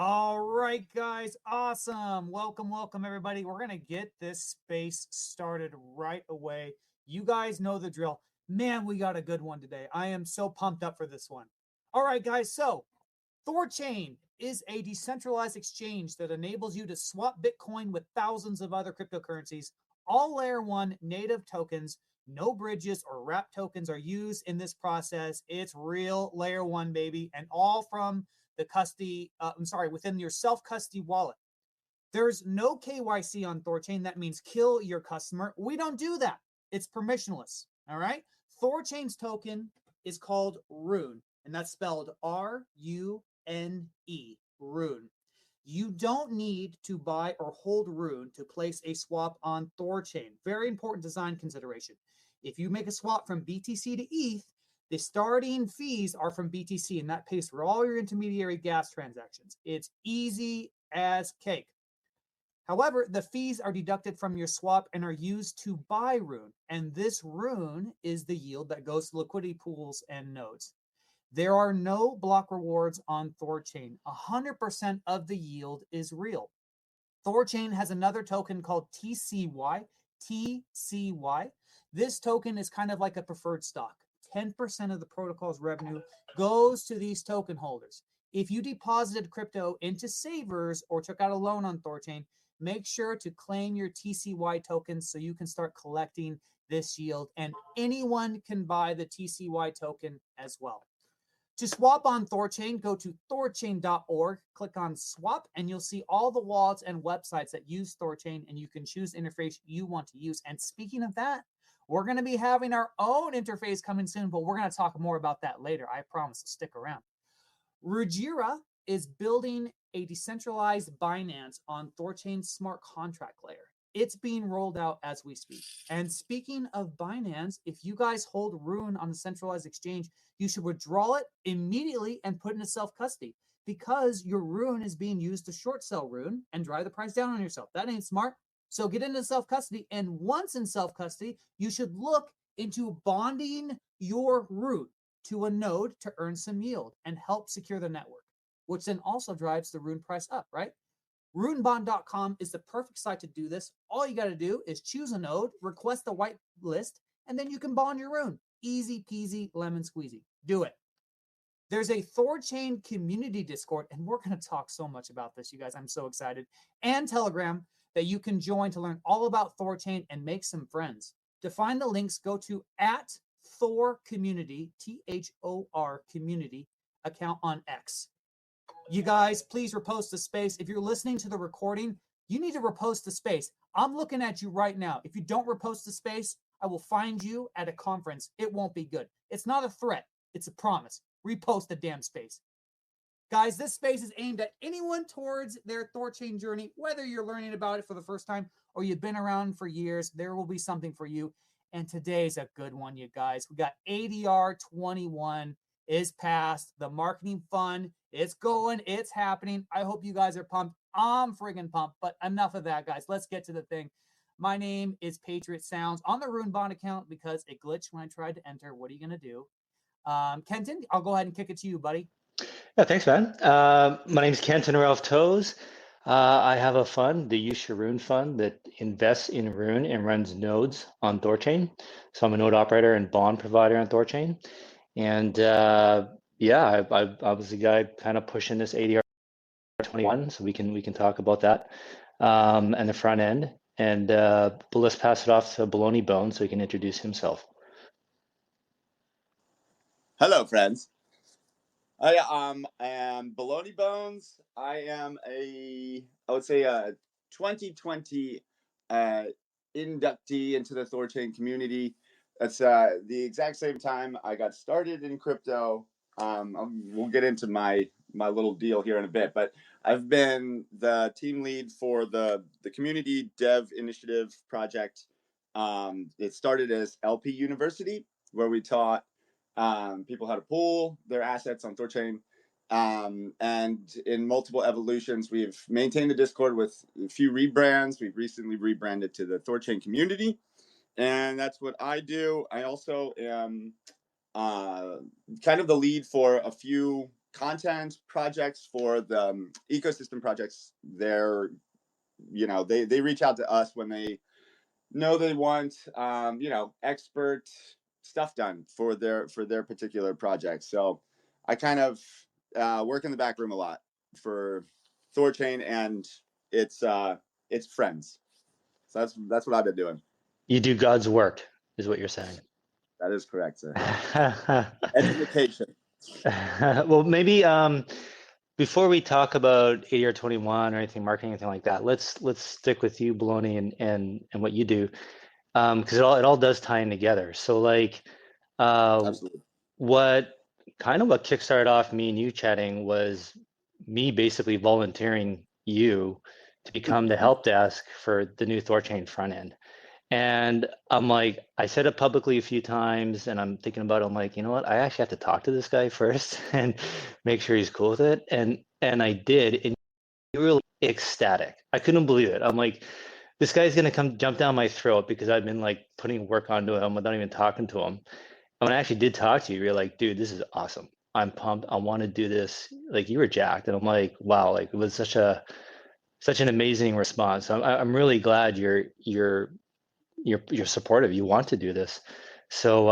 All right, guys. Awesome. Welcome, everybody. We're going to get this space started right away. You guys know the drill. Man, we got a good one today. I am so pumped up for this one. All right, guys. So, THORChain is a decentralized exchange that enables you to swap Bitcoin with thousands of other cryptocurrencies. All layer one native tokens, no bridges or wrap tokens are used in this process. It's real layer one, baby, and all from the custody, within your self-custody wallet. There's no KYC on THORChain. That means kill your customer. We don't do that. It's permissionless. All right. THORChain's token is called Rune, and that's spelled RUNE, Rune. You don't need to buy or hold Rune to place a swap on THORChain. Very important design consideration. If you make a swap from BTC to ETH, the starting fees are from BTC, and that pays for all your intermediary gas transactions. It's easy as cake. However, the fees are deducted from your swap and are used to buy Rune, and this Rune is the yield that goes to liquidity pools and nodes. There are no block rewards on THORChain. 100% of the yield is real. THORChain has another token called TCY. This token is kind of like a preferred stock. 10% of the protocol's revenue goes to these token holders. If you deposited crypto into savers or took out a loan on THORChain, make sure to claim your TCY tokens so you can start collecting this yield, and anyone can buy the TCY token as well. To swap on THORChain, go to thorchain.org, click on swap, and you'll see all the wallets and websites that use THORChain, and you can choose the interface you want to use. And speaking of that, we're going to be having our own interface coming soon, but we're going to talk more about that later. I promise. So stick around. Rujira is building a decentralized Binance on THORChain's smart contract layer. It's being rolled out as we speak. And speaking of Binance, if you guys hold Rune on the centralized exchange, you should withdraw it immediately and put it into self-custody, because your Rune is being used to short sell Rune and drive the price down on yourself. That ain't smart. So get into self-custody, and once in self-custody, you should look into bonding your Rune to a node to earn some yield and help secure the network, which then also drives the Rune price up, right? RuneBond.com is the perfect site to do this. All you got to do is choose a node, request a white list, and then you can bond your Rune. Easy peasy, lemon squeezy. Do it. There's a THORChain community Discord, and we're going to talk so much about this, you guys. I'm so excited. And Telegram that you can join to learn all about THORChain and make some friends. To find the links, go to @THORCommunity, THOR community account on X. You guys, please repost the space. If you're listening to the recording, you need to repost the space. I'm looking at you right now. If you don't repost the space, I will find you at a conference. It won't be good. It's not a threat. It's a promise. Repost the damn space. Guys, this space is aimed at anyone towards their THORChain journey, whether you're learning about it for the first time or you've been around for years. There will be something for you. And today's a good one, you guys. We got ADR 21 is past. The marketing fund, it's going, it's happening. I hope you guys are pumped. I'm friggin' pumped, but enough of that, guys. Let's get to the thing. My name is Patriot Sounds on the RuneBond account because it glitched when I tried to enter. What are you going to do? Kenton, I'll go ahead and kick it to you, buddy. Yeah, thanks, man. My name is Kenton Ralph Toes. I have a fund, the Use Your Rune Fund, that invests in Rune and runs nodes on THORChain. So I'm a node operator and bond provider on THORChain. And yeah, I was the guy kind of pushing this ADR 21, so we can talk about that and the front end. And but let's pass it off to Baloneybones so he can introduce himself. Hello, friends. I am Baloneybones. I am I would say a 2020 inductee into the THORChain community. That's the exact same time I got started in crypto. We'll get into my little deal here in a bit, but I've been the team lead for the community dev initiative project. It started as LP University, where we taught people how to pool their assets on THORChain. And in multiple evolutions, we've maintained the Discord with a few rebrands. We've recently rebranded to the THORChain Community, and that's what I do. I also am kind of the lead for a few content projects, for the ecosystem projects, they're, they reach out to us when they know they want, expert stuff done for their particular project. So I kind of work in the back room a lot for THORChain and its friends. So that's what I've been doing. You do God's work, is what you're saying. That is correct, sir. Education. Well, maybe before we talk about 80 or 21 or anything marketing, anything like that, let's stick with you, Baloney, and what you do, because it all does tie in together. So like, Absolutely. what kickstarted off me and you chatting was me basically volunteering you to become the help desk for the new THORChain front end. And I'm like, I said it publicly a few times, and I'm thinking about it. I'm like, you know what? I actually have to talk to this guy first and make sure he's cool with it. And I did, and you were really ecstatic. I couldn't believe it. I'm like, this guy's gonna come jump down my throat because I've been like putting work onto him without even talking to him. And when I actually did talk to you, you're like, dude, this is awesome. I'm pumped. I want to do this. Like, you were jacked, and I'm like, wow, like it was such an amazing response. So I'm really glad you're supportive. You want to do this. So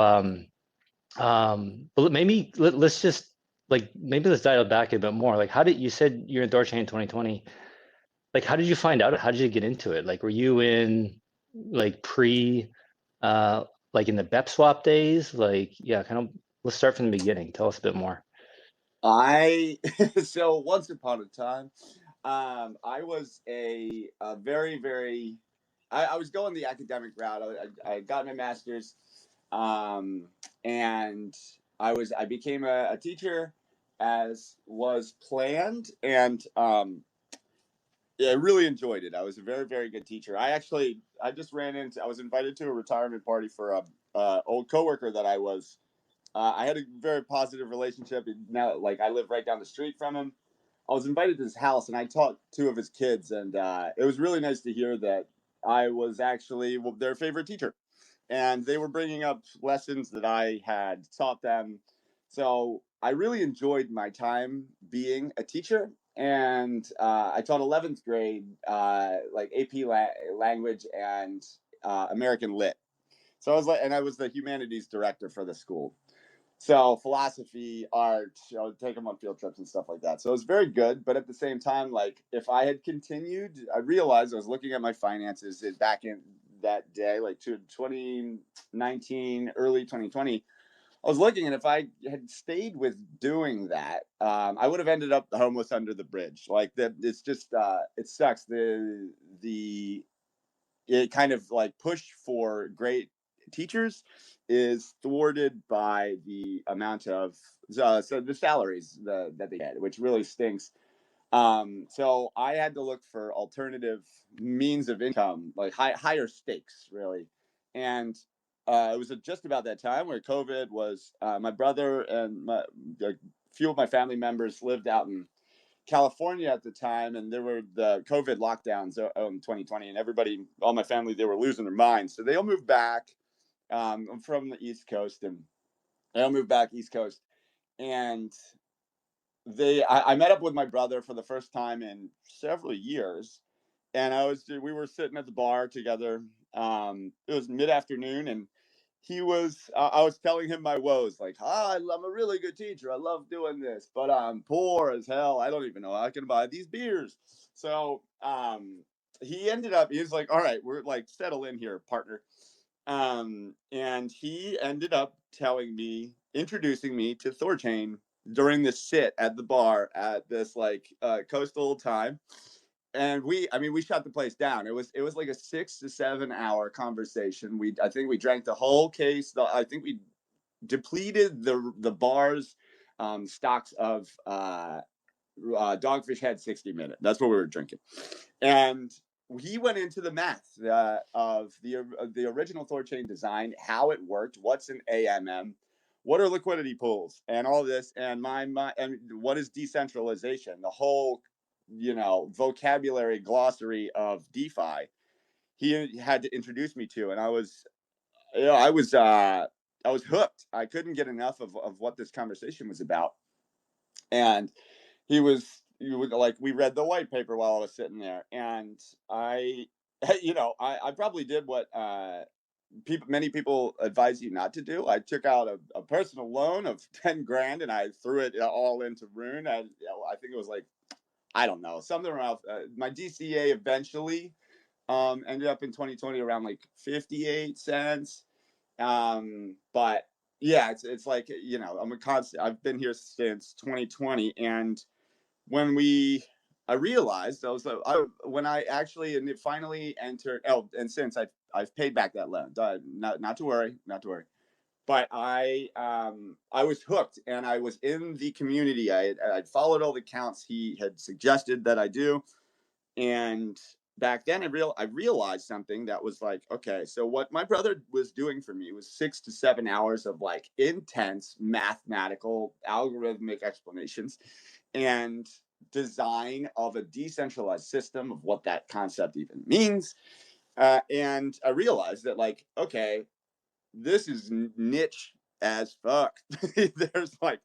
but maybe let's just maybe let's dial it back a bit more. Like, how did you said you're in THORChain 2020? Like, how did you find out? How did you get into it? Like, were you in like pre like in the BEP swap days? Like, yeah, kind of let's start from the beginning. Tell us a bit more. So once upon a time, I was a very, very, I was going the academic route. I got my master's, and I became a teacher as was planned, and yeah, I really enjoyed it. I was a very, very good teacher. I was invited to a retirement party for a old coworker that I had a very positive relationship. Now, like, I live right down the street from him. I was invited to his house, and I taught two of his kids, and it was really nice to hear that I was actually their favorite teacher, and they were bringing up lessons that I had taught them. So I really enjoyed my time being a teacher, and I taught 11th grade, like AP language and American Lit. So I was the humanities director for the school. So philosophy, art, take them on field trips and stuff like that. So it was very good. But at the same time, like, if I had continued, I realized I was looking at my finances back in that day, like 2019, early 2020. I was looking, and if I had stayed with doing that, I would have ended up homeless under the bridge. Like, that, it's just it sucks. It kind of like push for great teachers is thwarted by the amount of so the salaries that they get, which really stinks. So I had to look for alternative means of income, like higher stakes, really. And it was just about that time where COVID was. My brother and a few of my family members lived out in California at the time, and there were the COVID lockdowns in 2020, and all my family, they were losing their minds. So they all moved back. I'm from the East Coast, and they all moved back East Coast. And I met up with my brother for the first time in several years, and we were sitting at the bar together. It was mid-afternoon, and I was telling him my woes, like, I'm a really good teacher, I love doing this, but I'm poor as hell. I don't even know how I can buy these beers. So he was like, all right, we're like, settle in here, partner. And he ended up introducing me to THORChain during the sit at the bar at this like coastal time. And we shut the place down. It was like a 6 to 7 hour conversation. I think we drank the whole case. I think we depleted the bar's stocks of Dogfish Head 60 Minute. That's what we were drinking. And he went into the math of the original THORChain design, how it worked, what's an AMM, what are liquidity pools, and all this, and and what is decentralization, the whole vocabulary glossary of DeFi. He had to introduce me to, and I was hooked. I couldn't get enough of what this conversation was about. And you would like, we read the white paper while I was sitting there, and I, I probably did what many people advise you not to do. I took out a personal loan of 10 grand and I threw it all into Rune. I think it was like, I don't know, something around my DCA eventually ended up in 2020 around like 58 cents. But yeah, it's like, I'm a constant, I've been here since 2020. And when I realized when I actually and finally entered. Oh, and since I've paid back that loan. Not to worry, not to worry. But I was hooked, and I was in the community. I'd followed all the accounts he had suggested that I do, and back then I realized something that was like, okay, so what my brother was doing for me was 6 to 7 hours of like intense mathematical algorithmic explanations and design of a decentralized system of what that concept even means. And I realized that, like, okay, this is niche as fuck. There's like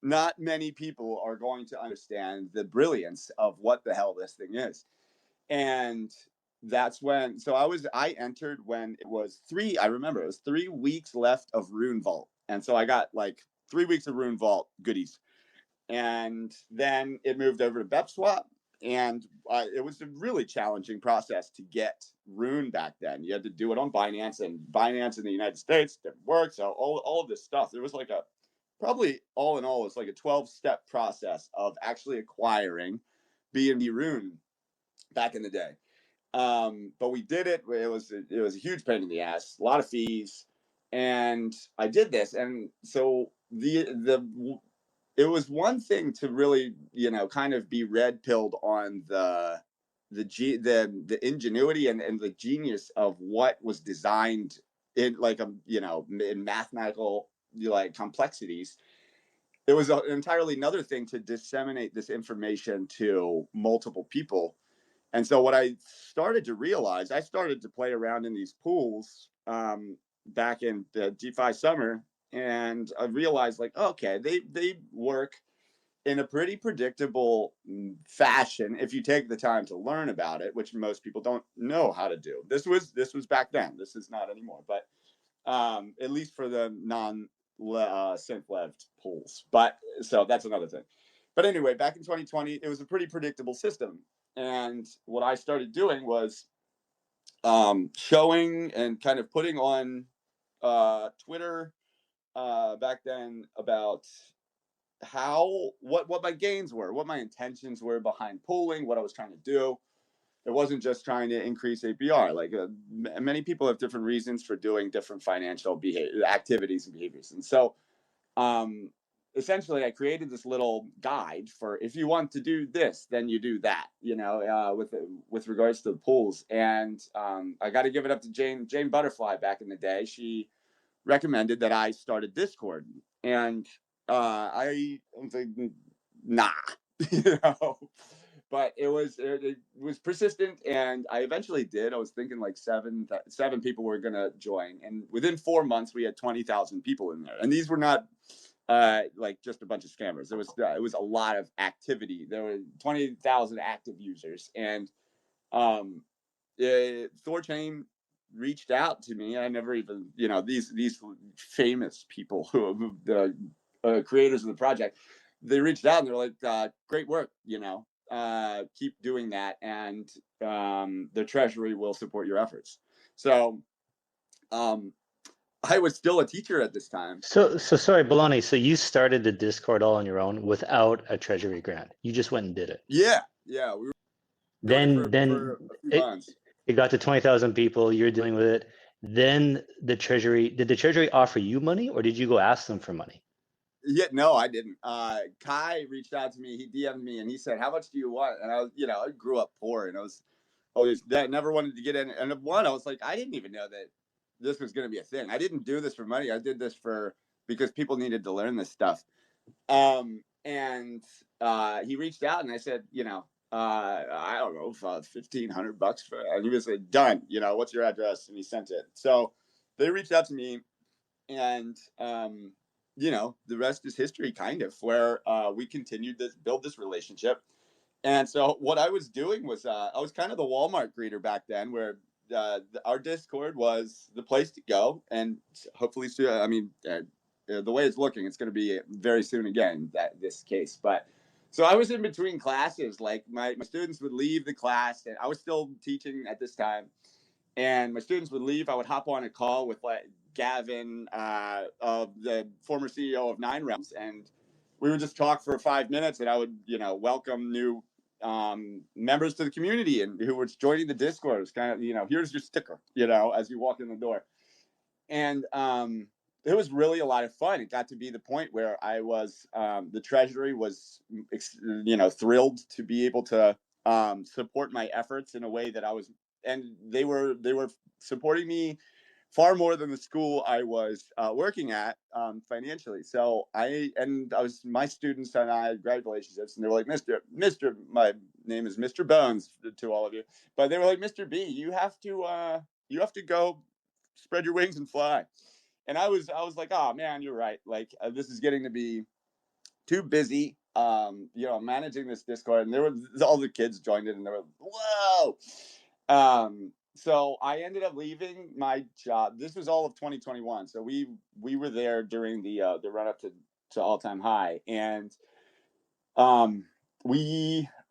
not many people are going to understand the brilliance of what the hell this thing is. And that's when, so I entered when it was I remember it was 3 weeks left of Rune Vault. And so I got like 3 weeks of Rune Vault goodies. And then it moved over to BepSwap. And it was a really challenging process to get Rune back then. You had to do it on Binance, and Binance in the United States didn't work. So all of this stuff, there was like probably all in all, it's like a 12-step process of actually acquiring BNB Rune back in the day. But we did it. It was a huge pain in the ass, a lot of fees, and I did this. And so it was one thing to really, kind of be red pilled on the ingenuity and the genius of what was designed in like in mathematical like complexities. It was an entirely another thing to disseminate this information to multiple people. And so what I started to realize, I started to play around in these pools back in the DeFi summer, and I realized like, okay, they work in a pretty predictable fashion if you take the time to learn about it, which most people don't know how to do. This was back then. This is not anymore, but at least for the non synth-leved pools. But so that's another thing. But anyway, back in 2020, it was a pretty predictable system. And what I started doing was showing and kind of putting on Twitter back then about what my gains were, what my intentions were behind pooling, what I was trying to do. It wasn't just trying to increase APR. Like many people have different reasons for doing different financial activities and behaviors. And so essentially I created this little guide for, if you want to do this, then you do that, with regards to the pools. And I got to give it up to Jane Butterfly back in the day. She recommended that I start a Discord, and I was like, nah, but it was persistent, and I eventually did. I was thinking like seven people were gonna join, and within 4 months we had 20,000 people in there, and these were not like just a bunch of scammers. It was a lot of activity. There were 20,000 active users, and THORChain reached out to me. I never even, these famous people who the creators of the project, they reached out and they're like, great work, keep doing that, and the treasury will support your efforts. So I was still a teacher at this time. So sorry, Baloney. So you started the Discord all on your own without a treasury grant. You just went and did it. Yeah. We were doing it for a few months. It got to 20,000 people. You're dealing with it. Then did the treasury offer you money, or did you go ask them for money? Yeah, no, I didn't. Kai reached out to me. He DM'd me and he said, "How much do you want?" And I was, I grew up poor, and I was always never wanted to get in. And I was like, I didn't even know that this was going to be a thing. I didn't do this for money. I did this because people needed to learn this stuff. And he reached out, and I said, I don't know, $1,500 for it. And he was like, done. What's your address? And he sent it. So they reached out to me, and you know, the rest is history, kind of, where we continued to build this relationship. And so what I was doing was I was kind of the Walmart greeter back then, where our Discord was the place to go, and hopefully soon. I mean, the way it's looking, it's going to be very soon again, that this case. But so I was in between classes. Like my students would leave the class, and I was still teaching at this time. And my students would leave. I would hop on a call with like Gavin, the former CEO of Nine Realms, and we would just talk for 5 minutes. And I would, you know, welcome new members to the community and who was joining the Discord. It's kind of, you know, here's your sticker, you know, as you walk in the door. And it was really a lot of fun. It got to be the point where I was, the Treasury was, you know, thrilled to be able to support my efforts in a way that I was, and they were supporting me far more than the school I was working at financially. So my students and I had great relationships, and they were like, Mr. My name is Mr. Bones to all of you, but they were like, Mr. B, you have to go spread your wings and fly. And I was like, oh man, you're right. Like this is getting to be too busy, you know, managing this Discord. And there were all the kids joined it, and they were, whoa. So I ended up leaving my job. This was all of 2021. So we were there during the run up to all time high, and I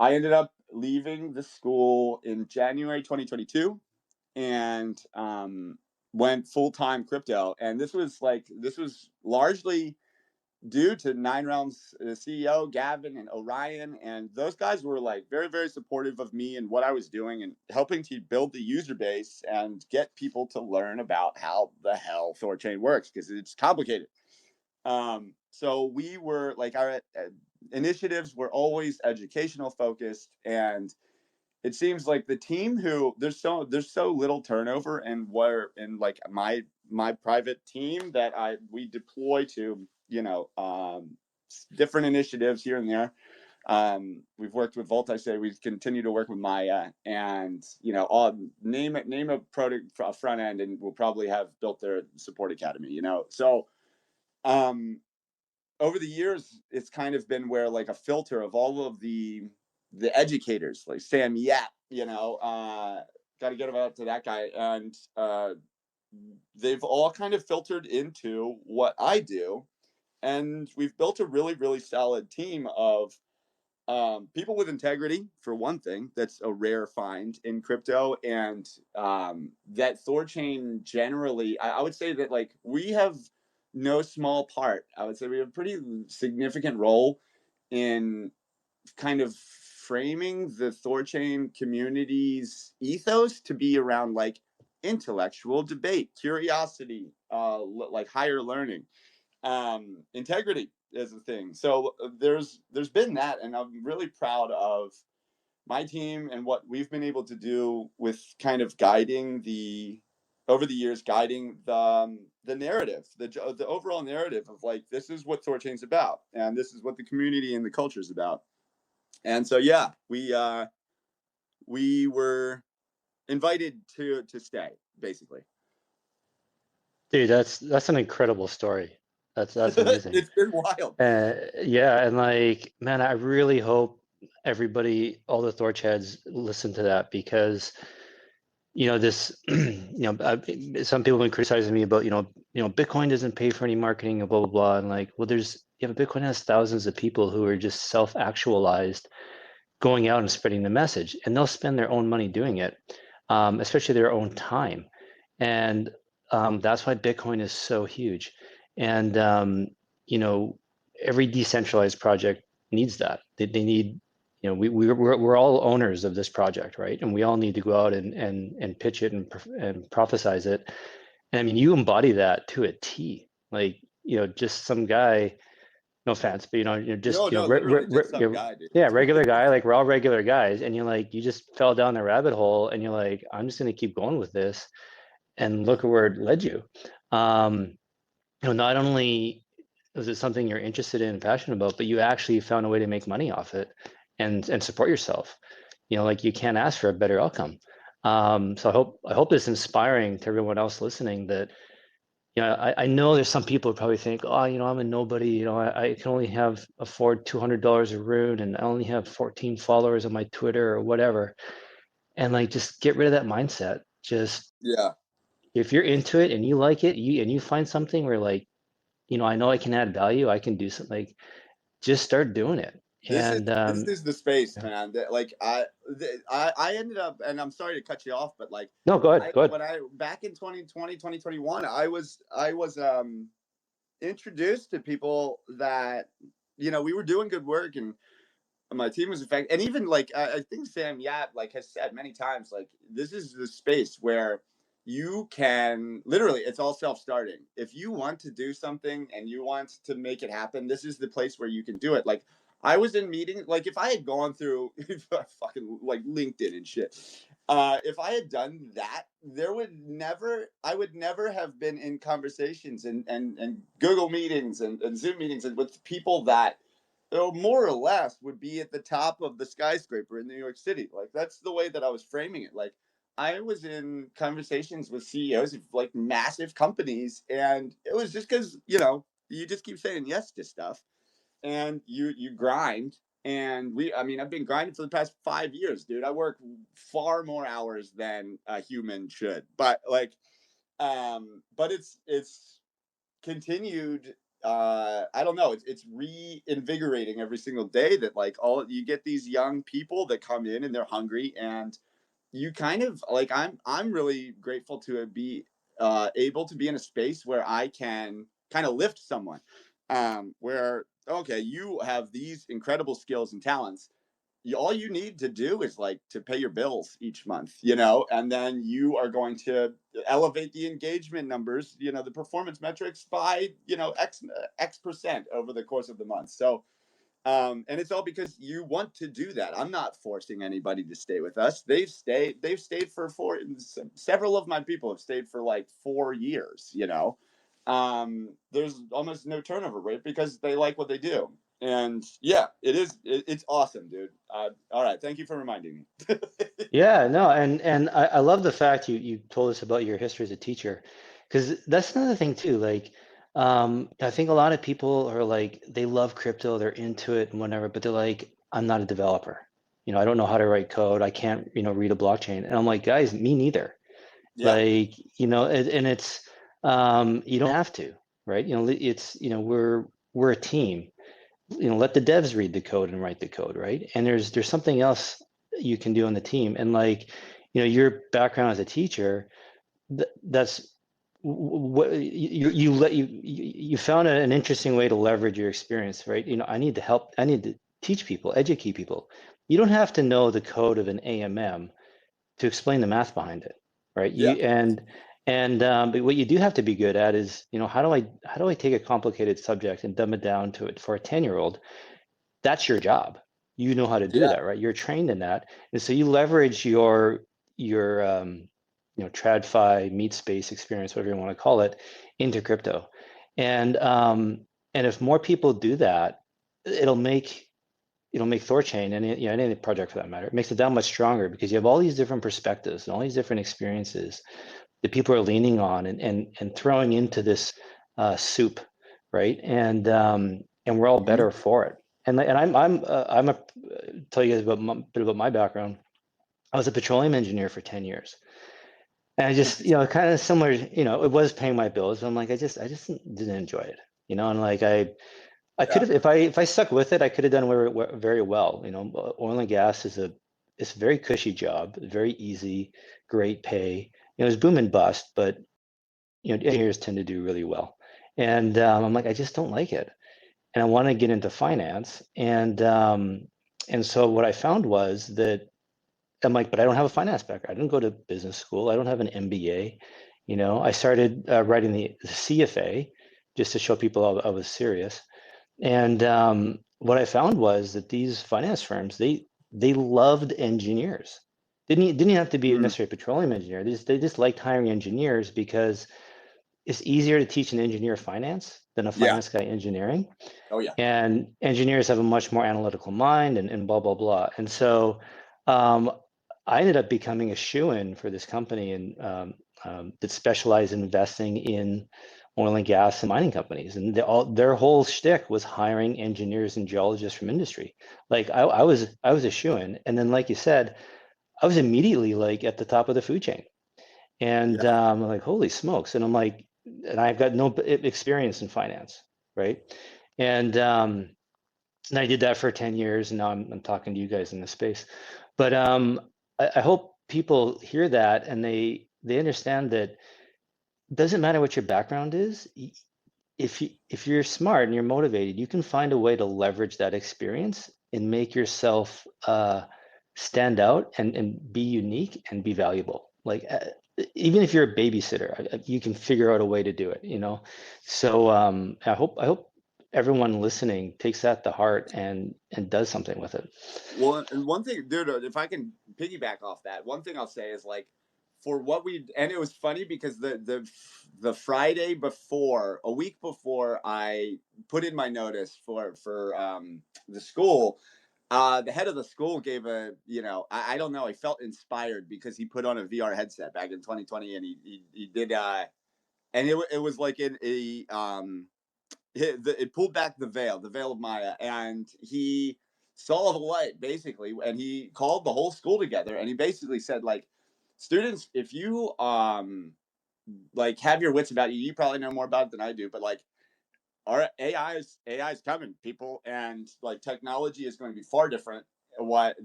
ended up leaving the school in January 2022, and went full-time crypto. And this was largely due to Nine Realms CEO Gavin and Orion, and those guys were like very, very supportive of me and what I was doing and helping to build the user base and get people to learn about how the hell THORChain works, because it's complicated. So we were like, our initiatives were always educational focused, and it seems like the team who there's so little turnover, and where in like my private team that we deploy to, you know, different initiatives here and there. We've worked with Volt. I say we continue to work with Maya, and you know, name a product front end, and we'll probably have built their support academy. You know, so over the years, it's kind of been where like a filter of all of the educators, like Sam Yap, you know, got to get about to that guy, and they've all kind of filtered into what I do, and we've built a really, really solid team of people with integrity, for one thing. That's a rare find in crypto, and that THORChain generally, I would say that like we have no small part. I would say we have a pretty significant role in kind of framing the THORChain community's ethos to be around like intellectual debate, curiosity, like higher learning, integrity is a thing. So there's been that, and I'm really proud of my team and what we've been able to do with kind of guiding over the years, guiding the narrative, the overall narrative of like, this is what THORChain's about, and this is what the community and the culture is about. And so yeah, we were invited to stay, basically. Dude, that's an incredible story. That's amazing. It's been wild. Yeah, and like, man, I really hope everybody, all the Thorch heads, listen to that, because you know this, you know, some people have been criticizing me about, you know, Bitcoin doesn't pay for any marketing and blah blah blah, and like, well, Bitcoin has thousands of people who are just self-actualized, going out and spreading the message, and they'll spend their own money doing it, especially their own time, and that's why Bitcoin is so huge. And you know, every decentralized project needs that. They need, you know, we're all owners of this project, right? And we all need to go out and pitch it and prophesize it. And I mean, you embody that to a T. Like, you know, just some guy, no offense, but you know, you're just, guy, dude. Yeah, regular guy. Like, we're all regular guys, and you're like, you just fell down the rabbit hole, and you're like, I'm just gonna keep going with this, and look at where it led you. You know, not only was it something you're interested in and passionate about, but you actually found a way to make money off it and support yourself. You know, like, you can't ask for a better outcome. So I hope it's inspiring to everyone else listening, that, you know, I know there's some people who probably think, oh, you know, I'm a nobody, you know, I can only afford $200 a rune, and I only have 14 followers on my Twitter or whatever. And like, just get rid of that mindset. Just, Yeah. if you're into it and you like it, you find something where like, you know, I know I can add value, I can do something, like, just start doing it. And This is the space, yeah. man. That, like I ended up, and I'm sorry to cut you off, but like No, go ahead, go ahead. when I back in 2020, 2021, I was introduced to people that, you know, we were doing good work, and my team was effective. And even like I think Sam Yap like has said many times, like, this is the space where you can literally, it's all self-starting. If you want to do something and you want to make it happen, this is the place where you can do it. Like, I was in meetings, like if I had gone through fucking like LinkedIn and shit, if I had done that, I would never have been in conversations and Google meetings and Zoom meetings and with people that, more or less, would be at the top of the skyscraper in New York City. Like, that's the way that I was framing it. Like, I was in conversations with CEOs of like massive companies, and it was just because, you know, you just keep saying yes to stuff, and you grind. And I mean, I've been grinding for the past 5 years, dude. I work far more hours than a human should, but like, but it's continued. I don't know, it's reinvigorating every single day that like all you get these young people that come in and they're hungry, and you kind of like, I'm really grateful to be able to be in a space where I can kind of lift someone, where, okay, you have these incredible skills and talents, all you need to do is like to pay your bills each month, you know, and then you are going to elevate the engagement numbers, you know, the performance metrics by, you know, X percent over the course of the month. So, and it's all because you want to do that. I'm not forcing anybody to stay with us. They've stayed for several of my people have stayed for like 4 years, you know. There's almost no turnover rate because they like what they do. And yeah, it's awesome, dude. All right, thank you for reminding me. Yeah, no, and I love the fact you told us about your history as a teacher, because that's another thing too. Like, I think a lot of people are like, they love crypto, they're into it and whatever, but they're like, I'm not a developer. You know, I don't know how to write code. I can't, you know, read a blockchain. And I'm like, guys, me neither. Yeah, Like, you know, and it's, you don't have to, right? You know, it's, you know, we're a team. You know, let the devs read the code and write the code, right? And there's something else you can do on the team. And like, you know, your background as a teacher, that's what you found an interesting way to leverage your experience, right? You know, I need to help, I need to teach people, educate people. You don't have to know the code of an AMM to explain the math behind it, right? yeah, But what you do have to be good at is, you know, how do I take a complicated subject and dumb it down to it for a 10-year-old? That's your job. You know how to do yeah. that, right? You're trained in that, and so you leverage your you know, TradFi, meat space experience, whatever you want to call it, into crypto. And if more people do that, it'll make THORChain, and you know, any project for that matter, it makes it that much stronger, because you have all these different perspectives and all these different experiences that people are leaning on and throwing into this soup, right? And we're all Mhm. better for it. And I'm a tell you guys about bit about my background. I was a petroleum engineer for 10 years. And I just, you know, kind of similar, you know, it was paying my bills. But I'm like, I just didn't enjoy it, you know, and like I could Yeah, have, if I stuck with it, I could have done very well. You know, oil and gas it's a very cushy job, very easy, great pay. You know, it's boom and bust, but you know, engineers tend to do really well. And I'm like, I just don't like it, and I want to get into finance. And so what I found was that I'm like, but I don't have a finance background. I didn't go to business school. I don't have an MBA. You know, I started writing the CFA just to show people I was serious. And what I found was that these finance firms, they loved engineers. Didn't even have to be mm, necessarily a petroleum engineer. They just liked hiring engineers because it's easier to teach an engineer finance than a yeah. finance guy engineering. Oh yeah. And engineers have a much more analytical mind and blah, blah, blah. And so um, I ended up becoming a shoo-in for this company and that specialized in investing in oil and gas and mining companies, and their whole shtick was hiring engineers and geologists from industry. Like I was a shoo-in, and then like you said, I was immediately like at the top of the food chain, and Yeah. I'm like, holy smokes! And I'm like, and I've got no experience in finance, right? And I did that for 10 years, and now I'm talking to you guys in this space. But I hope people hear that and they understand that it doesn't matter what your background is. If you're smart and you're motivated, you can find a way to leverage that experience and make yourself stand out and be unique and be valuable. Like even if you're a babysitter, you can figure out a way to do it, you know? So I hope everyone listening takes that to heart and does something with it. Well, and one thing, dude, if I can piggyback off that, one thing I'll say is like, for what we, and it was funny because the Friday before, a week before I put in my notice for the school, the head of the school gave a, you know, I don't know, I felt inspired because he put on a VR headset back in 2020, and he did, and it was like in a it pulled back the veil of Maya, and he saw the light basically, and he called the whole school together, and he basically said like, students, if you like have your wits about you, you probably know more about it than I do, but like our AI is coming, people, and like technology is going to be far different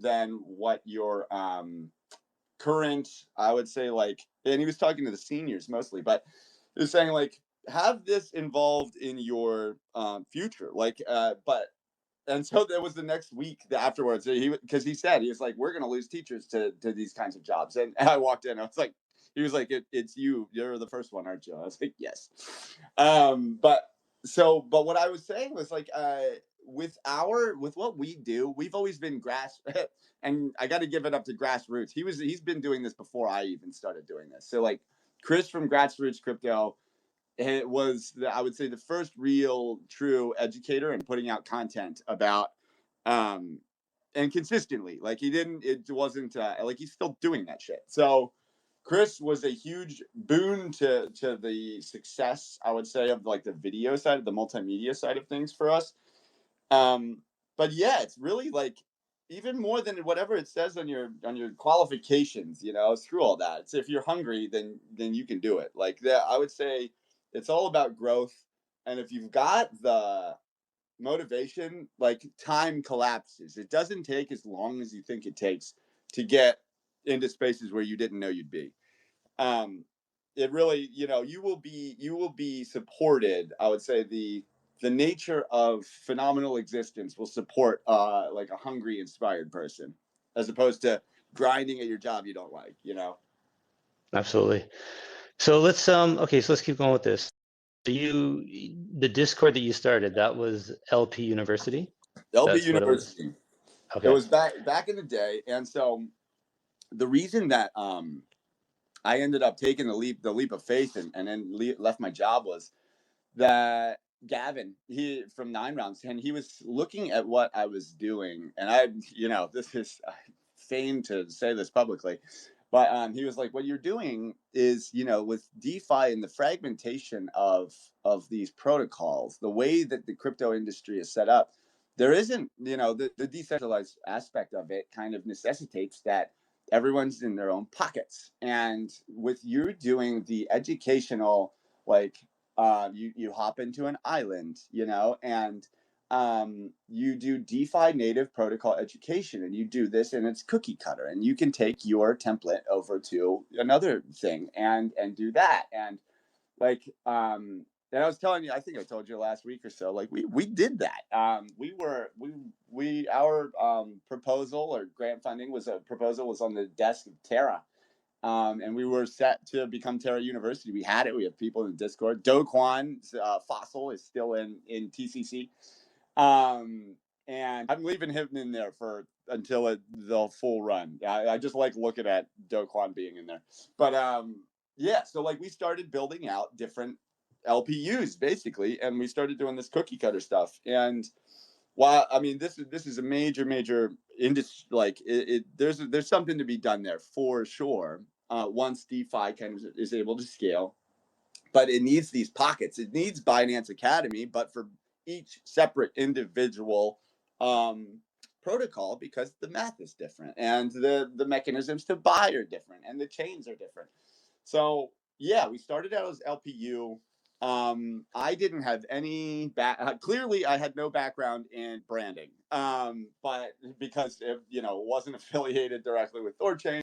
than what your current, I would say, like, and he was talking to the seniors mostly, but he was saying like, have this involved in your future, like, but and so there was the next week afterwards, because he said, he was like, we're going to lose teachers to these kinds of jobs, and I walked in, I was like, he was like, it's you're the first one, aren't you? I was like, yes. But what I was saying was like, with what we do, we've always been and I got to give it up to Grassroots. He's been doing this before I even started doing this. So like Chris from Grassroots Crypto, it was I would say the first real true educator and putting out content about um and consistently, like it wasn't like he's still doing that shit. So Chris was a huge boon to the success, I would say, of like the video side, of the multimedia side of things for us. um but yeah, it's really like, even more than whatever it says on your qualifications, you know, screw all that. It's, if you're hungry, then you can do it. Like that, I would say it's all about growth. And if you've got the motivation, like, time collapses. It doesn't take as long as you think it takes to get into spaces where you didn't know you'd be. um it really, you know, you will be supported. I would say the nature of phenomenal existence will support like a hungry, inspired person, as opposed to grinding at your job you don't like, you know. Absolutely. So let's okay, so let's keep going with this. So the Discord that you started, that was LP University? LP That's what it was? University. It Okay. was back in the day. And so the reason that I ended up taking the leap of faith, and then left my job, was that Gavin, he from 9 Rounds, and he was looking at what I was doing, and I, you know, this is fame to say this publicly, but he was like, what you're doing is, you know, with DeFi and the fragmentation of these protocols, the way that the crypto industry is set up, there isn't, you know, the decentralized aspect of it kind of necessitates that everyone's in their own pockets. And with you doing the educational, like, you hop into an island, you know, and you do DeFi native protocol education, and you do this, and it's cookie cutter, and you can take your template over to another thing and do that. And like, and I was telling you, I think I told you last week or so, like we did that. We our proposal, or grant funding, was on the desk of Terra. And we were set to become Terra University. We had it. We have people in the Discord. Do Kwon's Fossil is still in TCC. And I'm leaving him in there until the full run. I just like looking at Do Kwon being in there. But yeah, so like we started building out different LPUs basically, and we started doing this cookie cutter stuff. And while, I mean, this is a major industry, like there's something to be done there for sure. Once DeFi kind of is able to scale, but it needs these pockets. It needs Binance Academy, but for each separate individual protocol, because the math is different and the mechanisms to buy are different and the chains are different. So yeah, we started out as LPU. I didn't have any clearly I had no background in branding, but because it, wasn't affiliated directly with THORChain,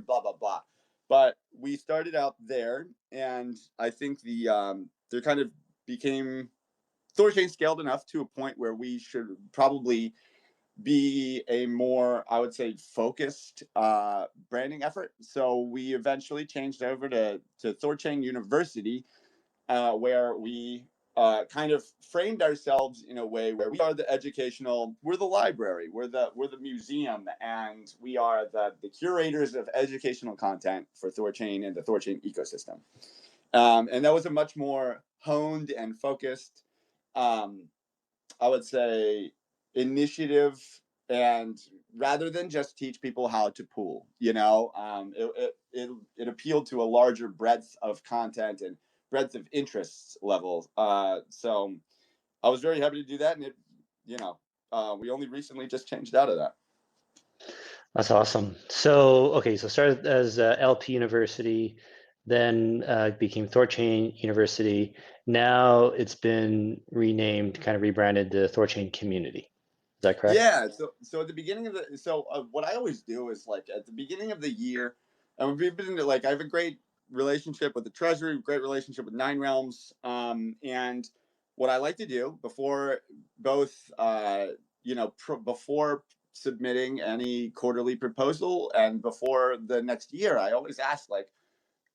blah blah blah. But we started out there, and I think there kind of became THORChain scaled enough to a point where we should probably be a more, I would say, focused branding effort. So we eventually changed over to THORChain University, where we kind of framed ourselves in a way where we are we're the library, we're the museum, and we are the curators of educational content for THORChain and the THORChain ecosystem. And that was a much more honed and focused, I would say, initiative. And rather than just teach people how to pool, it appealed to a larger breadth of content and breadth of interests levels. So I was very happy to do that, and we only recently just changed out of that. That's awesome. So okay, so started as LP University, then became THORChain University. Now it's been renamed, kind of rebranded to THORChain Community. Is that correct? Yeah. So at the beginning of what I always do is, like, at the beginning of the year, and we've been I have a great relationship with the Treasury, great relationship with Nine Realms, and what I like to do before both, before submitting any quarterly proposal and before the next year, I always ask, like,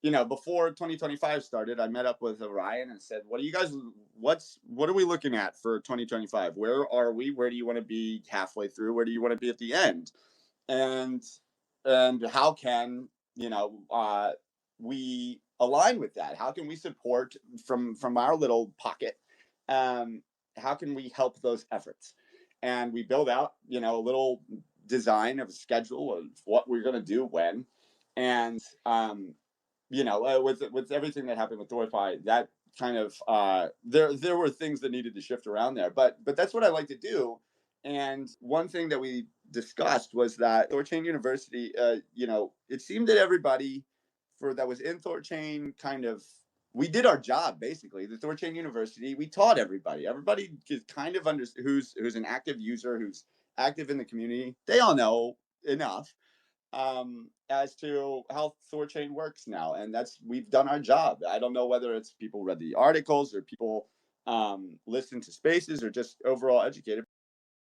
before 2025 started, I met up with Orion and said, what are we looking at for 2025? Where are we? Where do you want to be halfway through? Where do you want to be at the end? And how can, we align with that? How can we support from our little pocket? How can we help those efforts? And we build out, a little design of a schedule of what we're going to do when. And, with everything that happened with THORFi, that kind of there were things that needed to shift around there. But that's what I like to do. And one thing that we discussed was that THORChain University, it seemed that everybody that was in THORChain we did our job, basically. The THORChain University, we taught everybody. Everybody is kind of who's an active user, who's active in the community. They all know enough as to how THORChain works now, and we've done our job. I don't know whether it's people read the articles or people listened to spaces or just overall educated.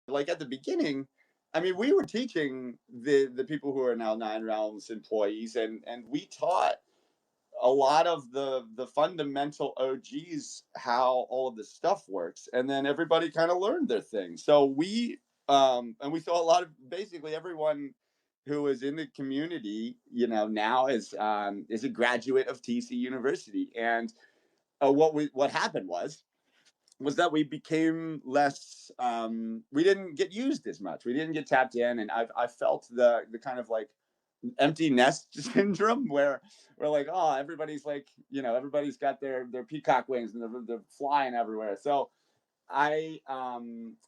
Like, at the beginning, I mean, we were teaching the people who are now Nine Realms employees, and we taught a lot of the fundamental OGs how all of this stuff works, and then everybody kind of learned their thing. So we saw a lot of, basically everyone who is in the community, now is a graduate of TC University. And what happened was that we became less, we didn't get used as much, we didn't get tapped in, and I felt the kind of like empty nest syndrome where we're like, oh, everybody's like, everybody's got their peacock wings and they're flying everywhere. So I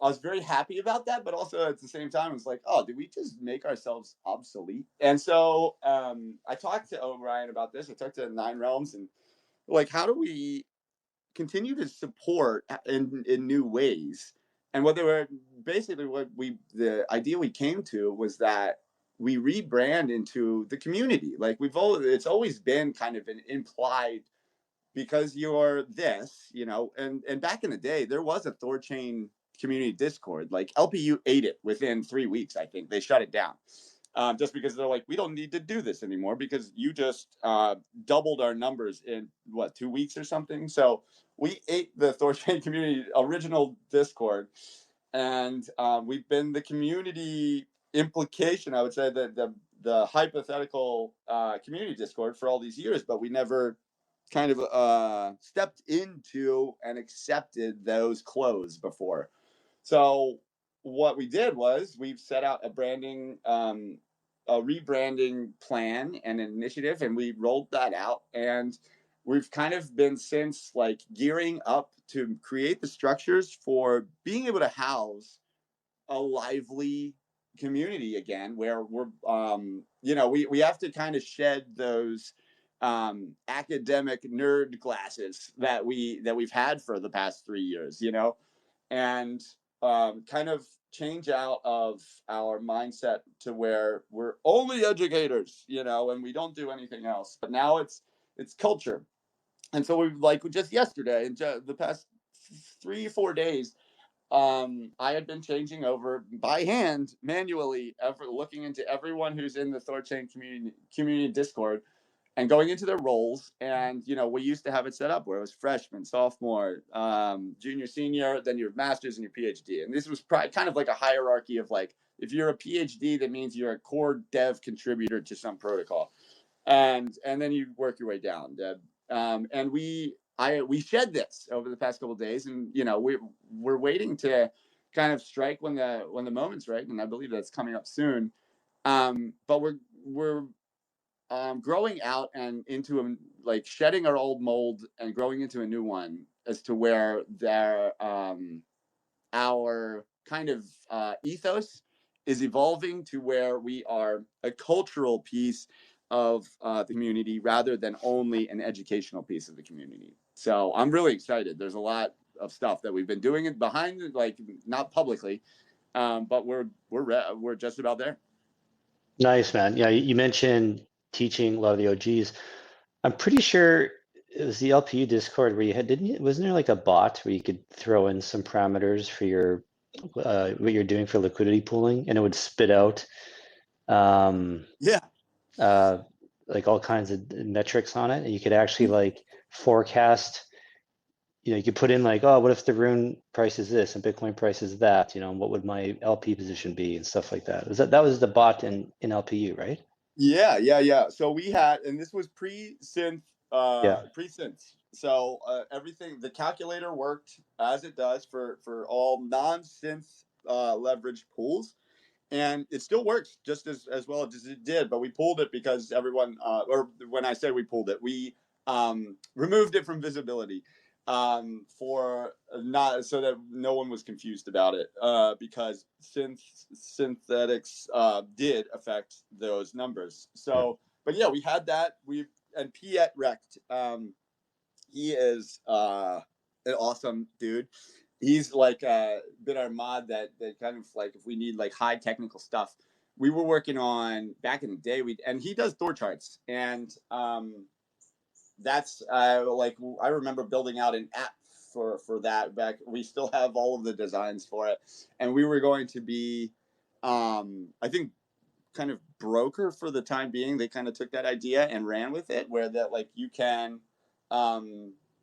was very happy about that, but also at the same time, I was like, oh, did we just make ourselves obsolete? And so I talked to Orion about this. I talked to Nine Realms, and like, how do we continue to support in new ways? And what the idea we came to was that we rebrand into the community. Like, it's always been kind of an implied, because you're this, and back in the day, there was a THORChain community Discord. Like, LPU ate it within 3 weeks. I think they shut it down, just because they're like, we don't need to do this anymore because you just doubled our numbers in 2 weeks or something. So we ate the THORChain community original Discord, and we've been the community implication, I would say, the hypothetical community Discord for all these years, but we never kind of stepped into and accepted those clothes before. So what we did was we've set out a rebranding plan and an initiative, and we rolled that out. And we've kind of been since like gearing up to create the structures for being able to house a lively community again, where we're we have to kind of shed those academic nerd glasses that we've had for the past 3 years, and kind of change out of our mindset to where we're only educators, and we don't do anything else. But now it's culture. And so we've like just yesterday and the past 3 or 4 days, I had been changing over by hand, manually, looking into everyone who's in the THORChain community Discord and going into their roles. And, we used to have it set up where it was freshman, sophomore, junior, senior, then your master's and your PhD. And this was kind of like a hierarchy of like, if you're a PhD, that means you're a core dev contributor to some protocol. And then you work your way down. And we shed this over the past couple of days, and we're waiting to kind of strike when the moment's right, and I believe that's coming up soon. But we're growing out and into like shedding our old mold and growing into a new one, as to where our kind of ethos is evolving to where we are a cultural piece of the community rather than only an educational piece of the community. So I'm really excited. There's a lot of stuff that we've been doing it behind, like not publicly, but we're just about there. Nice, man. Yeah, you mentioned teaching a lot of the OGs. I'm pretty sure it was the LPU Discord where you had, wasn't there like a bot where you could throw in some parameters for your what you're doing for liquidity pooling, and it would spit out like all kinds of metrics on it, and you could actually like forecast. You could put in like, oh, what if the Rune price is this and Bitcoin price is that? What would my LP position be and stuff like that. That was the bot in LPU, right? Yeah. So we had, and this was pre-synth. Yeah. Pre-synth. So everything, the calculator worked as it does for all non-synth leveraged pools, and it still works just as well as it did. But we pulled it because everyone, or when I say we pulled it, we removed it from visibility, for not so that no one was confused about it, because synthetics did affect those numbers. So, but yeah, we had that. And Piet wrecked. He is an awesome dude. He's like been our mod that kind of like, if we need like high technical stuff, we were working on back in the day. And he does Thor charts, and that's like I remember building out an app for that back. We still have all of the designs for it, and we were going to be, I think, kind of broker for the time being. They kind of took that idea and ran with it, where that like you can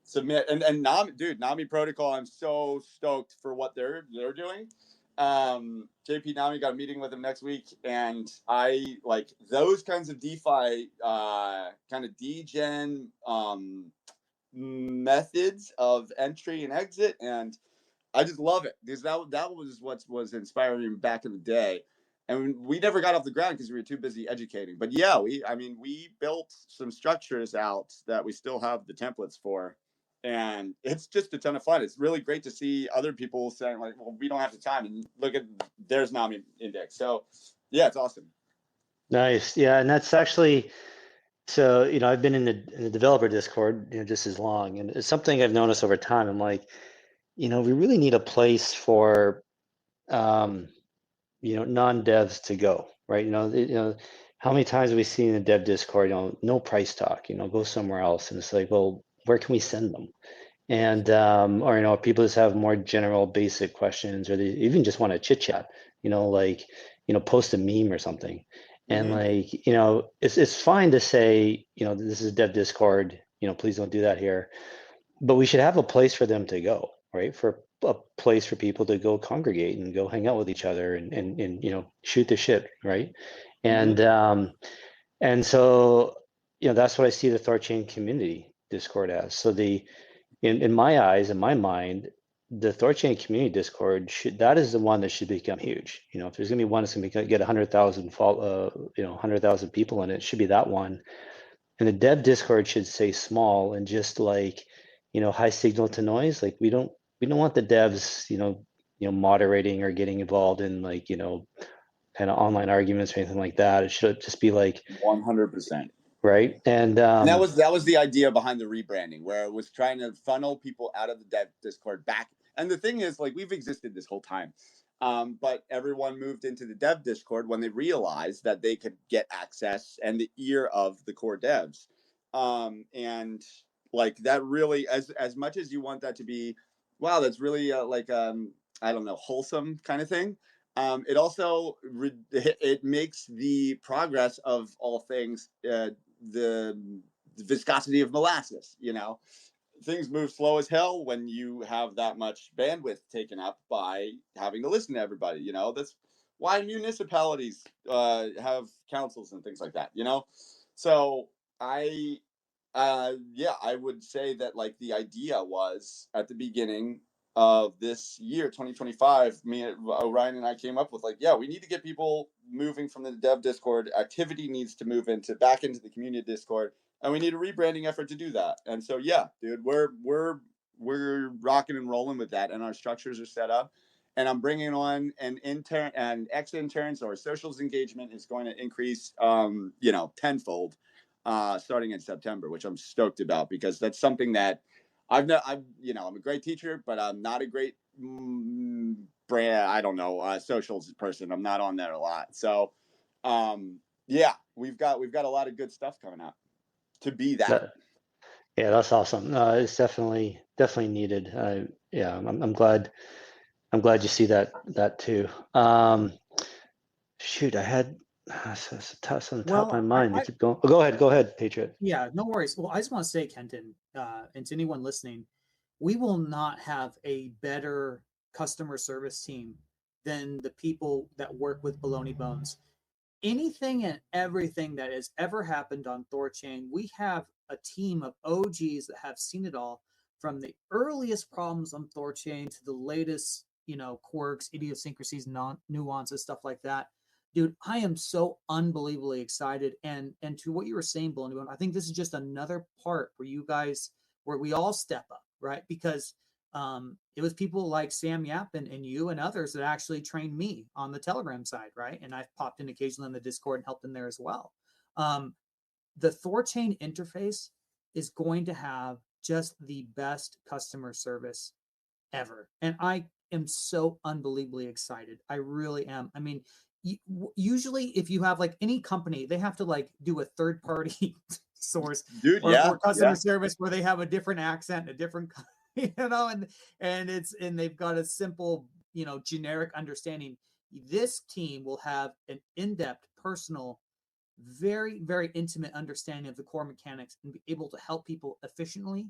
submit and Nami Protocol. I'm so stoked for what they're doing. JP Nami, got a meeting with him next week, and I like those kinds of DeFi kind of degen methods of entry and exit, and I just love it because that was what was inspiring back in the day. And we never got off the ground because we were too busy educating. But yeah, we built some structures out that we still have the templates for. And it's just a ton of fun. It's really great to see other people saying like, well, we don't have the time. And look at, there's Nami Index. So yeah, it's awesome. Nice. Yeah. And that's actually, so, I've been in the developer Discord, just as long. And it's something I've noticed over time. I'm like, we really need a place for, non-devs to go, right? How many times have we seen in the dev Discord, no price talk, go somewhere else. And it's like, well, where can we send them? And, or, people just have more general basic questions, or they even just want to chit chat, post a meme or something. And it's fine to say, this is dev Discord, please don't do that here. But we should have a place for them to go, right? For a place for people to go congregate and go hang out with each other and shoot the shit, right? And and so that's what I see the THORChain Community Discord as. So in my eyes, in my mind, the THORChain Community Discord that is the one that should become huge. If there's gonna be one that's gonna get 100,000 100,000 people in it, it should be that one. And the dev Discord should say small and just like, high signal to noise. Like we don't want the devs, moderating or getting involved in like, kind of online arguments or anything like that. It should just be like 100%. right. And that was the idea behind the rebranding, where it was trying to funnel people out of the dev Discord back. And the thing is, like, we've existed this whole time. But everyone moved into the dev Discord when they realized that they could get access and the ear of the core devs. And like that really, as much as you want that to be, wow, that's really I don't know, wholesome kind of thing. It also it makes the progress of all things the viscosity of molasses. Things move slow as hell when you have that much bandwidth taken up by having to listen to everybody. That's why municipalities have councils and things like that. So I I would say that like the idea was at the beginning of this year 2025, Orion and I came up with like, yeah, we need to get people moving from the dev Discord. Activity needs to move back into the community Discord, and we need a rebranding effort to do that. And so yeah, dude, we're rocking and rolling with that, and our structures are set up, and I'm bringing on an intern and ex-intern, so our socials engagement is going to increase tenfold starting in September, which I'm stoked about, because that's something that I'm a great teacher, but I'm not a great socials person. I'm not on there a lot. So yeah, we've got a lot of good stuff coming up to be that. Yeah, that's awesome. It's definitely needed. Yeah, I'm glad you see that too. Shoot, I had something on the top of my mind. I keep going. Oh, go ahead, Patriot. Yeah, no worries. Well, I just want to say, Kenton, and to anyone listening, we will not have a better customer service team than the people that work with Baloneybones. Anything and everything that has ever happened on THORChain, we have a team of OGs that have seen it all, from the earliest problems on THORChain to the latest, quirks, idiosyncrasies, nuances, stuff like that. Dude, I am so unbelievably excited. And to what you were saying, Baloney, I think this is just another part where we all step up, right? Because it was people like Sam Yap and you and others that actually trained me on the Telegram side, right? And I've popped in occasionally in the Discord and helped in there as well. The THORChain interface is going to have just the best customer service ever. And I am so unbelievably excited. I really am. I mean, usually if you have like any company, they have to like do a third party source or customer service where they have a different accent, a different and they've got a simple, generic understanding. This team will have an in-depth, personal, very, very intimate understanding of the core mechanics and be able to help people efficiently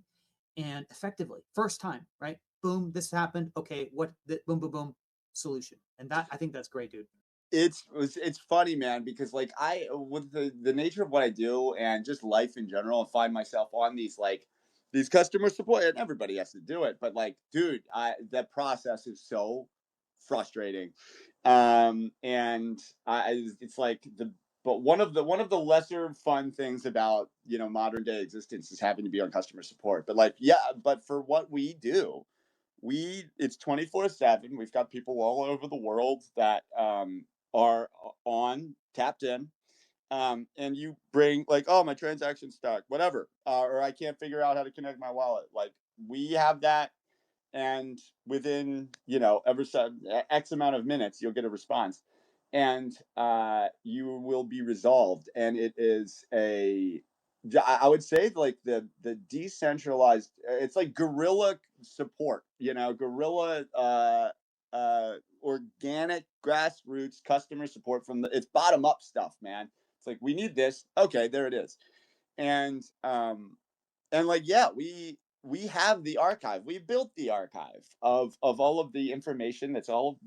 and effectively. First time, right? Boom, this happened. Okay, boom, boom, boom, solution. And that, I think that's great, dude. It's funny, man, because like with the nature of what I do and just life in general, I find myself on these customer support, and everybody has to do it, but like, dude, that process is so frustrating. And it's like but one of the lesser fun things about modern day existence is having to be on customer support. But like, yeah, but for what we do, it's 24/7. We've got people all over the world that are tapped in. And you bring like, oh, my transaction's stuck, whatever, or I can't figure out how to connect my wallet. Like, we have that, and within X amount of minutes, you'll get a response, and you will be resolved. And it is I would say like the decentralized. It's like guerrilla support, guerrilla organic grassroots customer support it's bottom up stuff, man. It's like, we need this. Okay, there it is. And like, yeah, we have the archive. We built the archive of all of the information. That's all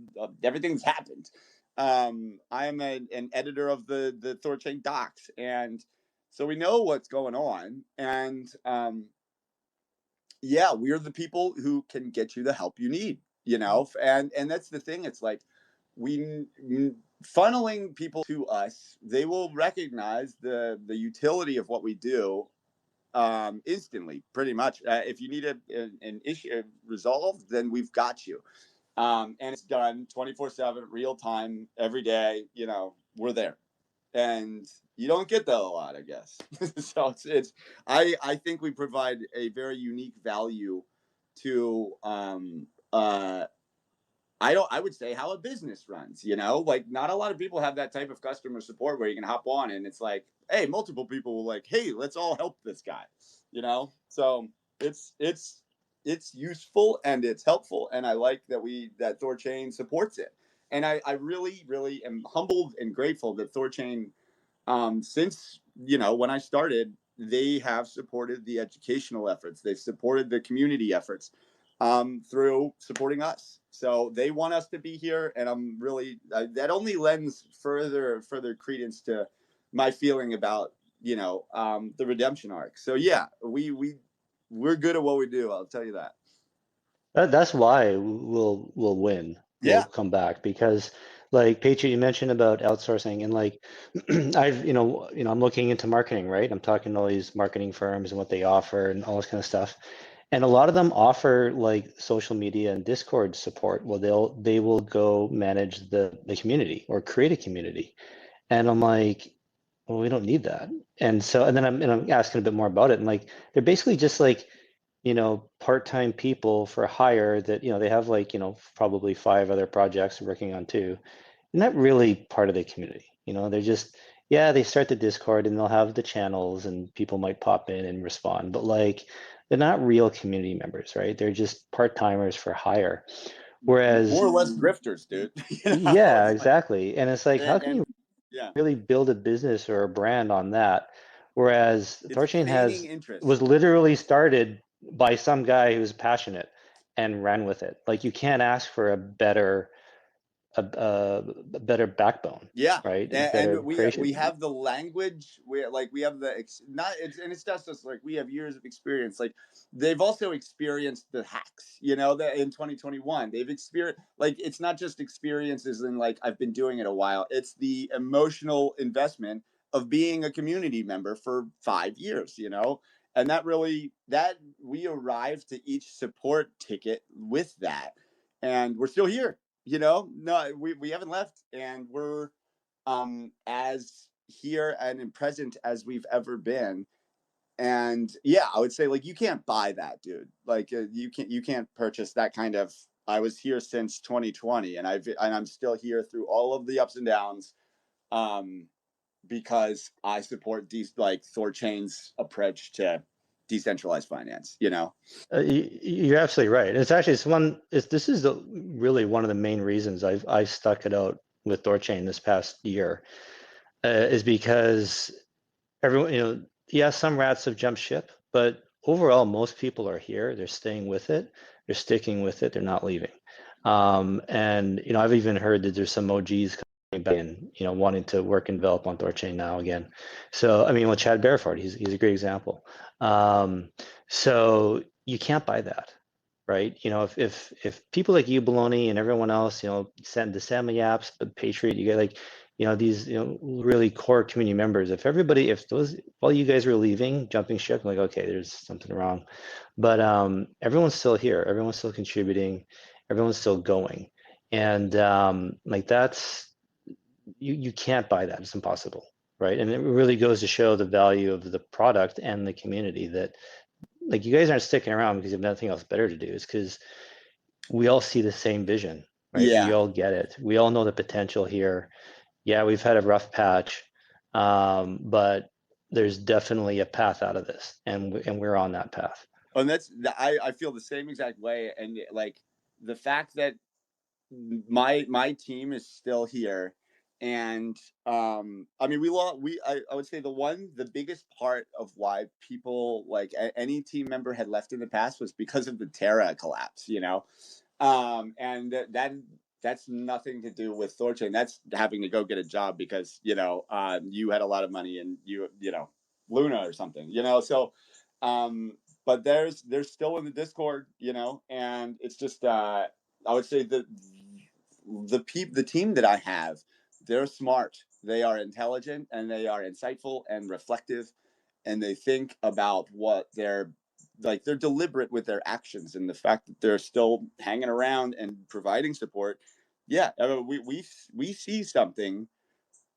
everything's happened. I am an editor of the THORChain docs, and so we know what's going on. And yeah, we're the people who can get you the help you need. And that's the thing. It's like, funneling people to us, they will recognize the utility of what we do instantly, pretty much. If you need an issue resolved, then we've got you. And it's done 24/7, real time, every day. You know, we're there, and you don't get that a lot, I guess. So I think we provide a very unique value to I would say how a business runs, you know, like not a lot of people have that type of customer support where you can hop on and it's like, hey, multiple people will like, hey, let's all help this guy, you know? So it's useful and it's helpful. And I like that THORChain supports it. And I really, really am humbled and grateful that THORChain, since, you know, when I started, they have supported the educational efforts. They've supported the community efforts through supporting us. So they want us to be here, and I'm really that only lends further credence to my feeling about, you know, the redemption arc. So yeah, we're good at what we do. I'll tell you that. That's why we'll win. We'll Yeah. come back because, like Patriot, you mentioned about outsourcing, and like I've I'm looking into marketing, right? I'm talking to all these marketing firms and what they offer and all this kind of stuff. And a lot of them offer like social media and Discord support. Well, they will go manage the community or create a community. And I'm like, well, we don't need that. And so, and then I'm asking a bit more about it. And like, they're basically just like, part-time people for hire that, they have like, probably 5 other projects they're working on too. And not really part of the community. They're just, yeah, they start the Discord and they'll have the channels and people might pop in and respond. But like, they're not real community members, right? They're just part-timers for hire. Whereas, more or less grifters, dude. yeah, exactly. And it's like, how can you yeah, really build a business or a brand on that? Whereas it's THORChain interest. was literally started by some guy who's passionate and ran with it. Like you can't ask for a better backbone. Yeah, Right? and Better creation. we have the language. We have it's just us. Like we have years of experience. Like they've also experienced the hacks. You know that in 2021 they've experienced, like, it's not just experiences in like I've been doing it a while. It's the emotional investment of being a community member for 5 years. You know, and that we arrived to each support ticket with that, and we're still here. You know, no, we haven't left, and we're as here and present as we've ever been. And yeah, I would say like you can't buy that, dude. Like you can't purchase that kind of. I was here since 2020, and I'm still here through all of the ups and downs, because I support like THORChain's approach to decentralized finance. You know, you're absolutely right. It's actually this is really one of the main reasons I've stuck it out with THORChain this past year, is because everyone, some rats have jumped ship, but overall, most people are here. They're staying with it. They're sticking with it. They're not leaving. And I've even heard that there's some OGs coming back in, wanting to work and develop on THORChain now again. So I mean, with Chad Bareford, he's a great example. So you can't buy that, right? If people like you, Baloney, and everyone else, send the Sammy apps, but Patriot, you get like, these, really core community members. If while you guys were leaving, jumping ship, I'm like, okay, there's something wrong. But everyone's still here. Everyone's still contributing. Everyone's still going. And like you can't buy that. It's impossible, right? And it really goes to show the value of the product and the community, that like you guys aren't sticking around because you have nothing else better to do. It's because we all see the same vision, right? Yeah. We all get it. We all know the potential here. Yeah, we've had a rough patch, but there's definitely a path out of this, and we're on that path. And I feel the same exact way. And like the fact that my team is still here, and I mean I would say the biggest part of why people, like any team member had left in the past, was because of the Terra collapse, and that's nothing to do with THORChain. That's having to go get a job because you had a lot of money and Luna or something, so but they're still in the Discord, and it's just I would say the team that I have, they're smart, they are intelligent, and they are insightful and reflective, and they think about what they're like. They're deliberate with their actions, and the fact that they're still hanging around and providing support. Yeah, we see something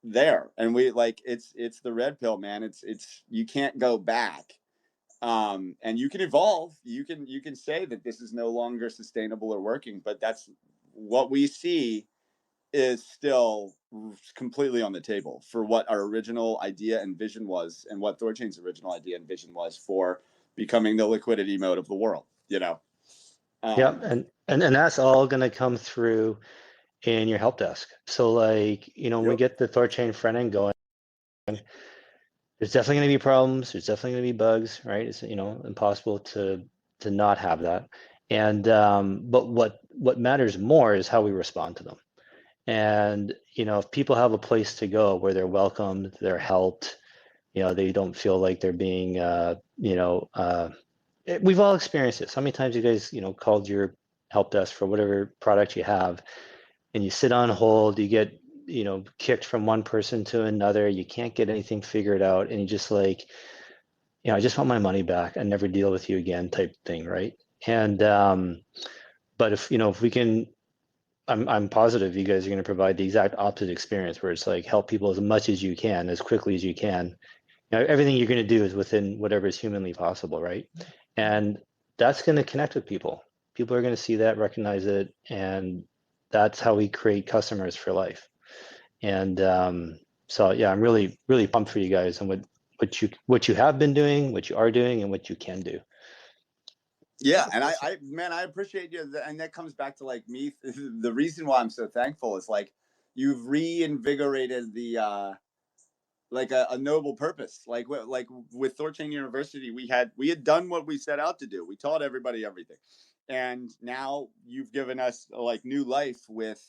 there, and we like it's the red pill, man. It's you can't go back. And you can evolve. You can say that this is no longer sustainable or working, but that's what we see is still completely on the table for what our original idea and vision was, and what THORChain's original idea and vision was for becoming the liquidity mode of the world. Yeah, and that's all going to come through in your help desk. So like, when we get the THORChain front end going, there's definitely going to be problems. There's definitely going to be bugs, right? It's impossible to not have that. And but what matters more is how we respond to them. And if people have a place to go where they're welcomed, they're helped, they don't feel like they're being we've all experienced this. How many times you guys called your help desk for whatever product you have, and you sit on hold, you get kicked from one person to another, you can't get anything figured out, and you just like, I just want my money back and never deal with you again type thing, right? And but if we can, I'm positive you guys are going to provide the exact opposite experience, where it's like help people as much as you can, as quickly as you can. Everything you're going to do is within whatever is humanly possible, right? And that's going to connect with people. People are going to see that, recognize it, and that's how we create customers for life. And so yeah, I'm really, really pumped for you guys and what you have been doing, what you are doing, and what you can do. Yeah, and I appreciate you, and that comes back to like me. The reason why I'm so thankful is like you've reinvigorated the like a noble purpose. Like with THORChain University, we had done what we set out to do. We taught everybody everything, and now you've given us like new life with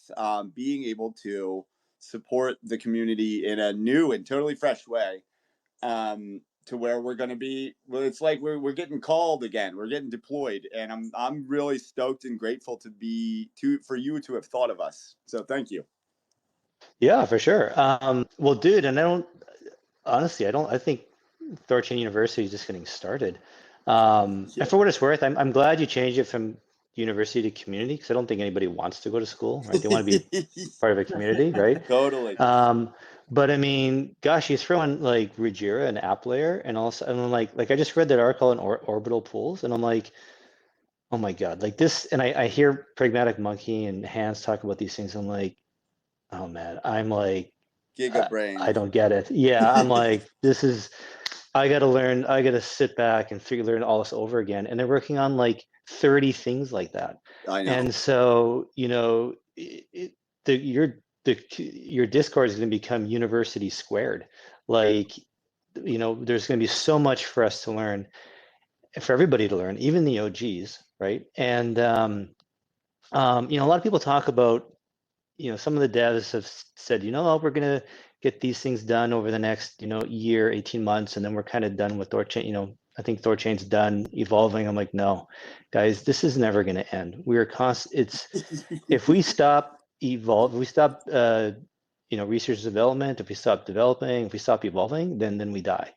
being able to support the community in a new and totally fresh way. To where we're going to be, well, it's like we're getting called again, we're getting deployed, and I'm really stoked and grateful for you to have thought of us. So thank you. Yeah, for sure. Well, dude, and I think THORChain University is just getting started. And for what it's worth, I'm glad you changed it from university to community, because I don't think anybody wants to go to school, right? They want to be part of a community, right? Totally. But I mean, gosh, you throw in like Regira and app layer, and also, and I'm like I just read that article on orbital pools, and I'm like, oh my God, like this. And I hear Pragmatic Monkey and Hans talk about these things. I'm like, oh man, I'm like, Giga brain. I don't get it. Yeah, I'm like, I got to learn, I got to sit back and learn all this over again. And they're working on like 30 things like that. I know. And so, your Discord is going to become university squared. Like, there's going to be so much for us to learn, for everybody to learn, even the OGs, right? And, a lot of people talk about, some of the devs have said, we're going to get these things done over the next, year, 18 months, and then we're kind of done with THORChain. I think THORChain's done evolving. I'm like, no, guys, this is never going to end. If we stop if we stop, research and development, if we stop developing, if we stop evolving, then we die.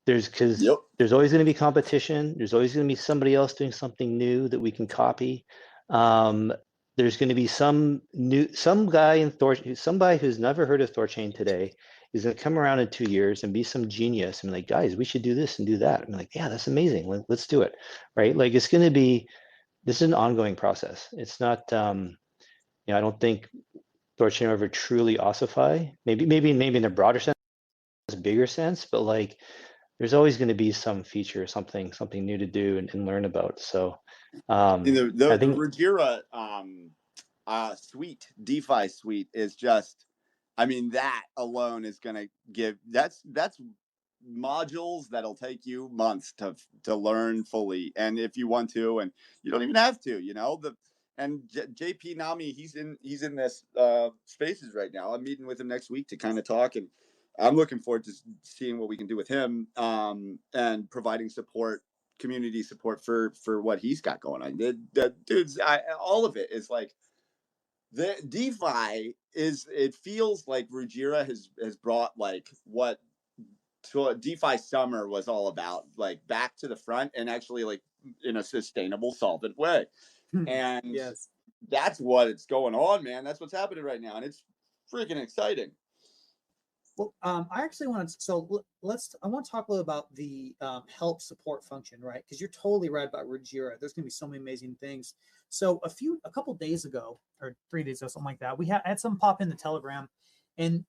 Because there's always going to be competition. There's always going to be somebody else doing something new that we can copy. There's going to be some guy in somebody who's never heard of THORChain today is going to come around in 2 years and be some genius and be like, guys, we should do this and do that. I'm like, yeah, that's amazing. Let's do it, right? Like this is an ongoing process. It's not, I don't think THORChain will ever truly ossify. Maybe in a broader sense, bigger sense, but like there's always going to be some feature, something new to do and learn about. So I think I the think Regira suite, DeFi suite, is just, I mean, that alone is going to give, that's modules that'll take you months to learn fully, and if you want to, and you don't even have to, and JP Nami, he's in this spaces right now. I'm meeting with him next week to kind of talk, and I'm looking forward to seeing what we can do with him, and providing support, community support for what he's got going on. The dudes, all of it is like The DeFi it feels like Ruggiera has brought like what DeFi summer was all about, like back to the front and actually like in a sustainable, solvent way. And Yes. that's what it's going on, man. That's what's happening right now. And it's freaking exciting. Well, I actually want to, so I want to talk a little about the help support function, right? Because you're totally right about Ruggiera. There's going to be so many amazing things. So a couple days ago, or 3 days ago, something like that, we had some pop in the Telegram, and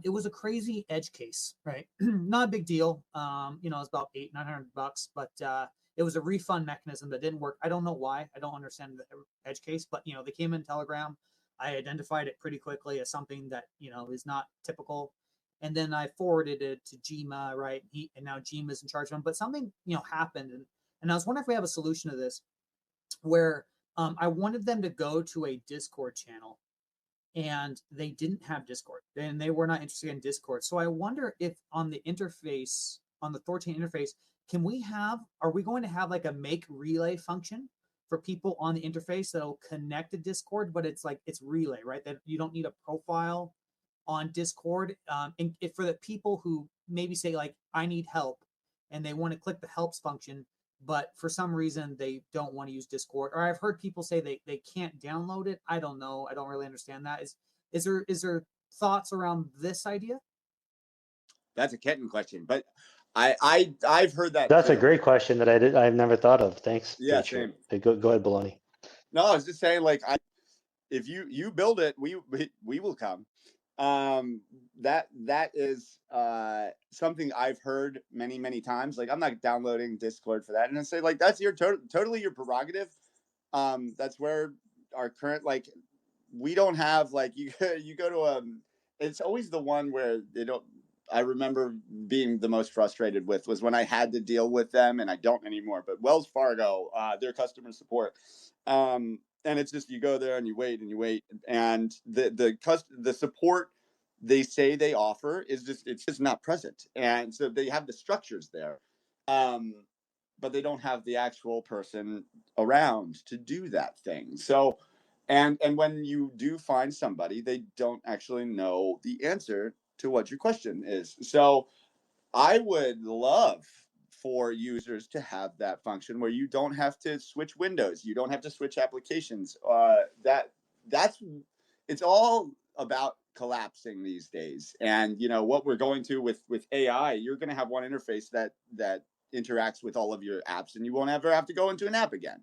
it was a crazy edge case, right? Not a big deal. It's about $800-900, but it was a refund mechanism that didn't work. I don't know why. I don't understand the edge case, but they came in Telegram. I identified it pretty quickly as something that is not typical. And then I forwarded it to Gma, right? And now Gma's in charge of them. But something, happened. And I was wondering if we have a solution to this where I wanted them to go to a Discord channel and they didn't have Discord and they were not interested in Discord. So I wonder if on the interface, on the THORChain interface, are we going to have like a make relay function for people on the interface that'll connect to Discord, but it's relay, right? That you don't need a profile on Discord. And if for the people who maybe say like, I need help and they want to click the helps function, but for some reason they don't want to use Discord, or I've heard people say they can't download it. I don't know. I don't really understand that. Is there thoughts around this idea? That's a Kenton question, but I've heard that. That's too. a great question that I've never thought of. Thanks. Yeah, same. Go ahead, Baloney. No, I was just saying, like, if you build it, we will come. That is something I've heard many times. Like, I'm not downloading Discord for that, and I say like that's your totally your prerogative. That's where our current, like, we don't have, like, you go to it's always the one where they don't. I remember being the most frustrated with was when I had to deal with them, and I don't anymore. But Wells Fargo, their customer support, and it's just you go there and you wait, and the support they say they offer is just not present, and so they have the structures there, but they don't have the actual person around to do that thing. So, and when you do find somebody, they don't actually know the answer to what your question is. So I would love for users to have that function where you don't have to switch windows, you don't have to switch applications. That's it's all about collapsing these days. And what we're going to with AI, you're going to have one interface that interacts with all of your apps, and you won't ever have to go into an app again.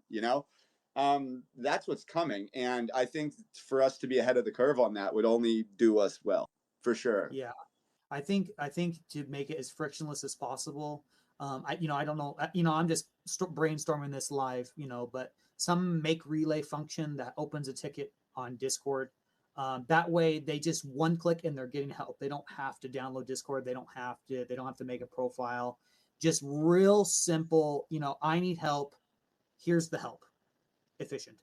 That's what's coming, and I think for us to be ahead of the curve on that would only do us well, for sure. Yeah, I think to make it as frictionless as possible. I don't know. I'm just brainstorming this live. But some make relay function that opens a ticket on Discord. That way, they just one click and they're getting help. They don't have to download Discord. They don't have to make a profile. Just real simple. I need help. Here's the help. Efficient.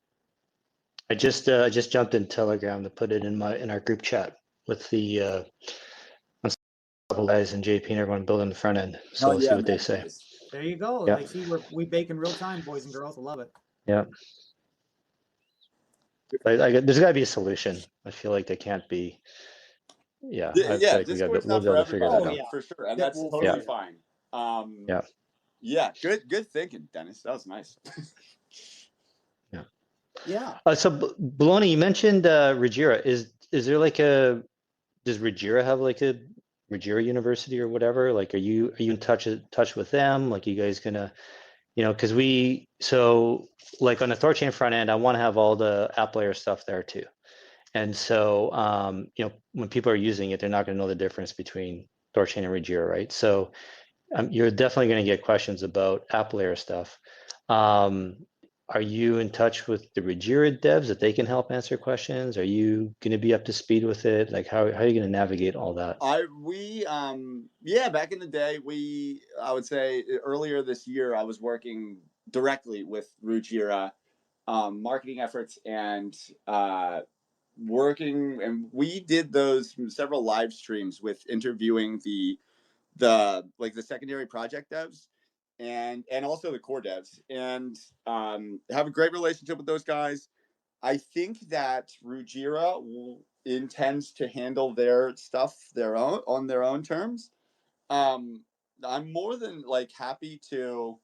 I just jumped in Telegram to put it in our group chat with the couple guys and JP and everyone building the front end. So we'll see what they say. There you go. Yeah. Like, see, we bake in real time, boys and girls. I love it. Yeah. There's got to be a solution. I feel like there can't be. Yeah. I feel like Discord's we'll not be able for to figure that everybody, out. for sure, and that's totally fine. Yeah. Good thinking, Dennis. That was nice. Yeah. So Baloney, you mentioned Ruggiera. Is there like does Ruggiera have like a Ruggiera University or whatever? Like, are you in touch with them? Like, you guys gonna, because like on the THORChain front end, I want to have all the app layer stuff there too. And so, when people are using it, they're not going to know the difference between THORChain and Ruggiera, right? So you're definitely going to get questions about app layer stuff. Are you in touch with the Ruggiera devs that they can help answer questions? Are you going to be up to speed with it? Like, how are you going to navigate all that? Back in the day, I would say earlier this year, I was working directly with Ruggiera, marketing efforts, and working, and we did those several live streams with interviewing the secondary project devs and also the core devs, and have a great relationship with those guys. I think that Rujira intends to handle their stuff on their own terms. I'm more than like happy to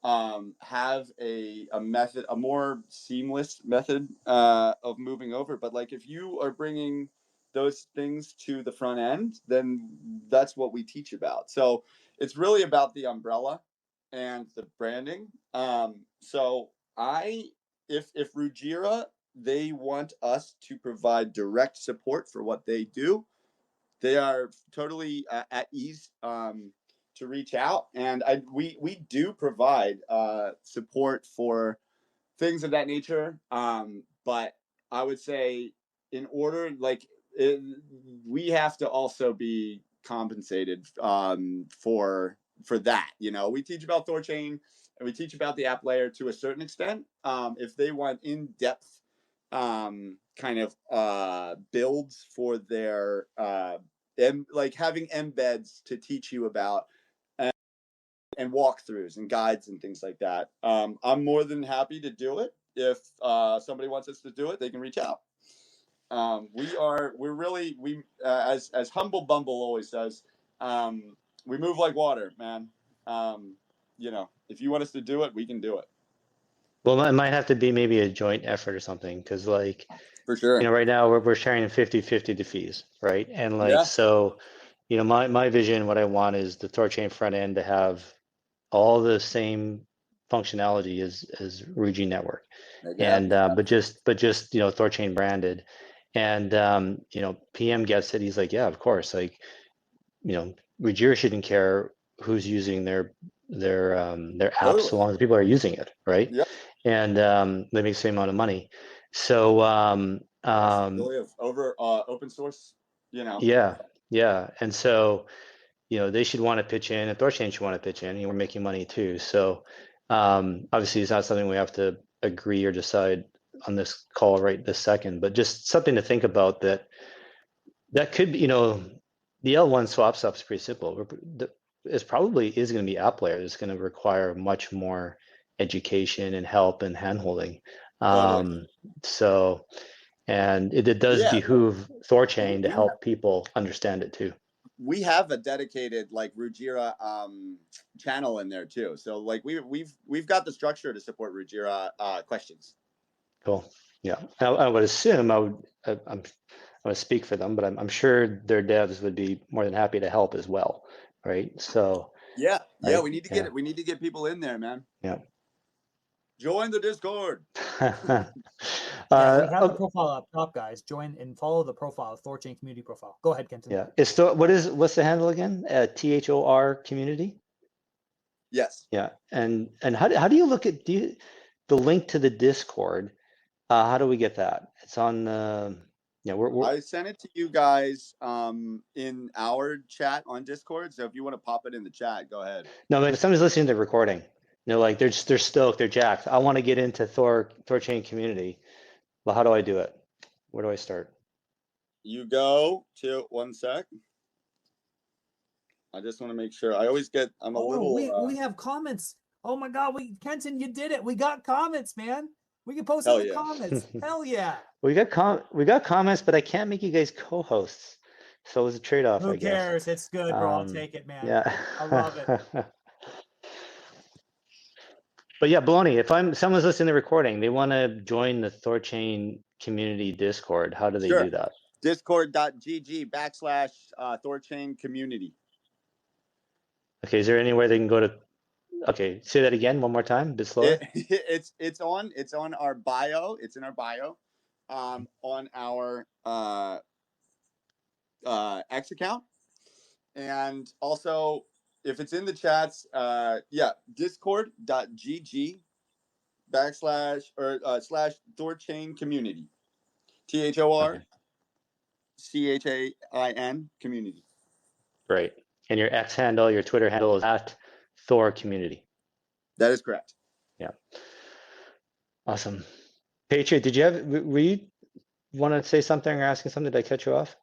have a method, a more seamless method of moving over. But like if you are bringing those things to the front end, then that's what we teach about. So it's really about the umbrella and the branding. So if Rujira, they want us to provide direct support for what they do, they are totally at ease to reach out, and we do provide support for things of that nature. But I would say, in order, like we have to also be compensated for that. You know, we teach about THORChain and we teach about the app layer to a certain extent. If they want in-depth kind of builds for their like having embeds to teach you about and walkthroughs and guides and things like that. I'm more than happy to do it. If somebody wants us to do it, they can reach out. We're really, as Humble Bumble always says, we move like water, man. You know, if you want us to do it, we can do it. Well, it might have to be maybe a joint effort or something, because like, for sure, you know, right now we're sharing 50-50 the fees, right? And like, yeah. So, you know, my vision, what I want is the THORChain front end to have all the same functionality as Ruji Network, and but just you know, THORChain branded, and you know, PM gets it. He's like, yeah, of course. Like, you know, Rujira shouldn't care who's using their apps, Totally. so long as people are using it, right? Yeah. And they make the same amount of money. So really of over open source, you know. Yeah, and so, you know, they should want to pitch in, and THORChain should want to pitch in, and we're making money too. So obviously it's not something we have to agree or decide on this call right this second, but just something to think about, that could be, you know, the L1 swap stuff is pretty simple. It probably is going to be app layer. It's going to require much more education and help and handholding. Totally. So, and it does behoove THORChain to help people understand it too. We have a dedicated like Rujira channel in there too. So like we've got the structure to support Rujira questions. Cool. Yeah, I would assume I'm going to speak for them, but I'm sure their devs would be more than happy to help as well, right? So yeah, right? We need to get it. We need to get people in there, man. Yeah. Join the Discord. Yeah, we have a profile up top, guys. Join and follow the profile, THORChain Community profile. Go ahead, Kenton. Yeah, it's still, what's the handle again? THOR Community. Yes. Yeah, and how do you look at the link to the Discord? How do we get that? It's on. Yeah, I sent it to you guys in our chat on Discord. So if you want to pop it in the chat, go ahead. No, but if somebody's listening to the recording, they're like, they're stoked, they're jacked. I want to get into THORChain Community. Well, how do I do it? Where do I start? You go to, one sec. I just want to make sure. I always get, I'm a little. We have comments. Oh my God, Kenton, you did it. We got comments, man. We can post in the comments. Hell yeah. We got comments, but I can't make you guys co-hosts. So it was a trade-off, I guess. Who cares? It's good, bro. I'll take it, man. Yeah. I love it. But yeah, Baloney, if someone's listening to the recording, they want to join the THORChain Community Discord, how do they do that? Discord.gg/THORChain Community. Okay, is there anywhere they can go to? Okay, say that again one more time, a bit slower. It's on our bio. It's in our bio, on our X account, and also if it's in the chats, discord.gg /THORChain Community, THORChain Community. Great. And your X handle, your Twitter handle is @THORCommunity. That is correct. Yeah. Awesome. Patriot, were you want to say something or asking something? Did I cut you off?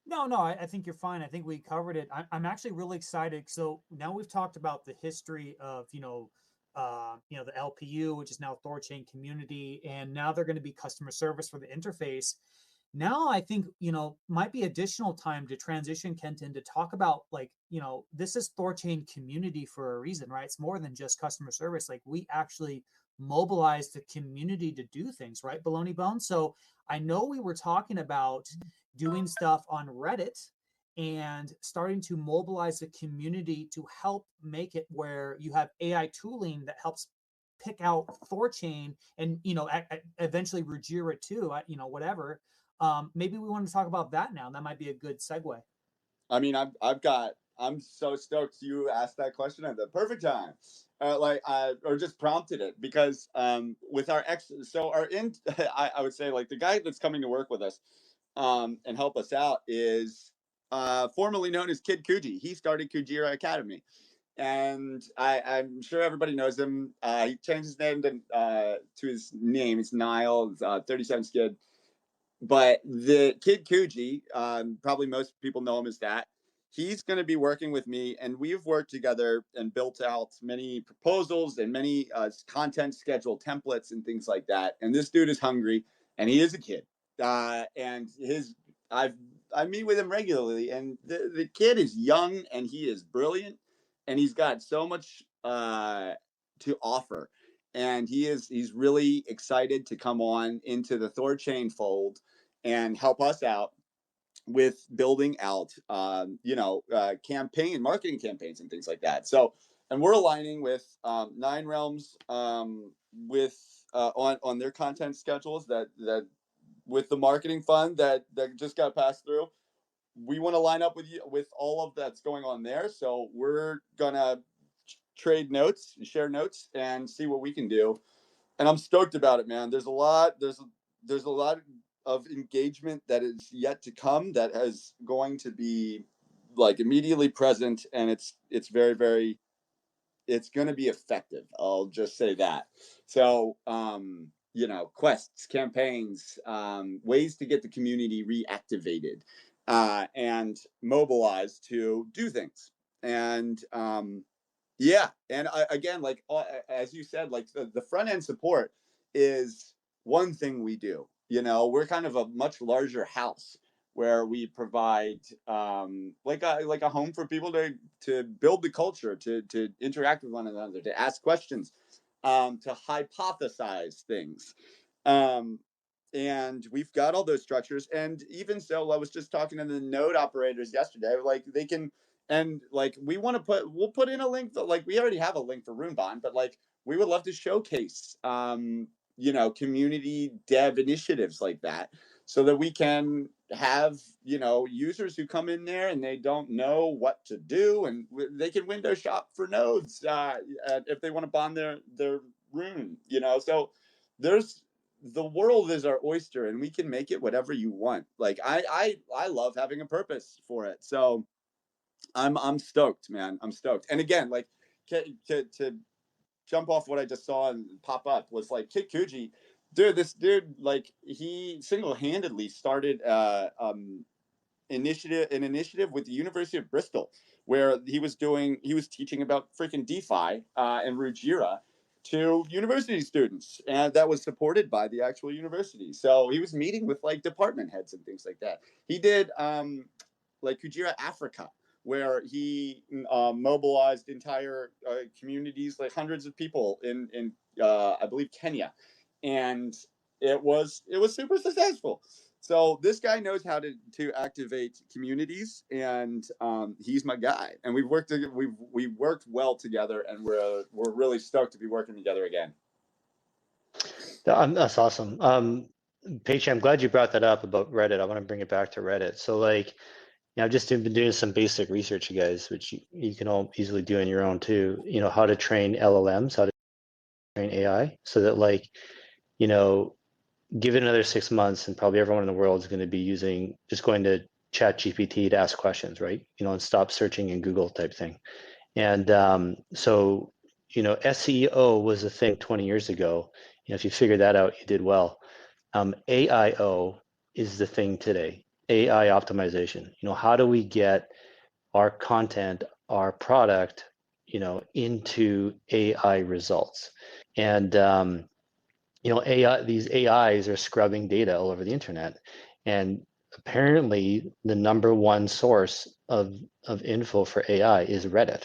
No, I think you're fine. I think we covered it. I'm actually really excited. So now we've talked about the history of, you know, the LPU, which is now THORChain Community, and now they're going to be customer service for the interface. Now I think, might be additional time to transition, Kenton, to talk about this is THORChain Community for a reason, right? It's more than just customer service. Like, we actually mobilize the community to do things, right, Baloneybones? So I know we were talking about doing stuff on Reddit and starting to mobilize the community to help make it where you have AI tooling that helps pick out THORChain and, eventually Ruggira too, whatever. Maybe we want to talk about that now. That might be a good segue. I mean, I'm so stoked you asked that question at the perfect time. Or just prompted it, because with our I would say, like, the guy that's coming to work with us and help us out is formerly known as Kid Kuji. He started Kujira Academy, and I'm sure everybody knows him. He changed his name to his name. It's Niall. It's 37 Skid. But the Kid Kuji, probably most people know him as that. He's going to be working with me, and we've worked together and built out many proposals and many content schedule templates and things like that. And this dude is hungry, and he is a kid. And I meet with him regularly, and the kid is young, and he is brilliant, and he's got so much to offer. And he's really excited to come on into the THORChain fold and help us out with building out, marketing campaigns and things like that. So, and we're aligning with 9 Realms with on their content schedules that with the marketing fund that just got passed through. We want to line up with you with all of that's going on there. So we're gonna trade notes, share notes, and see what we can do. And I'm stoked about it, man. There's a lot of engagement that is yet to come that is going to be like immediately present, and it's very, very, it's going to be effective. I'll just say that. So, quests, campaigns, ways to get the community reactivated and mobilized to do things. And yeah, and again, like as you said, like the front end support is one thing we do. We're kind of a much larger house where we provide like a home for people to build the culture, to interact with one another, to ask questions, to hypothesize things. And we've got all those structures. And even so, I was just talking to the node operators yesterday, like they can. And like we'll put in a link that, like, we already have a link for RuneBond, but like we would love to showcase community dev initiatives like that, so that we can have users who come in there and they don't know what to do, and they can window shop for nodes if they want to bond their rune. So the world is our oyster, and we can make it whatever you want. Like I love having a purpose for it. So I'm stoked, man. I'm stoked. And again, like to jump off what I just saw and pop up was like Kid Kuji, dude. This dude, like, he single-handedly started an initiative with the University of Bristol, where he was teaching about freaking DeFi and Ruggira to university students, and that was supported by the actual university. So he was meeting with like department heads and things like that. He did like Ruggira Africa, where he mobilized entire communities, like hundreds of people in I believe Kenya, and it was super successful. So this guy knows how to activate communities, and he's my guy. And we've worked well together, and we're really stoked to be working together again. That's awesome. Paige, I'm glad you brought that up about Reddit. I want to bring it back to Reddit. So like, I've just been doing some basic research, you guys, which you can all easily do on your own too. How to train LLMs, how to train AI, so that, like, give it another 6 months, and probably everyone in the world is going to be going to ChatGPT to ask questions, right? And stop searching in Google type thing. And so, SEO was a thing 20 years ago. If you figured that out, you did well. AIO is the thing today. AI optimization. How do we get our content, our product, into AI results. And these AIs are scrubbing data all over the internet, and apparently the number one source of info for AI is Reddit.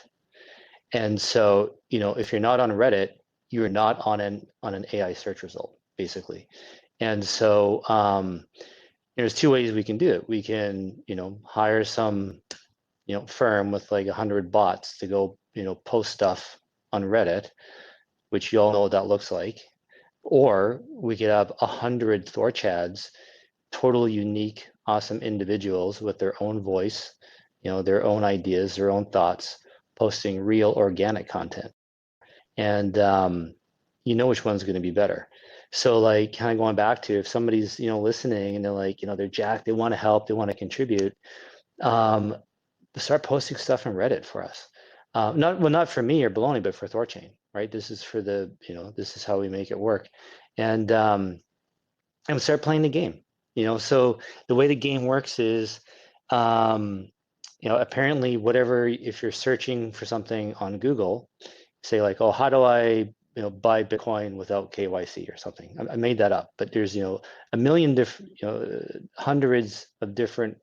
And so, if you're not on Reddit, you're not on an AI search result, basically. And so there's two ways we can do it. We can, hire some, firm with like 100 bots to go, post stuff on Reddit, which you all know what that looks like. Or we could have 100 THORChads, total unique, awesome individuals with their own voice, their own ideas, their own thoughts, posting real organic content. And which one's going to be better. So like kind of going back to, if somebody's, listening and they're like, they're jacked, they want to help, they want to contribute, start posting stuff on Reddit for us. Not for me or Baloney, but for THORChain, right? This is for the, this is how we make it work. And start playing the game, so the way the game works is, apparently whatever, if you're searching for something on Google, say like, oh, how do I, buy Bitcoin without KYC or something? I made that up, but there's, a million different, hundreds of different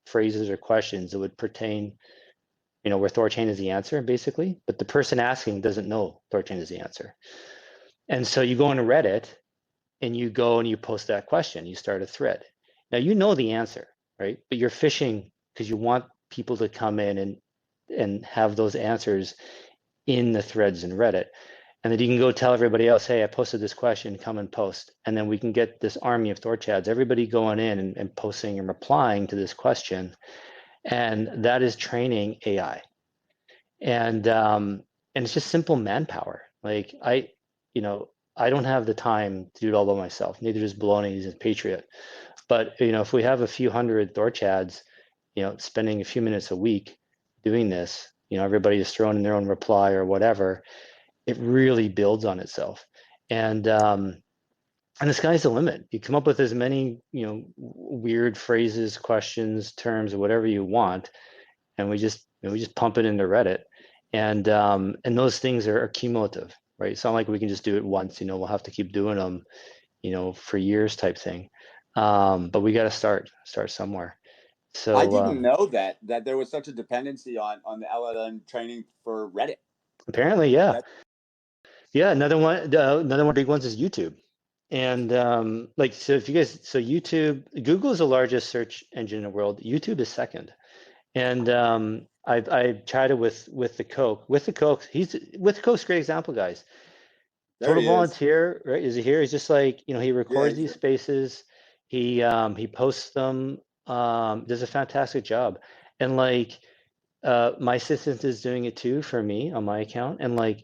phrases or questions that would pertain, where THORChain is the answer, basically, but the person asking doesn't know THORChain is the answer. And so you go on Reddit and you go and you post that question, you start a thread. Now, you know the answer, right? But you're fishing because you want people to come in and have those answers in the threads in Reddit. And then you can go tell everybody else, hey, I posted this question, come and post. And then we can get this army of THORChads, everybody going in and posting and replying to this question. And that is training AI. And it's just simple manpower. Like I don't have the time to do it all by myself. Neither does Baloney's and Patriot. But if we have a few hundred THORChads, spending a few minutes a week doing this, everybody is throwing in their own reply or whatever, it really builds on itself. And the sky's the limit. You come up with as many, weird phrases, questions, terms, or whatever you want, and we just pump it into Reddit. And those things are cumulative, right? It's not like we can just do it once, we'll have to keep doing them, for years type thing. But we got to start somewhere. So I didn't know that there was such a dependency on the LLM training for Reddit. Apparently, yeah. Yeah, another one big ones is YouTube. And so YouTube, Google is the largest search engine in the world. YouTube is second. And I've chatted with the Coke. With the Coke's a great example, guys. Total volunteer, right? Is he here? He's just like, he records these spaces. He posts them. Does a fantastic job. And like my assistant is doing it too for me on my account. And like,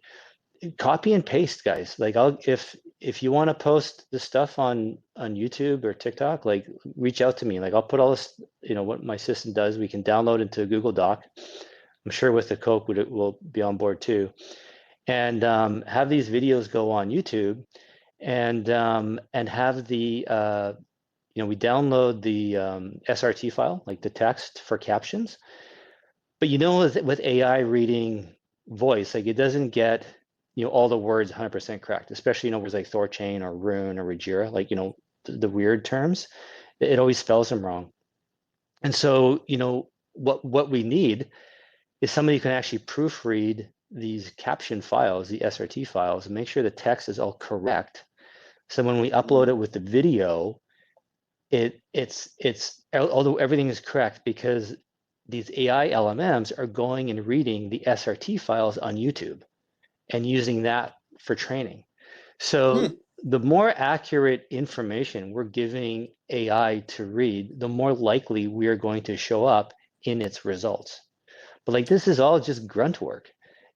copy and paste, guys. Like if you want to post the stuff on YouTube or TikTok, like reach out to me. Like I'll put all this, what my assistant does, we can download into a Google Doc. I'm sure with the Coke will be on board too. And have these videos go on YouTube and have the, we download the SRT file, like the text for captions. But with AI reading voice, like it doesn't get all the words 100% correct, especially words like THORChain or Rune or Regira, like the weird terms, it always spells them wrong. And so what we need is somebody who can actually proofread these caption files, the SRT files, and make sure the text is all correct. So when we upload it with the video, it's although everything is correct, because these AI LLMs are going and reading the SRT files on YouTube and using that for training. So the more accurate information we're giving AI to read, the more likely we are going to show up in its results. But like, this is all just grunt work.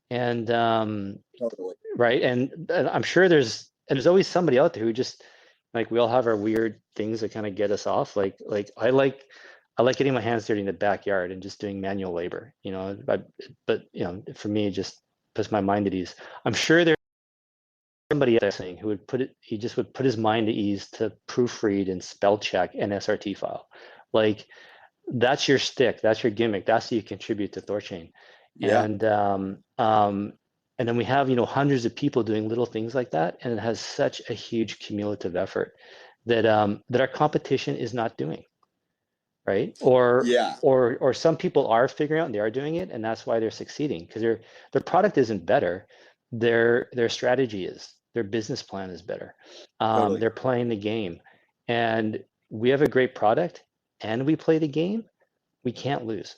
And Totally. right. And I'm sure there's always somebody out there who just, like, we all have our weird things that kind of get us off. Like I like getting my hands dirty in the backyard and just doing manual labor, but for me, it just puts my mind at ease. I'm sure there's somebody else who would he just would put his mind at ease to proofread and spell check an SRT file. Like, that's your stick, that's your gimmick, that's how you contribute to THORChain. Yeah. And then we have, you know, hundreds of people doing little things like that, and it has such a huge cumulative effort that that our competition is not doing, right? Yeah. Or some people are figuring out and they are doing it, and that's why they're succeeding, because their product isn't better, their strategy is, their business plan is better. Totally. They're playing the game, and we have a great product, and we play the game. We can't lose.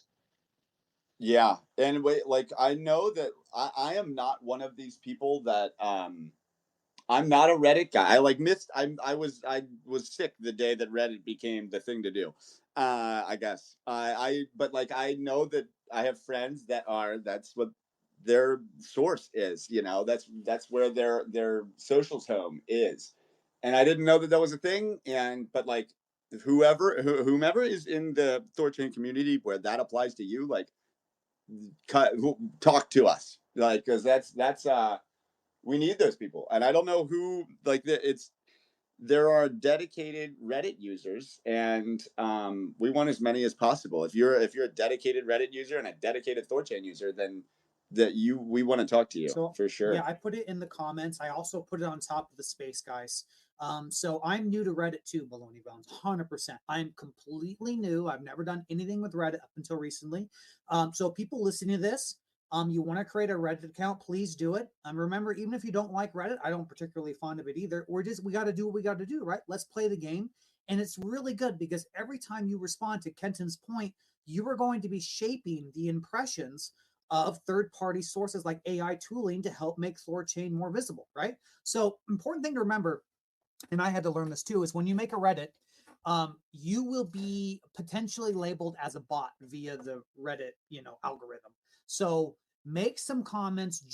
Yeah. And wait, like I know that I am not one of these people that I'm not a Reddit guy. I like missed. I was sick the day that Reddit became the thing to do. I guess but like I know that I have friends that are, that's what their source is. You know, that's where their socials home is, and I didn't know that that was a thing. And but like whomever is in the THORChain community where that applies to you, like talk to us, like, because that's we need those people. And I don't know who, like, it's, there are dedicated Reddit users, and we want as many as possible. If you're a dedicated Reddit user and a dedicated THORChain user, then we want to talk to you, So for sure. yeah, I put it in the comments. I also put it on top of the space, guys. So I'm new to Reddit too, Baloneybones, 100%. I'm completely new. I've never done anything with Reddit up until recently. So people listening to this, you want to create a Reddit account, please do it. Remember, even if you don't like Reddit, I don't particularly fond of it either. We got to do what we got to do, right? Let's play the game. And it's really good because every time you respond, to Kenton's point, you are going to be shaping the impressions of third-party sources like AI tooling to help make THORChain more visible, right? So important thing to remember, and I had to learn this too, is when you make a Reddit, you will be potentially labeled as a bot via the Reddit, algorithm. So make some comments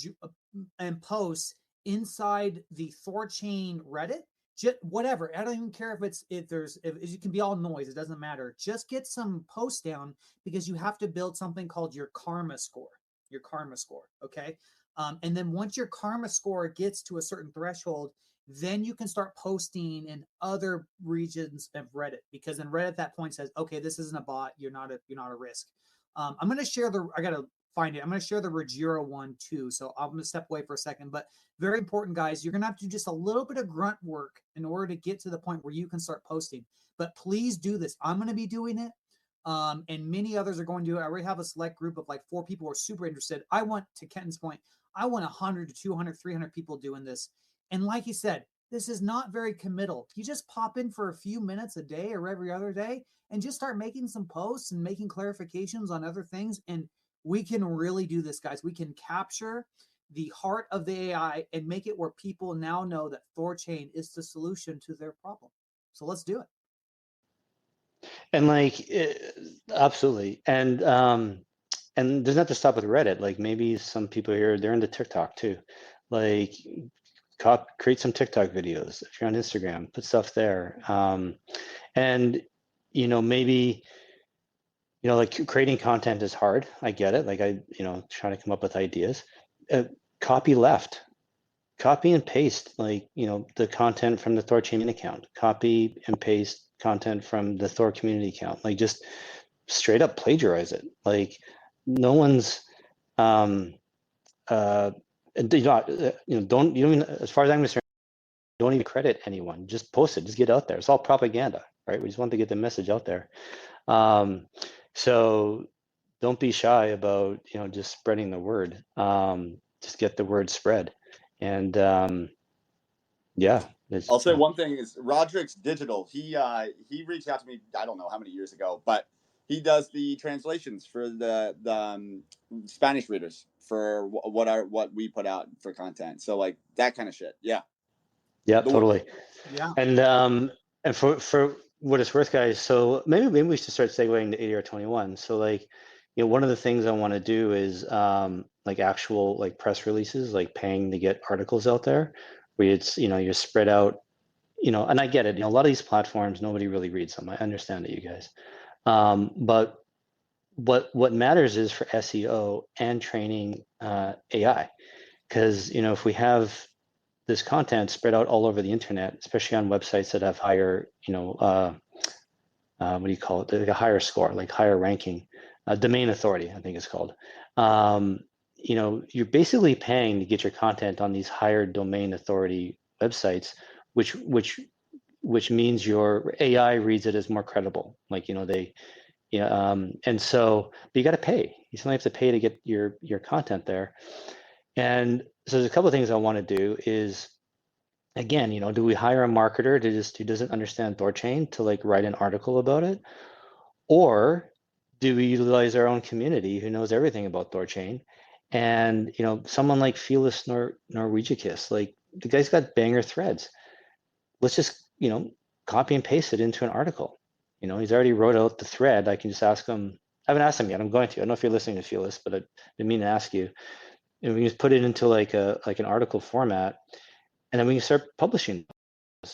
and posts inside the THORChain Reddit. Just whatever. I don't even care if it can be all noise. It doesn't matter. Just get some posts down, because you have to build something called your karma score. Your karma score. Okay. And then once your karma score gets to a certain threshold, then you can start posting in other regions of Reddit, because then Reddit at that point says, okay, this isn't a bot. You're not a risk. I'm going to share I got to find it. I'm going to share the Ruggiero one too. So I'm going to step away for a second, but very important, guys. You're going to have to do just a little bit of grunt work in order to get to the point where you can start posting, but please do this. I'm going to be doing it. And many others are going to do it. I already have a select group of like 4 people who are super interested. I want, to Kenton's point, I want 100 to 200, 300 people doing this. And like he said, this is not very committal. You just pop in for a few minutes a day or every other day and just start making some posts and making clarifications on other things. And we can really do this, guys. We can capture the heart of the AI and make it where people now know that THORChain is the solution to their problem. So let's do it. And like, absolutely. And there's not to stop with Reddit. Like maybe some people here, they're into TikTok too. Like create some TikTok videos. If you're on Instagram, put stuff there. And, maybe, like creating content is hard. I get it. Like trying to come up with ideas. Copy left. Copy and paste, like, the content from the THORChain account. Copy and paste content from the Thor community account. Like just straight up plagiarize it. Like no one's don't even, as far as I'm concerned, don't even credit anyone. Just post it. Just get out there. It's all propaganda, right? We just want to get the message out there. So don't be shy about just spreading the word. Just get the word spread. And yeah. I'll say one thing is Roderick's Digital. He reached out to me, I don't know how many years ago, but he does the translations for the Spanish readers for what we put out for content. So like that kind of shit. Yeah. Yeah, totally. Yeah. And for what it's worth, guys, so maybe we should start segueing to 80 or 21. So like, one of the things I want to do is like actual like press releases, like paying to get articles out there, where it's you're spread out, and I get it. A lot of these platforms, nobody really reads them. I understand it, you guys. But what matters is for SEO and training AI, because if we have this content spread out all over the internet, especially on websites that have higher, what do you call it? Like a higher score, like higher ranking, domain authority, I think it's called. you know, you're basically paying to get your content on these higher domain authority websites, which means your AI reads it as more credible. Like, you know, and so, but you got to pay. You still have to pay to get your content there. And so there's a couple of things I want to do is, again, you know, do we hire a marketer who doesn't understand THORChain to like write an article about it? Or do we utilize our own community who knows everything about THORChain? And, you know, someone like Felis Norwegicus, like the guy's got banger threads. Let's just, you know, copy and paste it into an article. You know, he's already wrote out the thread. I can just ask him. I haven't asked him yet. I'm going to. I don't know if you're listening to Felis, but I didn't mean to ask you. And we can just put it into like an article format, and then we can start publishing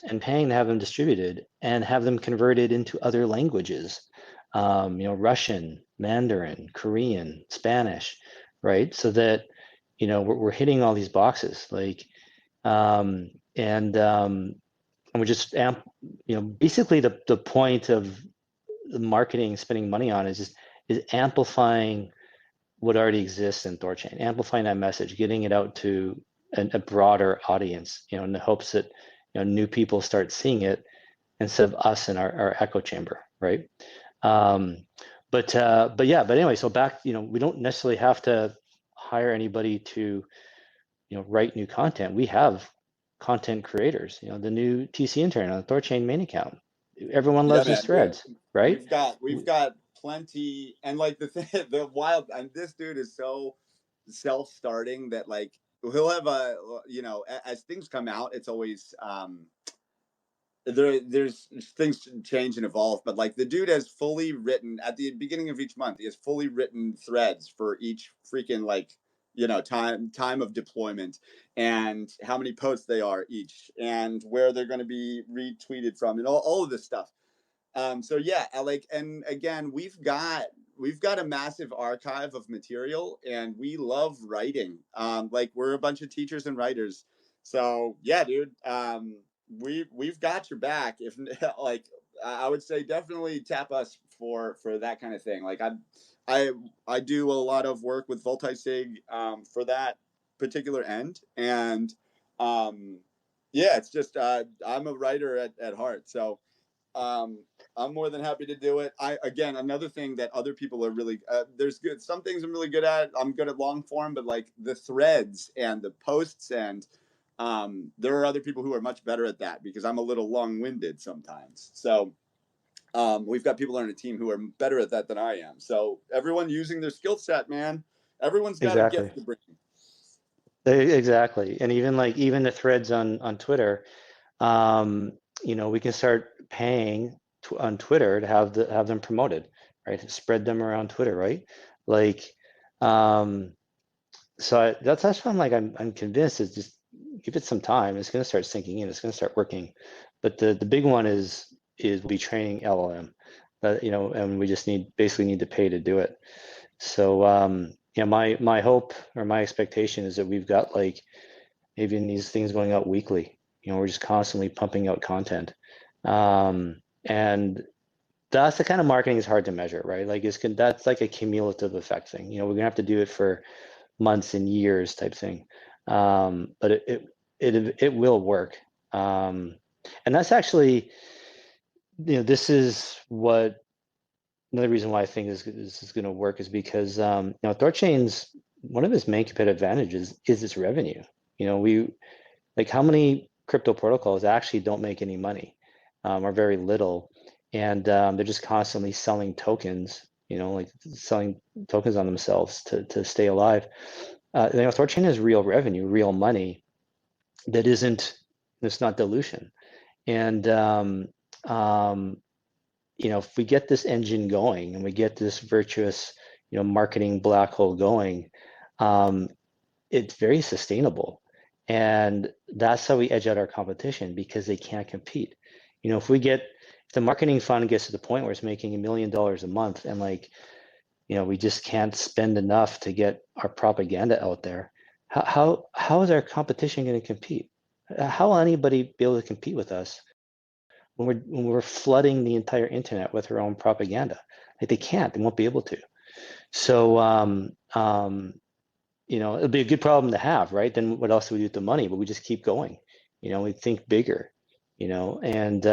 and paying to have them distributed and have them converted into other languages. You know, Russian, Mandarin, Korean, Spanish, right? So that, you know, we're hitting all these boxes, like, and we're just you know, basically the point of the marketing, spending money on is amplifying what already exists in THORChain, amplifying that message, getting it out to a broader audience, you know, in the hopes that, you know, new people start seeing it instead of us in our echo chamber, right? But anyway, so back, you know, we don't necessarily have to hire anybody to, you know, write new content. We have content creators, you know, the new TC intern on the THORChain main account. Everyone loves his threads, right? We've got plenty, and like the wild, and this dude is so self-starting that like he'll have a, you know, as things come out, it's always there's things change and evolve, but like the dude has fully written at the beginning of each month, he has fully written threads for each freaking, like, you know, time of deployment and how many posts they are each and where they're going to be retweeted from and all of this stuff. So yeah, like, and again, we've got a massive archive of material and we love writing. Like we're a bunch of teachers and writers. So yeah, dude, we've got your back. If like, I would say definitely tap us for that kind of thing. Like I do a lot of work with Voltisig for that particular end, and yeah, it's just I'm a writer at heart, so I'm more than happy to do it. Again, another thing that other people are really there's good, some things I'm really good at. I'm good at long form, but like the threads and the posts, and there are other people who are much better at that because I'm a little long-winded sometimes. So we've got people on a team who are better at that than I am. So everyone using their skill set, man. Everyone's got a gift to bring. Exactly. And even the threads on Twitter, you know, we can start paying on Twitter to have them promoted, right? Spread them around Twitter, right? Like, so that's why I'm convinced is just give it some time. It's going to start sinking in. It's going to start working. But the big one is we'll be training LLM, you know, and we just basically need to pay to do it. So yeah, my hope or my expectation is that we've got like maybe these things going out weekly. You know, we're just constantly pumping out content, and that's the kind of marketing is hard to measure, right? Like that's like a cumulative effect thing. You know, we're gonna have to do it for months and years type thing, but it will work, and that's actually, you know, this is what another reason why I think this is going to work is because you know, THORChain's one of its main competitive advantages is its revenue. You know, we like how many crypto protocols actually don't make any money, or very little, and they're just constantly selling tokens. You know, like selling tokens on themselves to stay alive. You know, THORChain has real revenue, real money that isn't. It's not dilution, and you know, if we get this engine going and we get this virtuous, you know, marketing black hole going, it's very sustainable. And that's how we edge out our competition because they can't compete. You know, if the marketing fund gets to the point where it's making $1 million a month and like, you know, we just can't spend enough to get our propaganda out there, how is our competition going to compete? How will anybody be able to compete with us when we're flooding the entire internet with our own propaganda? Like they won't be able to. So, it'll be a good problem to have, right? Then what else do we do with the money? But we just keep going, we think bigger, and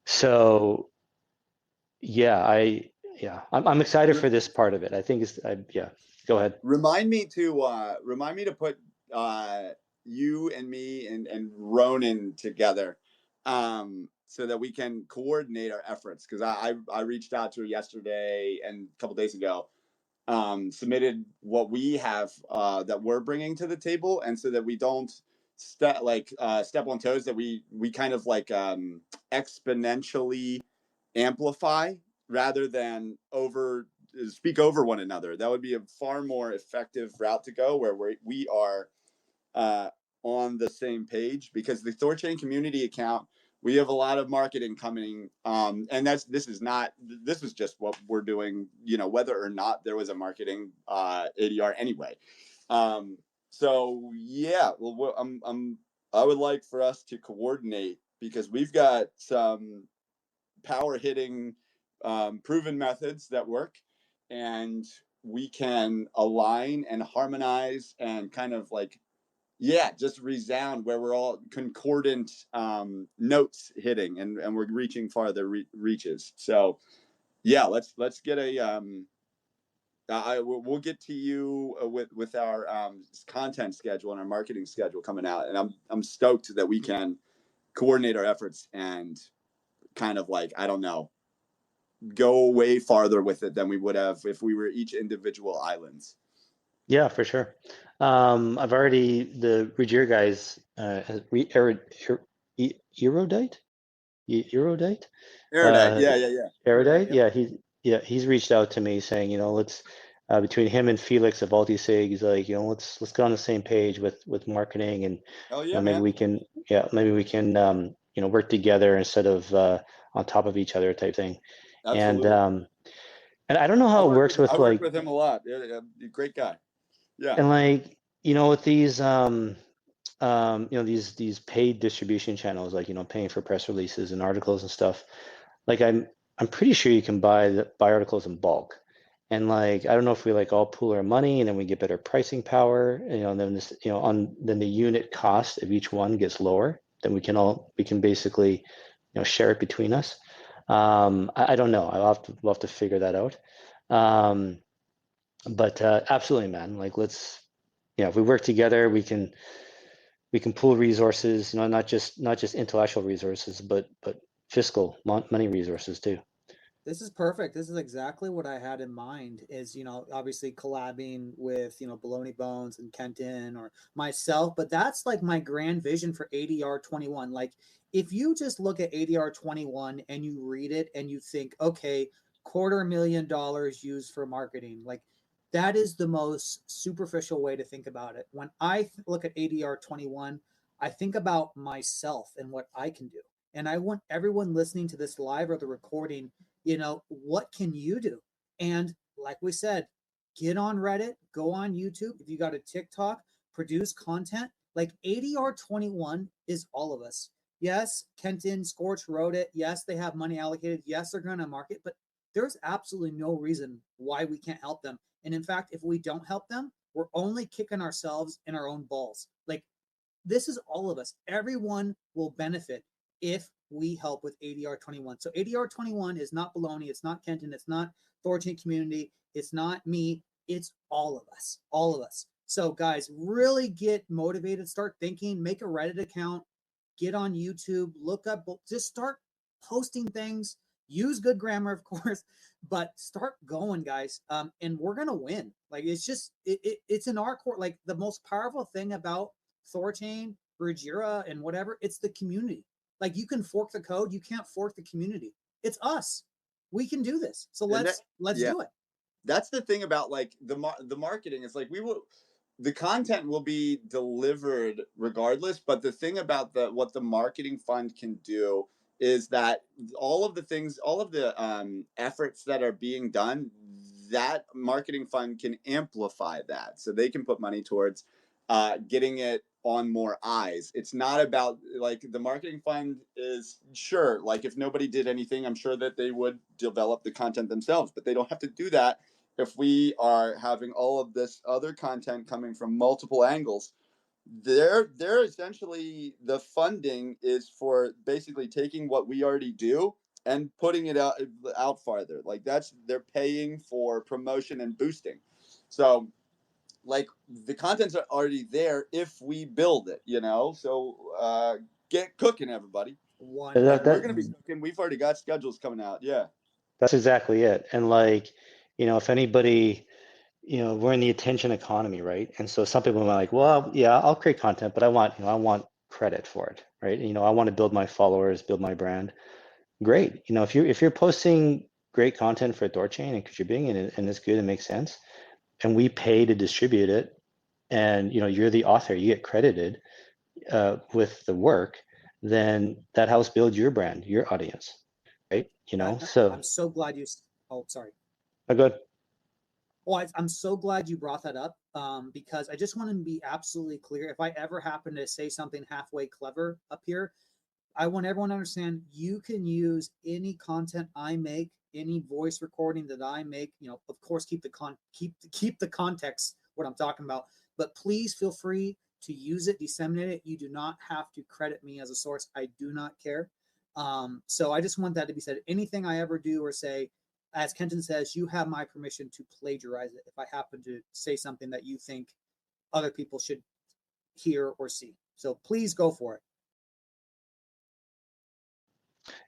so I'm excited for this part of it. I think go ahead. Remind me to put you and me and Ronan together, so that we can coordinate our efforts. Because I reached out to her yesterday and a couple days ago, submitted what we have that we're bringing to the table, and so that we don't step on toes, that we kind of exponentially amplify rather than speak over one another. That would be a far more effective route to go, where we are on the same page. Because the THORChain community account, we have a lot of marketing coming, and this is just what we're doing, whether or not there was a marketing ADR anyway. So yeah, well, I would like for us to coordinate, because we've got some power hitting, proven methods that work, and we can align and harmonize and kind of just resound, where we're all concordant notes hitting, and we're reaching farther reaches. So yeah, let's get we'll get to you with our content schedule and our marketing schedule coming out, and I'm stoked that we can coordinate our efforts and kind of I don't know, go way farther with it than we would have if we were each individual islands. Yeah, for sure. The Ruggier guys, Erudite? Erudite? Erudite, He's reached out to me saying, let's between him and Felix of Altisig, he's like, let's get on the same page with marketing, and maybe we can work together instead of on top of each other type thing. Absolutely. And I don't know how it works with I work with him a lot. Great guy. Yeah. And with these these paid distribution channels, paying for press releases and articles and stuff, I'm pretty sure you can buy articles in bulk. And I don't know if we all pool our money and then we get better pricing power, and then then the unit cost of each one gets lower. Then we can basically share it between us. I don't know. We'll have to figure that out. But absolutely, man. If we work together, we can pool resources. Not just intellectual resources, but fiscal money resources too. This is perfect. This is exactly what I had in mind, is, obviously collabing with, Baloneybones and Kenton or myself, but that's my grand vision for ADR 21. If you just look at ADR 21 and you read it and you think, okay, $250,000 used for marketing, that is the most superficial way to think about it. When I look at ADR 21, I think about myself and what I can do. And I want everyone listening to this live or the recording, what can you do? And like we said, get on Reddit, go on YouTube. If you got a TikTok, produce content. ADR 21 is all of us. Yes, Kenton, Scorch wrote it. Yes, they have money allocated. Yes, they're going to market, but there's absolutely no reason why we can't help them. And in fact, if we don't help them, we're only kicking ourselves in our own balls. This is all of us. Everyone will benefit if we help with ADR 21. So ADR 21 is not Baloney, it's not Kenton, it's not THORChain Community, it's not me, it's all of us. All of us. So guys, really get motivated, start thinking, make a Reddit account, get on YouTube, look up, just start posting things, use good grammar, of course, but start going, guys. And we're gonna win. It's in our core. The most powerful thing about THORChain, Ruggier, and whatever, it's the community. You can fork the code, you can't fork the community. It's us. We can do this. So let's do it. That's the thing about the marketing. It's the content will be delivered regardless, but the thing about what the marketing fund can do is that all of the efforts that are being done, that marketing fund can amplify that, so they can put money towards getting it on more eyes. It's not about the marketing fund is sure, if nobody did anything, I'm sure that they would develop the content themselves, but they don't have to do that. if we are having all of this other content coming from multiple angles, they're essentially, the funding is for basically taking what we already do and putting it out farther. Like they're paying for promotion and boosting. So like the content's already there if we build it, So get cooking, everybody. That, And we're that gonna be cooking. We've already got schedules coming out. Yeah. that's exactly it. And like, if anybody, we're in the attention economy, right? And so some people are like, well, yeah, I'll create content, but I want credit for it, right? I want to build my followers, build my brand. Great. If you're posting great content for THORChain and contributing and it's good and makes sense, and we pay to distribute it, and you're the author, you get credited with the work, then that helps build your brand, your audience, right? So I'm so glad you. Oh, sorry. good. Well, I'm so glad you brought that up, because I just want to be absolutely clear. If I ever happen to say something halfway clever up here, I want everyone to understand you can use any content I make, any voice recording that I make. Of course, keep the context what I'm talking about, but please feel free to use it, disseminate it. You do not have to credit me as a source. I do not care. So I just want that to be said. Anything I ever do or say, as Kenton says, you have my permission to plagiarize it if I happen to say something that you think other people should hear or see. So please go for it.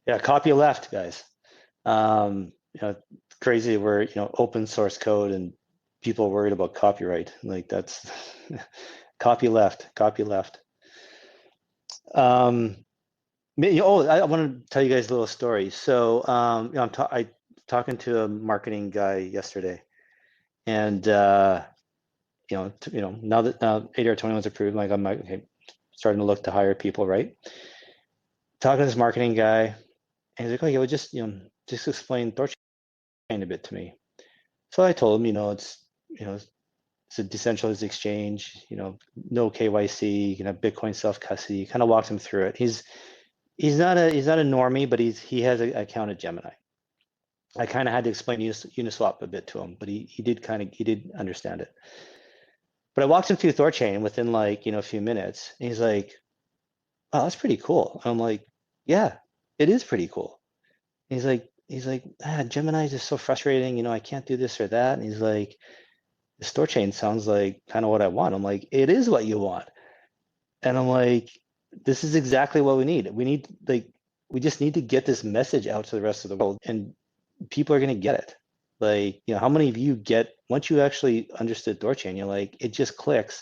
Yeah, copy left, guys. Crazy where open source code and people worried about copyright. Like that's copy left. I want to tell you guys a little story. So I'm talking to a marketing guy yesterday, and now that ADR 21 is approved, like I'm okay, starting to look to hire people, right? Talking to this marketing guy, and he's like, "Oh, yeah, well, just explain THORChain a bit to me." So I told him, it's a decentralized exchange, no KYC, you can have Bitcoin self-custody. Kind of walked him through it. He's not a normie, but he has an account at Gemini. I kind of had to explain Uniswap a bit to him, but he did understand it. But I walked him through THORChain within like a few minutes, and he's like, "Oh, that's pretty cool." And I'm like, "Yeah, it is pretty cool." And he's like, Gemini is just so frustrating. I can't do this or that. And he's like, "The THORChain sounds like kind of what I want." I'm like, "It is what you want." And I'm like, "This is exactly what we need. We just need to get this message out to the rest of the world, and people are going to get it." Like, how many of you get, once you actually understood THORChain, you're like, it just clicks.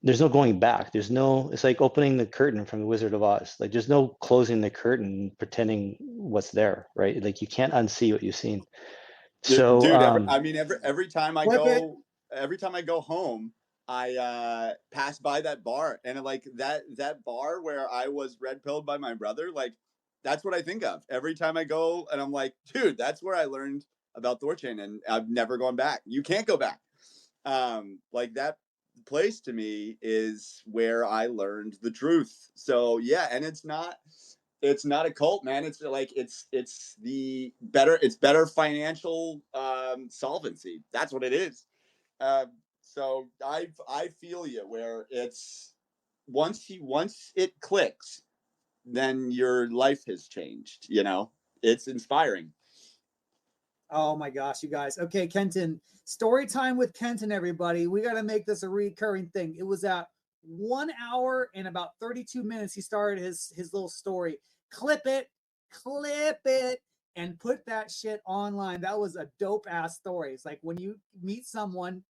There's no going back. It's like opening the curtain from the Wizard of Oz. Like there's no closing the curtain, pretending what's there, right? Like you can't unsee what you've seen. So, dude, every time I Flip it. go, home, I pass by that bar, and like that bar where I was red pilled by my brother, like that's what I think of every time I go, and I'm like, dude, that's where I learned about THORChain, and I've never gone back. You can't go back. Like that place to me is where I learned the truth. So yeah, and it's not a cult, man. It's like it's better financial solvency. That's what it is. So I feel you where it's once it clicks, then your life has changed. It's inspiring. Oh my gosh, you guys. Okay, Kenton, story time with Kenton, everybody. We got to make this a recurring thing. It was at 1 hour and about 32 minutes. He started his little story. Clip it, and put that shit online. That was a dope ass story. It's like when you meet someone,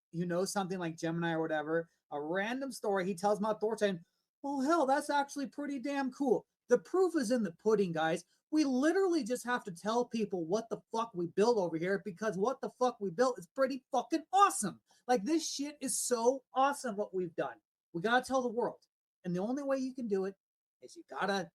something like Gemini or whatever, a random story, he tells about THORChain. Well, hell, that's actually pretty damn cool. The proof is in the pudding, guys. We literally just have to tell people what the fuck we built over here, because what the fuck we built is pretty fucking awesome. Like this shit is so awesome what we've done. We gotta tell the world. And the only way you can do it is you gotta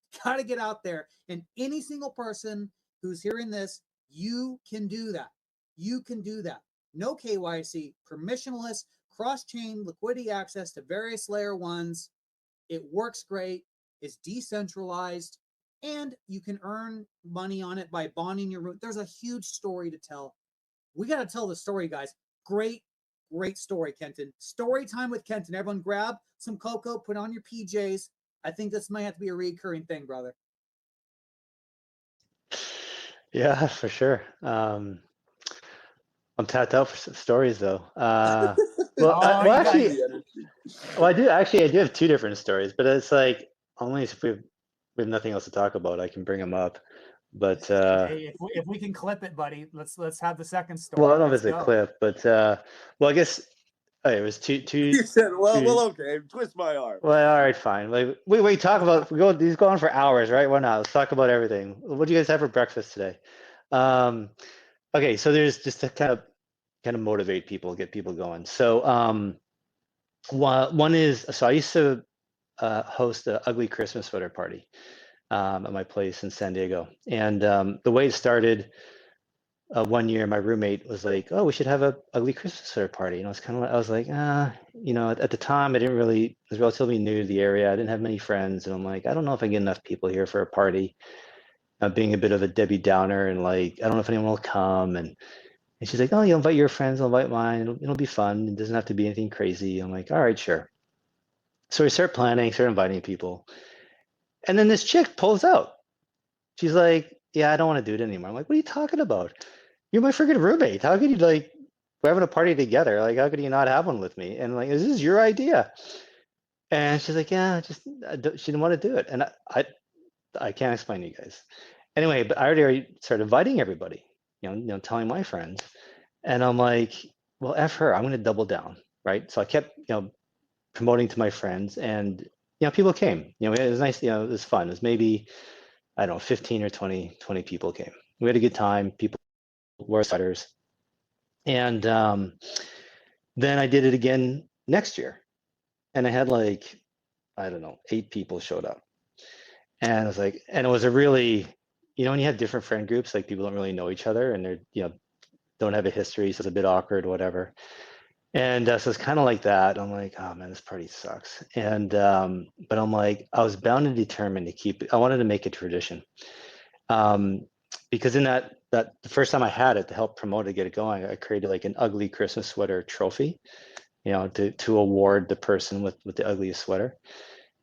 get out there. And any single person who's hearing this, you can do that. You can do that. No KYC, permissionless, cross-chain liquidity access to various layer ones. It works great. It's decentralized. And you can earn money on it by bonding your root. There's a huge story to tell. We got to tell the story, guys. Great story, Kenton. Story time with Kenton. Everyone grab some cocoa, put on your PJs. I think this might have to be a recurring thing, brother. Yeah, for sure. I'm tapped out for stories though. Actually, I do have two different stories, but it's like only if we have nothing else to talk about, I can bring them up. But hey, if we can clip it, buddy, let's have the second story. well, I don't know if it's a clip, but well, I guess it was two. You said, well, okay, twist my arm. Well, all right, fine. Like, wait, talk about these go on for hours, right? Why not? Let's talk about everything. What do you guys have for breakfast today? Okay, so there's just to kind of motivate people, get people going. So one is, so I used to host an ugly Christmas sweater party at my place in San Diego, and the way it started, one year my roommate was like, oh, we should have a ugly Christmas sweater party. And I was kind of like, at the time I was relatively new to the area. I didn't have many friends, and I'm like, I don't know if I get enough people here for a party. Being a bit of a Debbie Downer, and like, I don't know if anyone will come. And she's like, oh, you invite your friends, I'll invite mine. It'll be fun. It doesn't have to be anything crazy. I'm like, all right, sure. So we start planning, start inviting people. And then this chick pulls out. She's like, yeah, I don't want to do it anymore. I'm like, what are you talking about? You're my freaking roommate. How could you, like, we're having a party together. Like, how could you not have one with me? And like, is this your idea? And she's like, yeah, she didn't want to do it. And I can't explain to you guys. Anyway, but I already started inviting everybody, telling my friends. And I'm like, well, F her, I'm going to double down, right? So I kept, promoting to my friends, and, people came. It was nice, it was fun. It was maybe, I don't know, 15 or 20 people came. We had a good time. People wore sweaters. And then I did it again next year. And I had like, I don't know, 8 people showed up. And I was like, and it was a really, when you have different friend groups, like people don't really know each other, and they're, don't have a history, so it's a bit awkward, whatever. And so it's kind of like that. I'm like, oh man, this party sucks. And but I'm like, I was bound and determined to keep it. I wanted to make it tradition, because in that the first time I had it, to help promote it, get it going, I created like an ugly Christmas sweater trophy, to award the person with the ugliest sweater.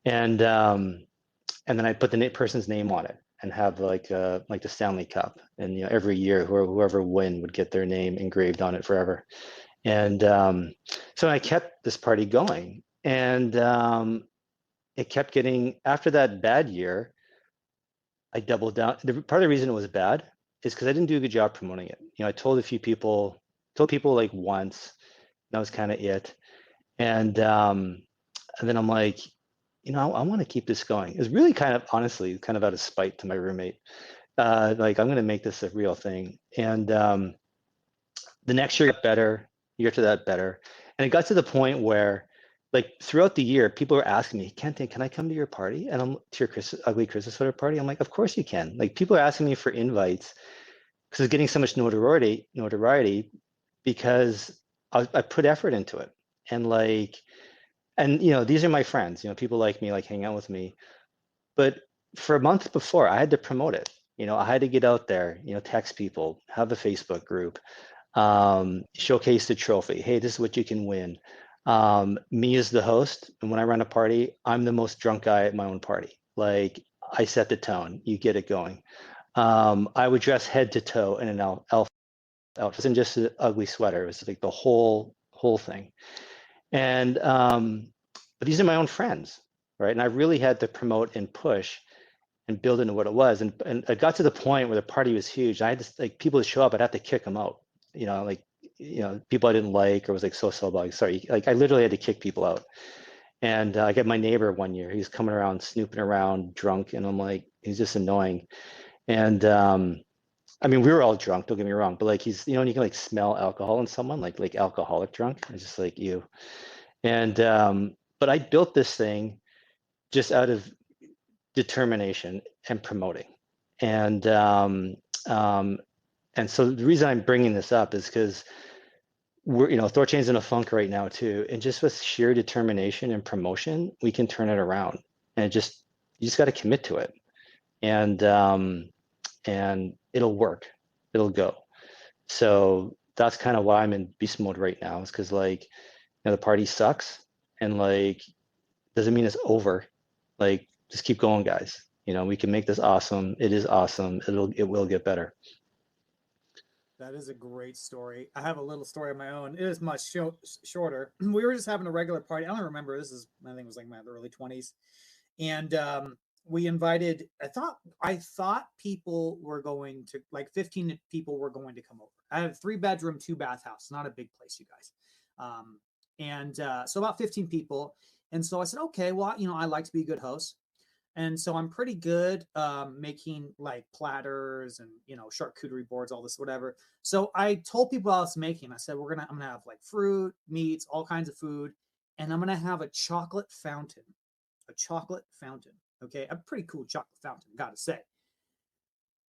And then I put the person's name on it, and have like the Stanley Cup, and every year whoever win would get their name engraved on it forever. And so I kept this party going, and it kept getting, after that bad year, I doubled down. Part of the reason it was bad is because I didn't do a good job promoting it. I told people like once, and that was kind of it. And then I'm like, I want to keep this going. It was really honestly kind of out of spite to my roommate. Like, I'm going to make this a real thing. And the next year got better, year after that better. And it got to the point where, like, throughout the year, people were asking me, Kenton, can I come to your party? And I'm to your ugly Christmas sweater party. I'm like, of course you can. Like, people are asking me for invites because it's getting so much notoriety because I put effort into it. And like, and these are my friends, people like me, like hang out with me. But for a month before, I had to promote it. I had to get out there, text people, have a Facebook group, showcase the trophy. Hey, this is what you can win. Me as the host, and when I run a party, I'm the most drunk guy at my own party. Like, I set the tone, you get it going. I would dress head to toe in an elf outfit. It wasn't just an ugly sweater. It was like the whole thing. And but these are my own friends, right? And I really had to promote and push and build into what it was. And it got to the point where the party was huge. I had to, like, people would show up, I'd have to kick them out. People I didn't like, or was like so like, sorry, like I literally had to kick people out. And I got my neighbor one year, he was coming around, snooping around drunk, and I'm like, he's just annoying. And I mean, we were all drunk, don't get me wrong, but like, he's, you can like smell alcohol in someone, like alcoholic drunk. It's just like, you. And but I built this thing just out of determination and promoting. And so the reason I'm bringing this up is because we're, THORChain's in a funk right now too, and just with sheer determination and promotion, we can turn it around. And you just got to commit to it, and it'll work, it'll go. So that's kind of why I'm in beast mode right now, is because like, the party sucks, and like doesn't mean it's over. Like, just keep going, guys. We can make this awesome. It is awesome. It will get better. That is a great story. I have a little story of my own. It is much shorter. We were just having a regular party. I don't remember. I think it was like my early 20s. And we invited, I thought people were going to, like 15 people were going to come over. I have a 3-bedroom, 2-bath house, not a big place, you guys. So about 15 people. And so I said, okay, well, I like to be a good host. And so I'm pretty good making like platters and charcuterie boards, all this whatever. So I told people I was making. I said I'm gonna have like fruit, meats, all kinds of food, and I'm gonna have a chocolate fountain. Okay, a pretty cool chocolate fountain, gotta say.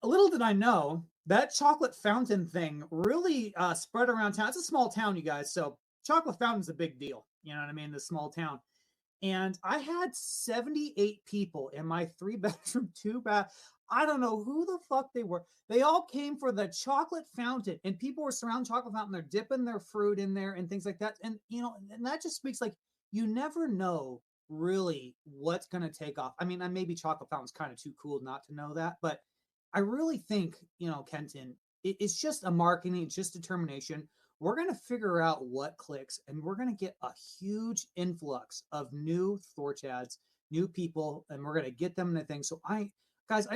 A little did I know that chocolate fountain thing really spread around town. It's a small town, you guys, so chocolate fountain's a big deal. You know what I mean? This small town. And I had 78 people in my 3-bedroom, 2-bath. I don't know who the fuck they were. They all came for the chocolate fountain, and people were surrounding the chocolate fountain. They're dipping their fruit in there and things like that. And and that just speaks like you never know really what's going to take off. I mean, maybe chocolate fountain's kind of too cool not to know that, but I really think Kenton, it's just a marketing, it's just determination. We're going to figure out what clicks, and we're going to get a huge influx of new THORChads, new people, and we're going to get them in the thing. So I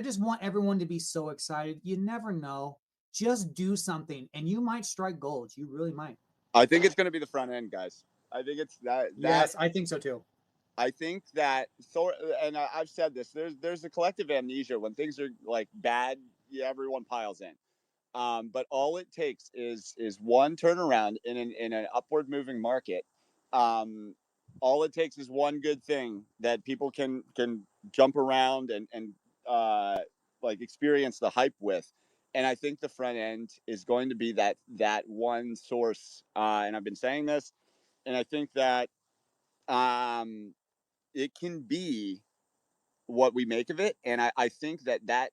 just want everyone to be so excited. You never know. Just do something, and you might strike gold. You really might. I think it's going to be the front end, guys. I think it's that. Yes, I think so too. I think that Thor, and I've said this. There's a collective amnesia when things are like bad. Yeah, everyone piles in. But all it takes is one turnaround in an upward moving market. All it takes is one good thing that people can jump around and like experience the hype with. And I think the front end is going to be that one source. And I've been saying this, and I think that it can be what we make of it. And I think that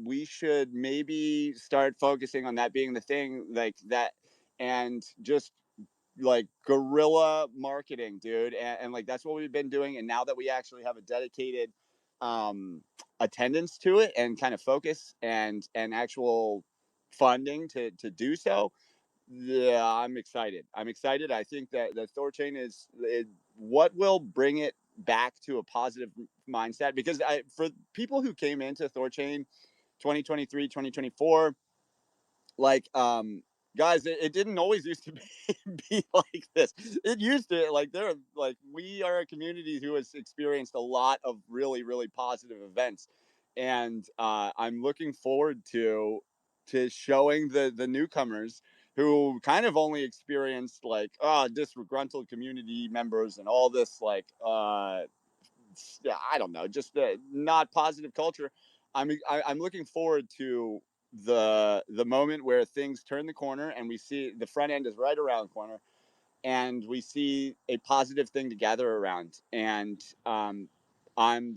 we should maybe start focusing on that being the thing, like that, and just like guerrilla marketing, dude. And like that's what we've been doing. And now that we actually have a dedicated attendance to it and kind of focus and actual funding to do so, yeah, I'm excited. I think that the THORChain is what will bring it back to a positive mindset, because for people who came into THORChain 2023, 2024, like guys, it didn't always used to be like this. It used to, like, we are a community who has experienced a lot of really, really positive events, and I'm looking forward to showing the newcomers who kind of only experienced like disgruntled community members and all this like I don't know, just not positive culture. I'm looking forward to the moment where things turn the corner and we see the front end is right around the corner, and we see a positive thing to gather around. And I'm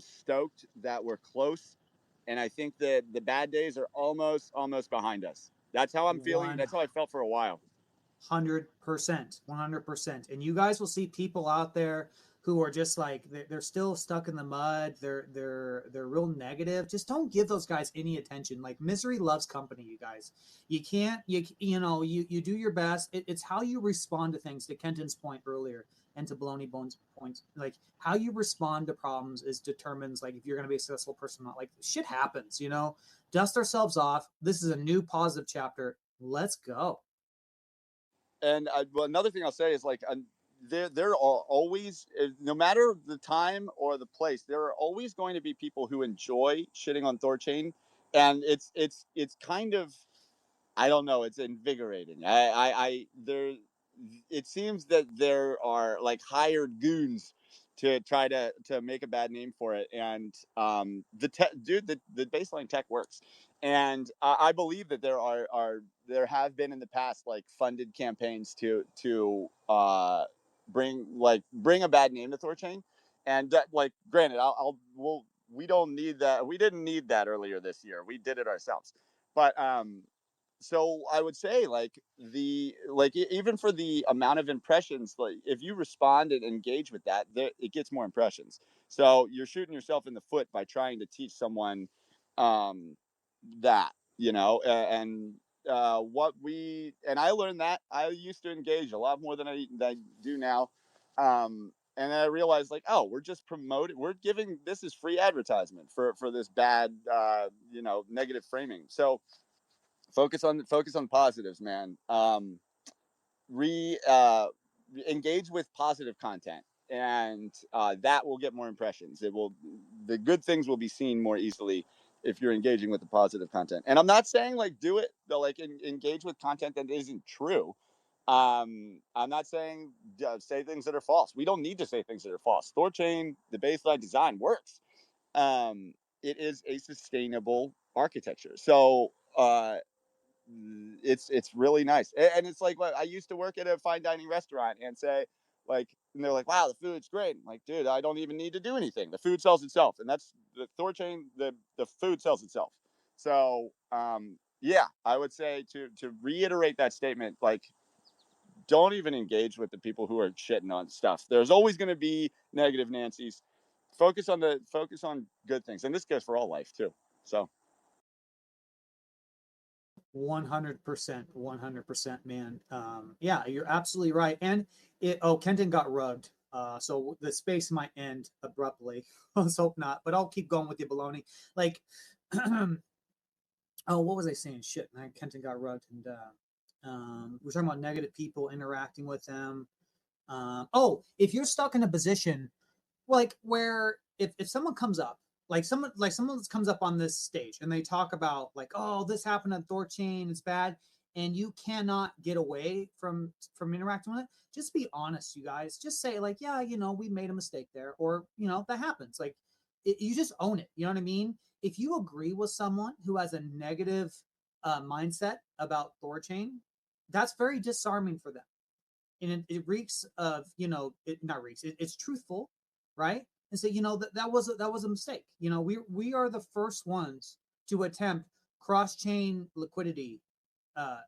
stoked that we're close, and I think that the bad days are almost behind us. That's how I'm feeling. That's how I felt for a while. 100%. And you guys will see people out there who are just like they're still stuck in the mud. They're real negative. Just don't give those guys any attention. Like, misery loves company, you guys. You can't you do your best. It's how you respond to things. To Kenton's point earlier, and to Baloneybones' point, like how you respond to problems is determines like if you're going to be a successful person or not. Like, shit happens. Dust ourselves off. This is a new positive chapter. Let's go. And another thing I'll say is like there are always, no matter the time or the place, there are always going to be people who enjoy shitting on THORChain, and it's kind of, I don't know, it's invigorating. It seems that there are like hired goons to try to make a bad name for it, and the baseline tech works, and I believe that there have been in the past like funded campaigns to bring a bad name to THORChain, and like granted, we don't need that. We didn't need that earlier this year. We did it ourselves, but so I would say even for the amount of impressions, like if you respond and engage with that, it gets more impressions. So you're shooting yourself in the foot by trying to teach someone um, that, and I learned that I used to engage a lot more than I do now. And then I realized, like, oh, we're just promoting, this is free advertisement for this bad, negative framing. So focus on positives, man. Re Engage with positive content, and that will get more impressions. The good things will be seen more easily if you're engaging with the positive content. And I'm not saying like do it, but like engage with content that isn't true. I'm not saying say things that are false. We don't need to say things that are false. THORChain, the baseline design works. It is a sustainable architecture. So it's really nice. And it's like, I used to work at a fine dining restaurant and say, like, and they're like, wow, the food's great. I'm like, dude, I don't even need to do anything. The food sells itself. And that's the THORChain. The food sells itself. So yeah, I would say to reiterate that statement, like, don't even engage with the people who are shitting on stuff. There's always going to be negative Nancy's. Focus on good things, and this goes for all life too. So 100%, man. Yeah, you're absolutely right. And Kenton got rugged. So the space might end abruptly. Let's hope not. But I'll keep going with you, Baloney. Like, oh, what was I saying? Shit, man. Kenton got rugged, and we're talking about negative people interacting with them. If you're stuck in a position like where if someone comes up, like someone comes up on this stage and they talk about like, oh, this happened on THORChain, it's bad, and you cannot get away from interacting with it, just be honest, you guys. Just say like, yeah, we made a mistake there, or that happens. Like, you just own it. You know what I mean? If you agree with someone who has a negative mindset about THORChain, that's very disarming for them, and it reeks of it not reeks. It's truthful, right? And say that was a mistake. We are the first ones to attempt cross chain liquidity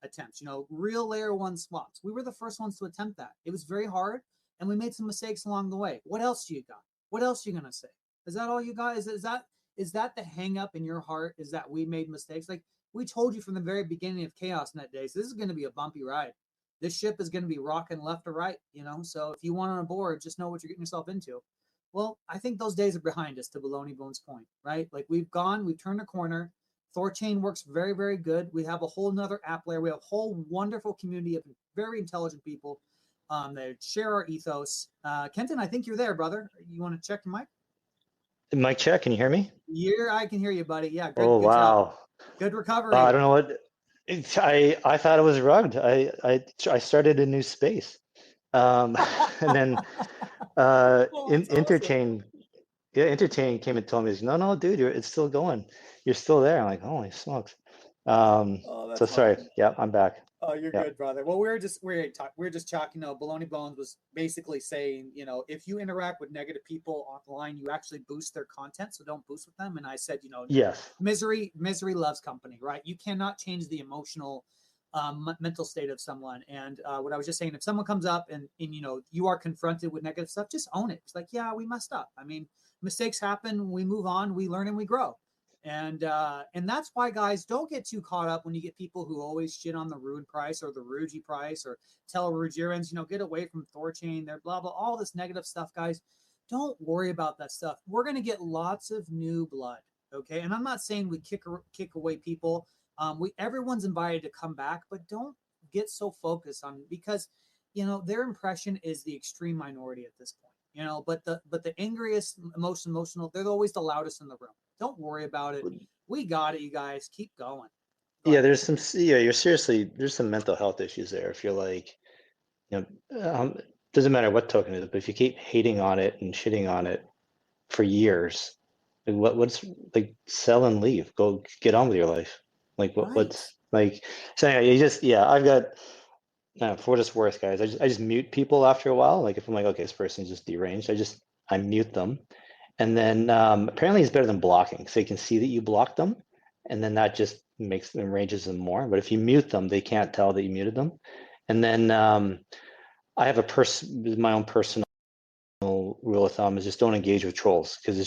attempts. Real layer one swaps. We were the first ones to attempt that. It was very hard, and we made some mistakes along the way. What else do you got? What else are you gonna say? Is that all you got? Is that the hang up in your heart? Is that we made mistakes? Like, we told you from the very beginning of Chaos Net days, this is going to be a bumpy ride. This ship is going to be rocking left or right, So if you want on a board, just know what you're getting yourself into. Well, I think those days are behind us, to Baloneybones' point, right? Like, we've turned a corner. THORChain works very, very good. We have a whole nother app layer. We have a whole wonderful community of very intelligent people that share our ethos. Kenton, I think you're there, brother. You want to check your mic? Mic check. Can you hear me? Yeah, I can hear you, buddy. Yeah, good. Oh, good job. wow. Good recovery. I don't know what. I thought it was rugged. I started a new space, and then THORChain. Yeah, THORChain came and told me, no, dude, it's still going. You're still there. I'm like, holy smokes. So sorry. Yeah, I'm back. Oh, you're good, brother. Well, we were just talking. Baloneybones was basically saying, if you interact with negative people online, you actually boost their content. So don't boost with them. And I said, yes, misery loves company, right? You cannot change the emotional, mental state of someone. And what I was just saying, if someone comes up and you are confronted with negative stuff, just own it. It's like, yeah, we messed up. I mean, mistakes happen. We move on. We learn and we grow. And that's why, guys, don't get too caught up when you get people who always shit on the Rude price or the Rugy price or tell Rugerians, get away from THORChain, they're blah, blah, all this negative stuff, guys. Don't worry about that stuff. We're going to get lots of new blood, okay? And I'm not saying we kick away people. Everyone's invited to come back, but don't get so focused on, because, their impression is the extreme minority at this point, but the angriest, most emotional, they're always the loudest in the room. Don't worry about it. We got it, you guys. Keep going. There's some. There's some mental health issues there. If you're like, doesn't matter what token it is, but if you keep hating on it and shitting on it for years, like what's like, sell and leave, go get on with your life. Like what's like, so anyway, I've got, for what it's worth, guys, I just mute people after a while. Like, if I'm like, okay, this person's just deranged, I mute them. And then apparently it's better than blocking, so you can see that you blocked them, and then that just makes them ranges them more. But if you mute them, they can't tell that you muted them. And then I have my own personal rule of thumb is just don't engage with trolls, because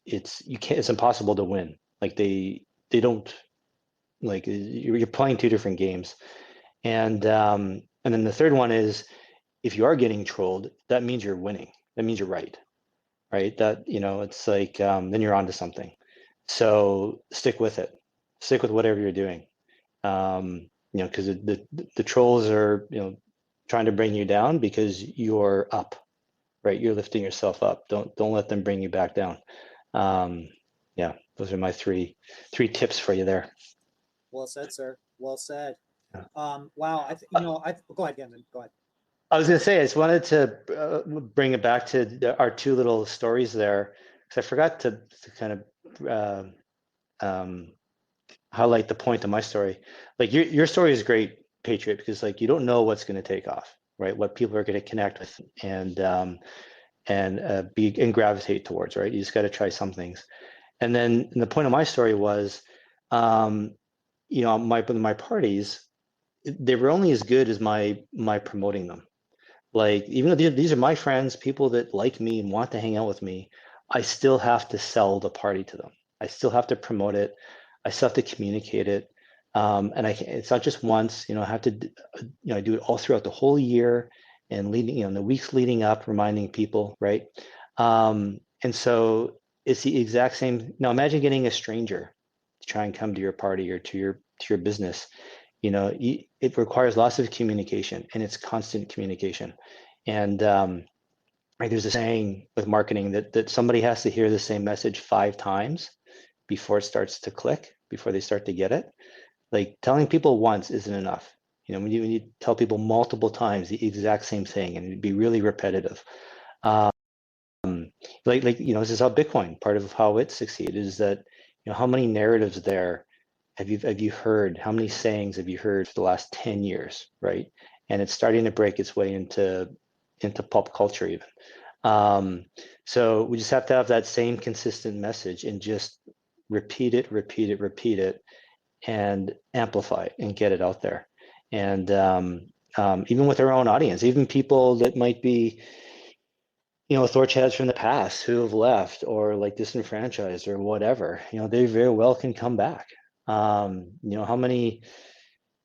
it's impossible to win. Like they don't, like, you're playing two different games. And then the third one is, if you are getting trolled, that means you're winning. That means you're right. That, it's like, then you're onto something. So stick with it. Stick with whatever you're doing. Because the trolls are, trying to bring you down because you're up, right? You're lifting yourself up. Don't let them bring you back down. Yeah, those are my three tips for you there. Well said, sir. Well said. Yeah. Wow. Go ahead, Kenton. Go ahead. I was going to say, I just wanted to bring it back to our two little stories there, because I forgot to kind of highlight the point of my story. Like your story is great, Patriot, because like you don't know what's going to take off, right? What people are going to connect with and gravitate towards, right? You just got to try some things. And then the point of my story was, my parties, they were only as good as my promoting them. Like, even though these are my friends, people that like me and want to hang out with me, I still have to sell the party to them. I still have to promote it. I still have to communicate it. And it's not just once, I have to, I do it all throughout the whole year and leading, the weeks leading up, reminding people, right? And so it's the exact same. Now imagine getting a stranger to try and come to your party or to your business. It requires lots of communication, and it's constant communication. And there's a saying with marketing that somebody has to hear the same message 5 times before it starts to click, before they start to get it. Like, telling people once isn't enough. When you tell people multiple times the exact same thing, and it'd be really repetitive. This is how Bitcoin, part of how it succeeded, is that, how many narratives there have you heard? How many sayings have you heard for the last 10 years, right? And it's starting to break its way into pop culture even. So we just have to have that same consistent message and just repeat it, and amplify it and get it out there. And even with our own audience, even people that might be, THORChains from the past who have left or like disenfranchised or whatever, they very well can come back. How many,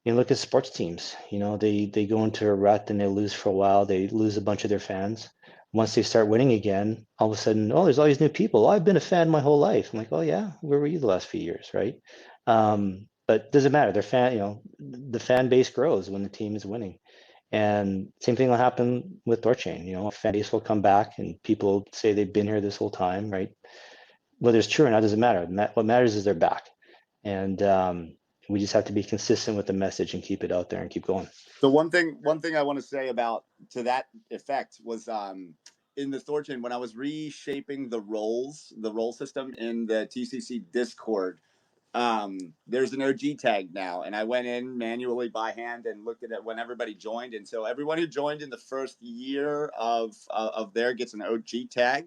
look at sports teams, they go into a rut and they lose for a while. They lose a bunch of their fans. Once they start winning again, all of a sudden, oh, there's all these new people. Oh, I've been a fan my whole life. I'm like, oh yeah, where were you the last few years, right? But it doesn't matter. The fan base grows when the team is winning. And same thing will happen with THORChain. Fan base will come back and people say they've been here this whole time, right? Whether it's true or not doesn't matter. What matters is they're back. And we just have to be consistent with the message and keep it out there and keep going. So one thing I want to say about to that effect was in the THORChain, when I was reshaping the role system in the TCC Discord, there's an OG tag now, and I went in manually by hand and looked at it when everybody joined, and so everyone who joined in the first year of there gets an OG tag.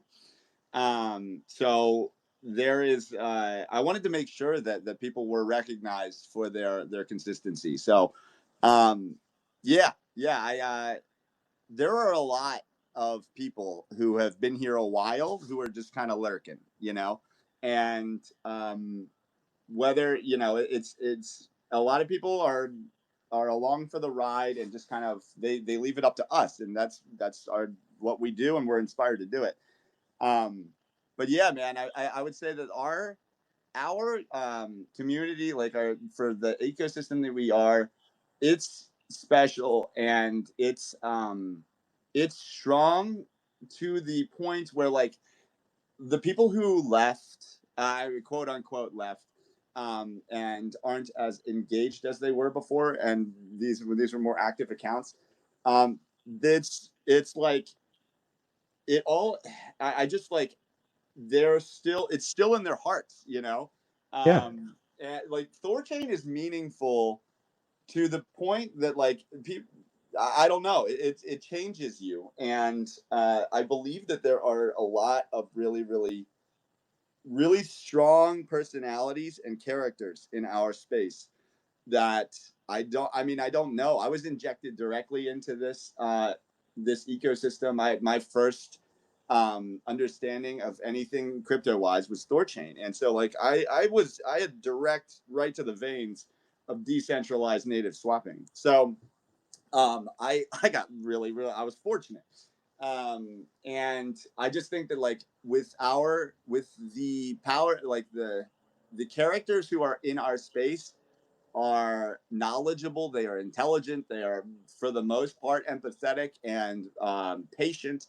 So there is I wanted to make sure that people were recognized for their consistency. So there are a lot of people who have been here a while who are just kind of lurking, and whether it's a lot of people are along for the ride and just kind of they leave it up to us, and that's what we do, and we're inspired to do it. But yeah, man, I would say that our community, like for the ecosystem that we are, it's special, and it's strong to the point where, like, the people who left, quote unquote left, and aren't as engaged as they were before, and these were more active accounts. It's like it all. I just like it's still in their hearts, Yeah. And like THORChain is meaningful to the point that, like, people, I don't know, it changes you, and I believe that there are a lot of really, really really strong personalities and characters in our space that I don't know. I was injected directly into this this ecosystem. My first understanding of anything crypto wise was THORChain, and so like I had direct right to the veins of decentralized native swapping. So I got really I was fortunate. And I just think that like with the power, like the characters who are in our space are knowledgeable, they are intelligent, they are for the most part empathetic and patient,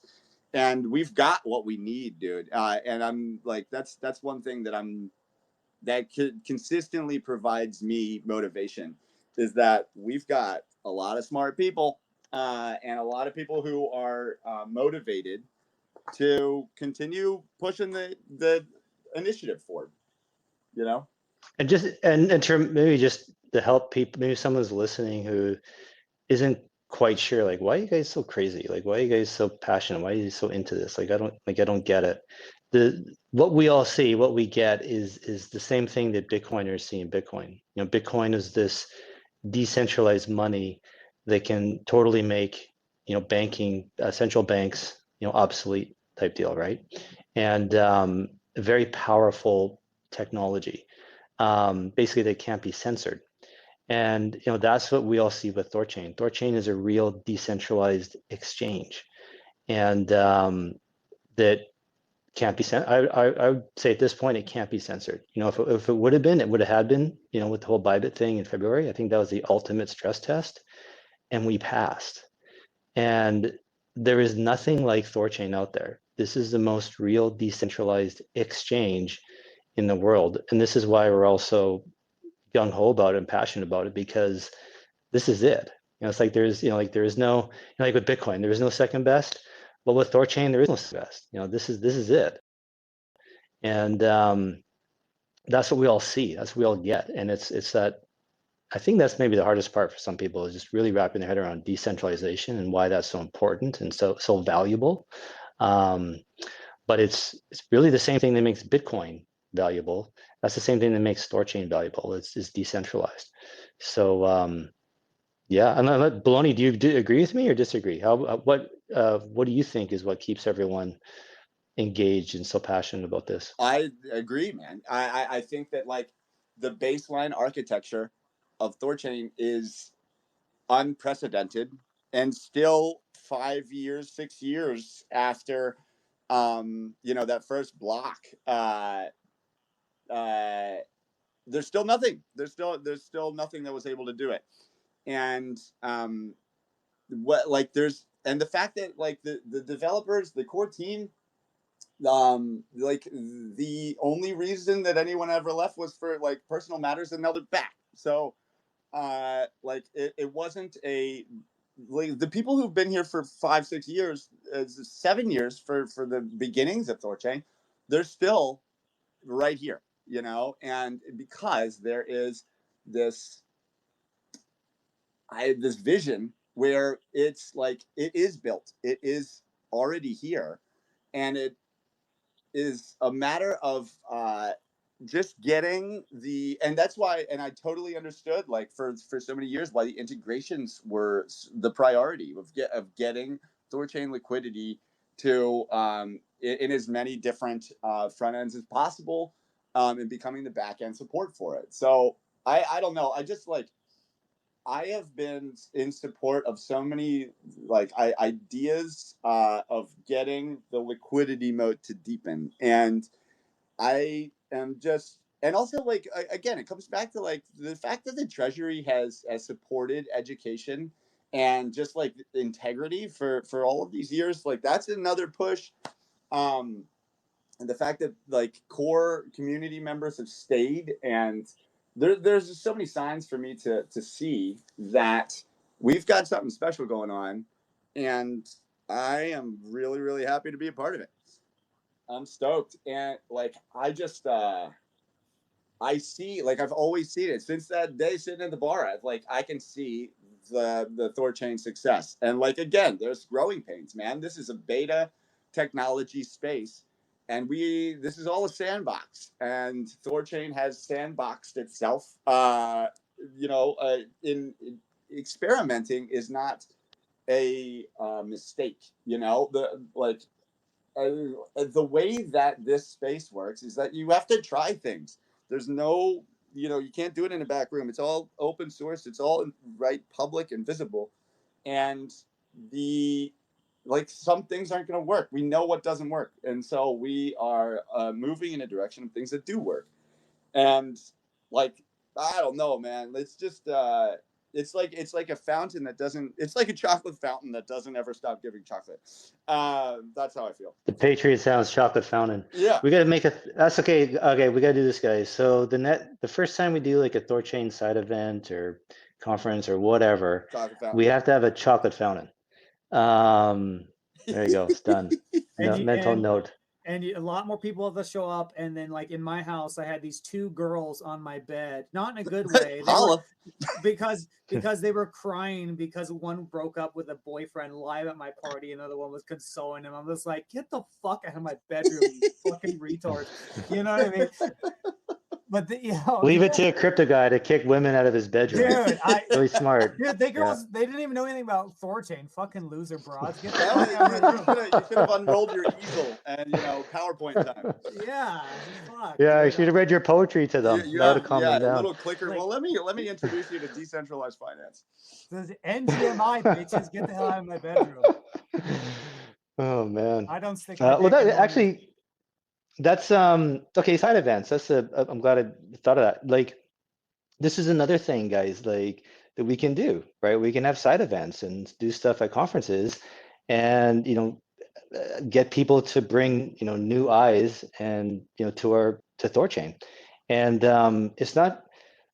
and we've got what we need, dude. And I'm like, that's one thing that consistently provides me motivation, is that we've got a lot of smart people and a lot of people who are motivated to continue pushing the initiative forward, you know? And just and in term, maybe just to help people, maybe someone's listening who isn't quite sure, like, why are you guys so crazy? Like, why are you guys so passionate? Why are you so into this? Like, I don't get it. What we all see, what we get is the same thing that Bitcoiners see in Bitcoin. You know, Bitcoin is this decentralized money that can totally make, you know, banking, central banks, you know, obsolete type deal, right? And a very powerful technology. Basically, they can't be censored. And you know, that's what we all see with THORChain. THORChain is a real decentralized exchange, and that can't be I would say at this point it can't be censored. You know, if it would have been, it would have had been. You know, with the whole Bybit thing in February, I think that was the ultimate stress test, and we passed. And there is nothing like THORChain out there. This is the most real decentralized exchange in the world, and this is why we're also gung ho about it and passionate about it, because this is it. You know, it's like there's, you know, like there is no, you know, like with Bitcoin, there is no second best. But with THORChain, there is no second best. You know, this is it. And that's what we all see. That's what we all get. And it's that, I think that's maybe the hardest part for some people, is just really wrapping their head around decentralization and why that's so important and so valuable. But it's really the same thing that makes Bitcoin valuable. That's the same thing that makes THORChain valuable. It's decentralized. So yeah, and Baloney, do you agree with me or disagree? What do you think is what keeps everyone engaged and so passionate about this? I agree, man. I think that like the baseline architecture of THORChain is unprecedented, and still 5 years, 6 years after you know, that first block, there's still nothing. There's still nothing that was able to do it. And what like there's and the fact that like the developers, the core team, like the only reason that anyone ever left was for like personal matters, and now they're back. So like it wasn't a like the people who've been here for 5-6 years, 7 years for the beginnings of THORChain, they're still right here, you know. And because there is this this vision where it's like it is built, it is already here, and it is a matter of just getting and that's why, and I totally understood like for so many years why the integrations were the priority of getting THORChain liquidity to in as many different front ends as possible, and becoming the back end support for it. So I don't know, I just like I have been in support of so many like ideas of getting the liquidity moat to deepen, and I am just, and also like again, it comes back to like the fact that the Treasury has supported education and just like integrity for all of these years. Like that's another push. And the fact that like core community members have stayed, and there's just so many signs for me to see that we've got something special going on, and I am really happy to be a part of it. I'm stoked. And like I just I see, like I've always seen it since that day sitting at the bar. I can see the THORChain success. And like again, there's growing pains, man. This is a beta technology space, and this is all a sandbox, and THORChain has sandboxed itself. In experimenting is not a mistake. The way that this space works is that you have to try things. There's no, you can't do it in a back room. It's all open source. It's all right, public and visible. And some things aren't going to work. We know what doesn't work. And so we are moving in a direction of things that do work. And I don't know, man. It's just, it's like a fountain that doesn't. It's like a chocolate fountain that doesn't ever stop giving chocolate. That's how I feel. The Patriot sounds chocolate fountain. Yeah, we got to make that's okay. Okay, we got to do this, guys. So the first time we do like a THORChain side event or conference or whatever, we have to have a chocolate fountain. There you go. It's done. Mental note. And a lot more people have to show up. And then, like in my house, I had these 2 girls on my bed, not in a good way. Because they were crying because one broke up with a boyfriend live at my party. Another one was consoling him. I'm just like, get the fuck out of my bedroom, you fucking retard. You know what I mean? But leave it to a crypto guy to kick women out of his bedroom. Dude, really smart. Dude, they didn't even know anything about THORChain. Fucking loser broads. Get you should have unrolled your easel and PowerPoint time. Yeah, fuck. Yeah, you should have read your poetry to them. That would have calmed them down. A little clicker. Well, let me introduce you to decentralized finance. The NGMI bitches, get the hell out of my bedroom. Oh man. I don't stick. That's okay. Side events. I'm glad I thought of that. Like, this is another thing, guys. Like that we can do, right? We can have side events and do stuff at conferences, and get people to bring new eyes and to THORChain, and it's not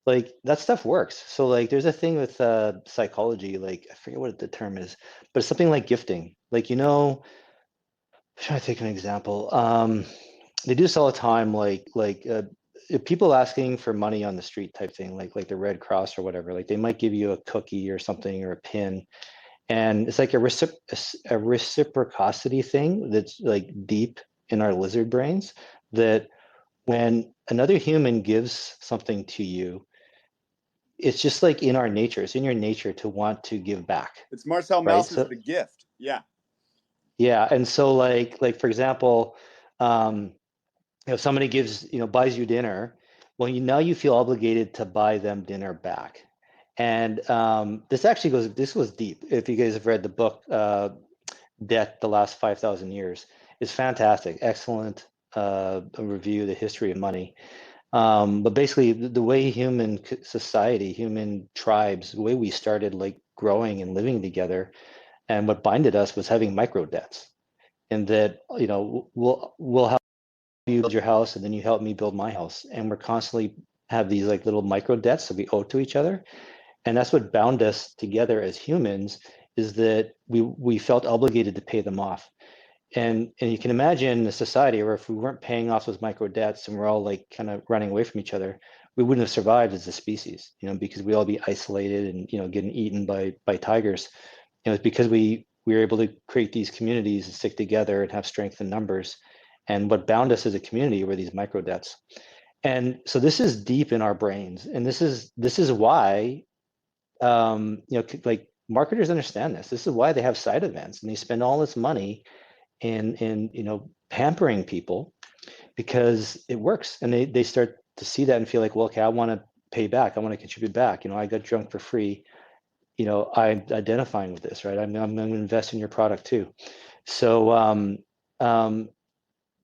like that stuff works. So like, there's a thing with psychology. Like I forget what the term is, but it's something like gifting. Like I'm trying to take an example. They do this all the time, like people asking for money on the street type thing, like the Red Cross or whatever. Like they might give you a cookie or something or a pin, and it's like a reciprocity thing that's like deep in our lizard brains. That when another human gives something to you, it's just like in our nature. It's in your nature to want to give back. It's Marcel Mauss's The Gift. Yeah. Yeah, and so like for example. If somebody buys you dinner, well, now you feel obligated to buy them dinner back. And this was deep. If you guys have read the book, Debt, The Last 5,000 Years, it's fantastic. Excellent review of the history of money. But basically the way human society, human tribes, the way we started like growing and living together, and what binded us was having micro debts. And that, we'll have you build your house and then you help me build my house, and we're constantly have these like little micro debts that we owe to each other, and that's what bound us together as humans, is that we felt obligated to pay them off. And you can imagine a society where if we weren't paying off those micro debts and we're all like kind of running away from each other, we wouldn't have survived as a species, because we'd all be isolated and getting eaten by tigers. It's because we were able to create these communities and stick together and have strength in numbers. And what bound us as a community were these micro debts. And so this is deep in our brains. And this is why, like marketers understand this. This is why they have side events and they spend all this money in pampering people, because it works. And they start to see that and feel like, well, okay, I want to pay back. I want to contribute back. I got drunk for free. I'm identifying with this, right? I'm going to invest in your product too. So,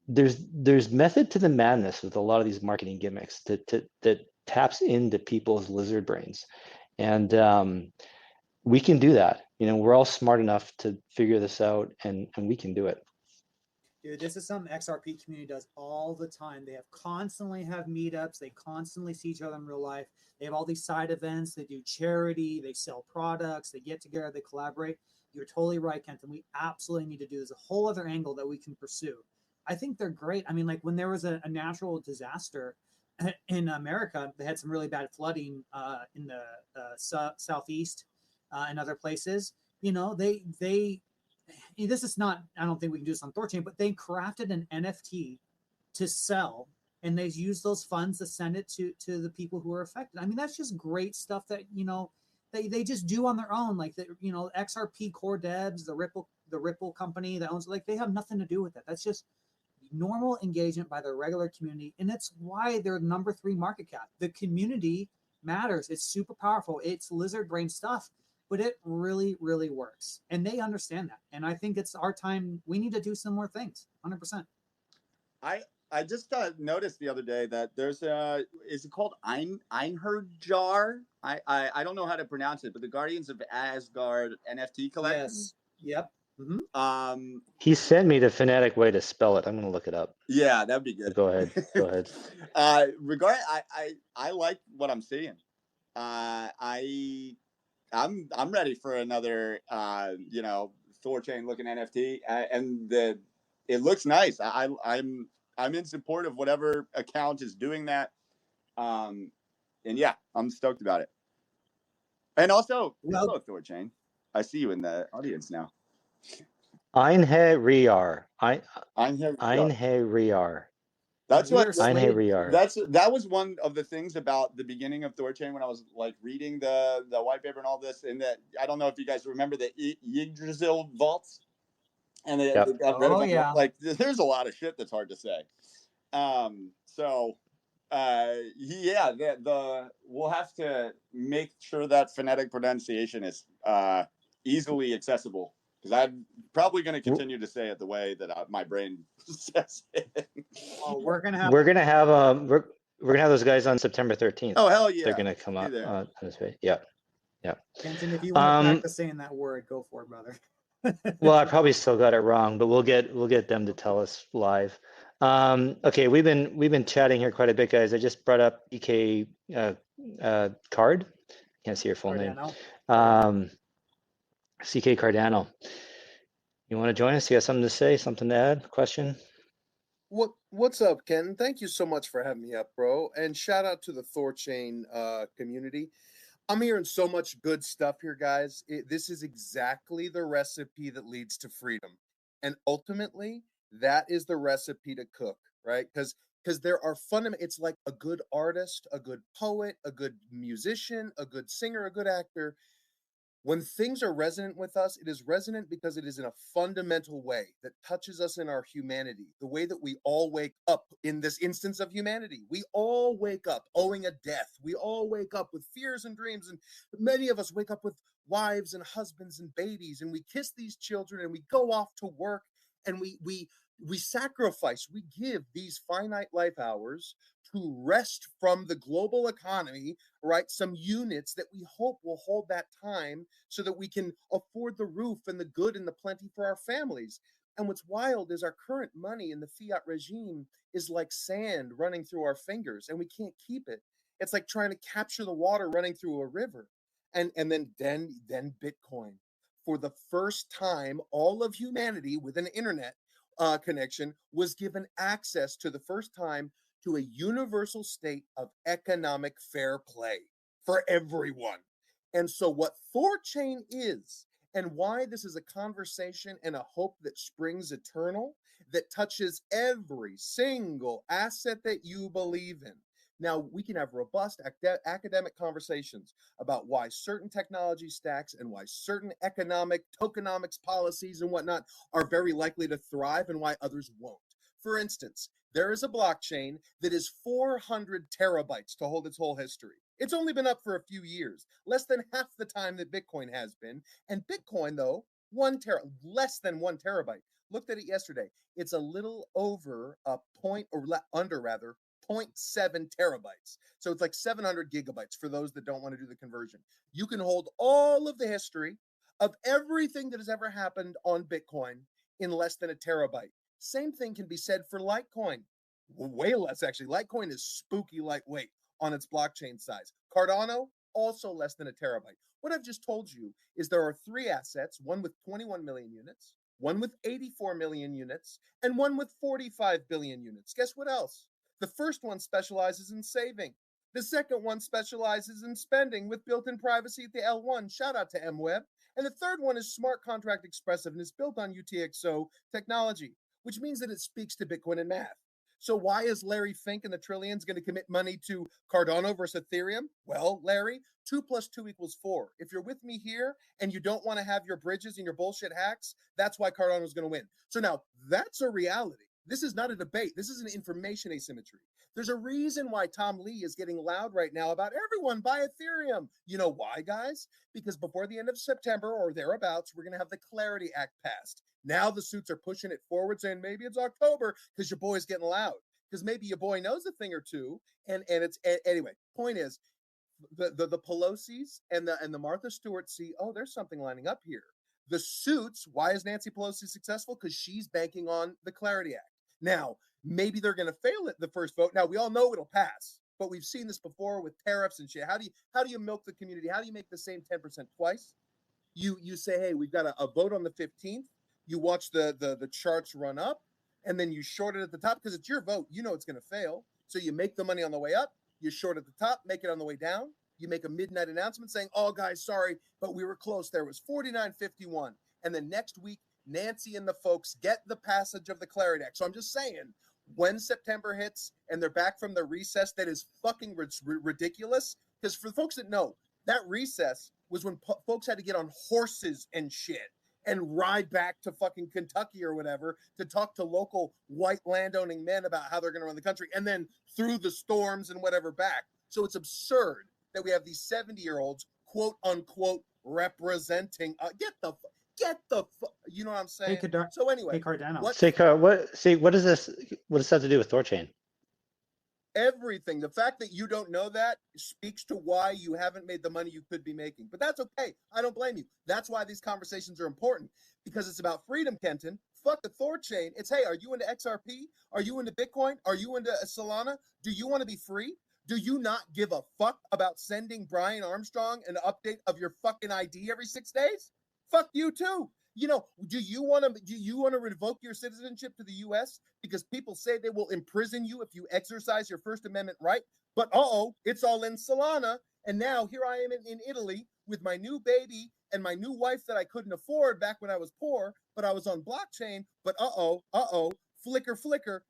there's method to the madness with a lot of these marketing gimmicks that taps into people's lizard brains, and we can do that. We're all smart enough to figure this out, and we can do it. Dude, this is something XRP community does all the time. They constantly have meetups. They constantly see each other in real life. They have all these side events. They do charity. They sell products. They get together. They collaborate. You're totally right, Kenton. We absolutely need to do this. A whole other angle that we can pursue. I think they're great. I mean, like when there was a natural disaster in America, they had some really bad flooding in the southeast and other places. They this is not, I don't think we can do this on THORChain, but they crafted an NFT to sell, and they use those funds to send it to the people who are affected. I mean, that's just great stuff that, they just do on their own. Like, XRP core devs, the Ripple company that owns, like, they have nothing to do with that. That's just normal engagement by the regular community. And that's why they're number 3 market cap. The community matters. It's super powerful. It's lizard brain stuff, but it really, really works. And they understand that. And I think it's our time. We need to do some more things. 100%. I just noticed the other day that there's is it called Einherjar? I don't know how to pronounce it, but the Guardians of Asgard NFT collection. Yes. Yep. Mm-hmm. He sent me the phonetic way to spell it. I'm going to look it up. Yeah, that'd be good. Go ahead. Go ahead. I like what I'm seeing. I'm ready for another THORChain looking NFT, and it looks nice. I'm in support of whatever account is doing that. And yeah, I'm stoked about it. And also, hello, THORChain. I see you in the audience now. Einherjar. That's what. Einherjar. That was one of the things about the beginning of THORChain when I was like reading the white paper and all this. And that, I don't know if you guys remember the Yggdrasil vaults. And they got rid of them. Yeah. Like, there's a lot of shit that's hard to say. We'll have to make sure that phonetic pronunciation is easily accessible, because I'm probably going to continue to say it the way that my brain says it. Oh, we're gonna have those guys on September 13th. Oh, hell yeah! They're gonna come up on this way. Yeah. Kenton, if you want to practice saying that word, go for it, brother. Well, I probably still got it wrong, but we'll get them to tell us live. Okay, we've been chatting here quite a bit, guys. I just brought up EK Card. Can't see your full name. CK Cardano. You want to join us? You got something to say? Something to add? Question? What's up, Ken? Thank you so much for having me up, bro. And shout out to the THORChain community. I'm hearing so much good stuff here, guys. This is exactly the recipe that leads to freedom. And ultimately, that is the recipe to cook, right? Because there are it's like a good artist, a good poet, a good musician, a good singer, a good actor. When things are resonant with us, it is resonant because it is in a fundamental way that touches us in our humanity, the way that we all wake up in this instance of humanity. We all wake up owing a death. We all wake up with fears and dreams, and many of us wake up with wives and husbands and babies, and we kiss these children, and we go off to work, and we sacrifice, we give these finite life hours to wrest from the global economy, right? Some units that we hope will hold that time so that we can afford the roof and the good and the plenty for our families. And what's wild is our current money in the fiat regime is like sand running through our fingers, and we can't keep it. It's like trying to capture the water running through a river. And then Bitcoin. For the first time, all of humanity with an internet connection was given access to the first time to a universal state of economic fair play for everyone. And so what THORChain is, and why this is a conversation and a hope that springs eternal, that touches every single asset that you believe in. Now, we can have robust academic conversations about why certain technology stacks and why certain economic tokenomics policies and whatnot are very likely to thrive and why others won't. For instance, there is a blockchain that is 400 terabytes to hold its whole history. It's only been up for a few years, less than half the time that Bitcoin has been. And Bitcoin, though, less than 1 terabyte. Looked at it yesterday. It's a little over a point, or under rather, 0.7 terabytes. So it's like 700 gigabytes for those that don't want to do the conversion. You can hold all of the history of everything that has ever happened on Bitcoin in less than a terabyte. Same thing can be said for Litecoin. Way less, actually. Litecoin is spooky lightweight on its blockchain size. Cardano, also less than a terabyte. What I've just told you is there are 3 assets, one with 21 million units, one with 84 million units, and one with 45 billion units. Guess what else? The first one specializes in saving. The second one specializes in spending with built-in privacy at the L1. Shout out to MWeb. And the third one is smart contract expressiveness built on UTXO technology, which means that it speaks to Bitcoin and math. So why is Larry Fink and the Trillions going to commit money to Cardano versus Ethereum? Well, Larry, 2 + 2 = 4. If you're with me here and you don't want to have your bridges and your bullshit hacks, that's why Cardano is going to win. So now that's a reality. This is not a debate. This is an information asymmetry. There's a reason why Tom Lee is getting loud right now about everyone buy Ethereum. You know why, guys? Because before the end of September or thereabouts, we're going to have the Clarity Act passed. Now the suits are pushing it forward, saying maybe it's October because your boy's getting loud. Because maybe your boy knows a thing or two. And it's anyway. Point is, the Pelosi's and the Martha Stewart see, oh, there's something lining up here. The suits. Why is Nancy Pelosi successful? Because she's banking on the Clarity Act. Now, maybe they're going to fail at the first vote. Now, we all know it'll pass, but we've seen this before with tariffs and shit. How do you milk the community? How do you make the same 10% twice? You say, hey, we've got a vote on the 15th. You watch the charts run up, and then you short it at the top because it's your vote. You know it's going to fail. So you make the money on the way up. You short at the top, make it on the way down. You make a midnight announcement saying, oh, guys, sorry, but we were close. There was 49.51. And then next week, Nancy and the folks get the passage of the Clarity Act. So I'm just saying, when September hits and they're back from the recess that is fucking ridiculous, because for the folks that know, that recess was when folks had to get on horses and shit and ride back to fucking Kentucky or whatever to talk to local white landowning men about how they're going to run the country, and then through the storms and whatever back. So it's absurd that we have these 70-year-olds, quote unquote, representing. You know what I'm saying? So anyway, Cardano. What does this have to do with THORChain? Everything. The fact that you don't know that speaks to why you haven't made the money you could be making. But that's okay. I don't blame you. That's why these conversations are important, because it's about freedom, Kenton. Fuck the THORChain. It's, hey, are you into XRP? Are you into Bitcoin? Are you into Solana? Do you want to be free? Do you not give a fuck about sending Brian Armstrong an update of your fucking ID every 6 days? Fuck you too. You know, do you want to revoke your citizenship to the U.S. because people say they will imprison you if you exercise your First Amendment right? But it's all in Solana, and now here I am in Italy with my new baby and my new wife that I couldn't afford back when I was poor, but I was on blockchain. But flicker.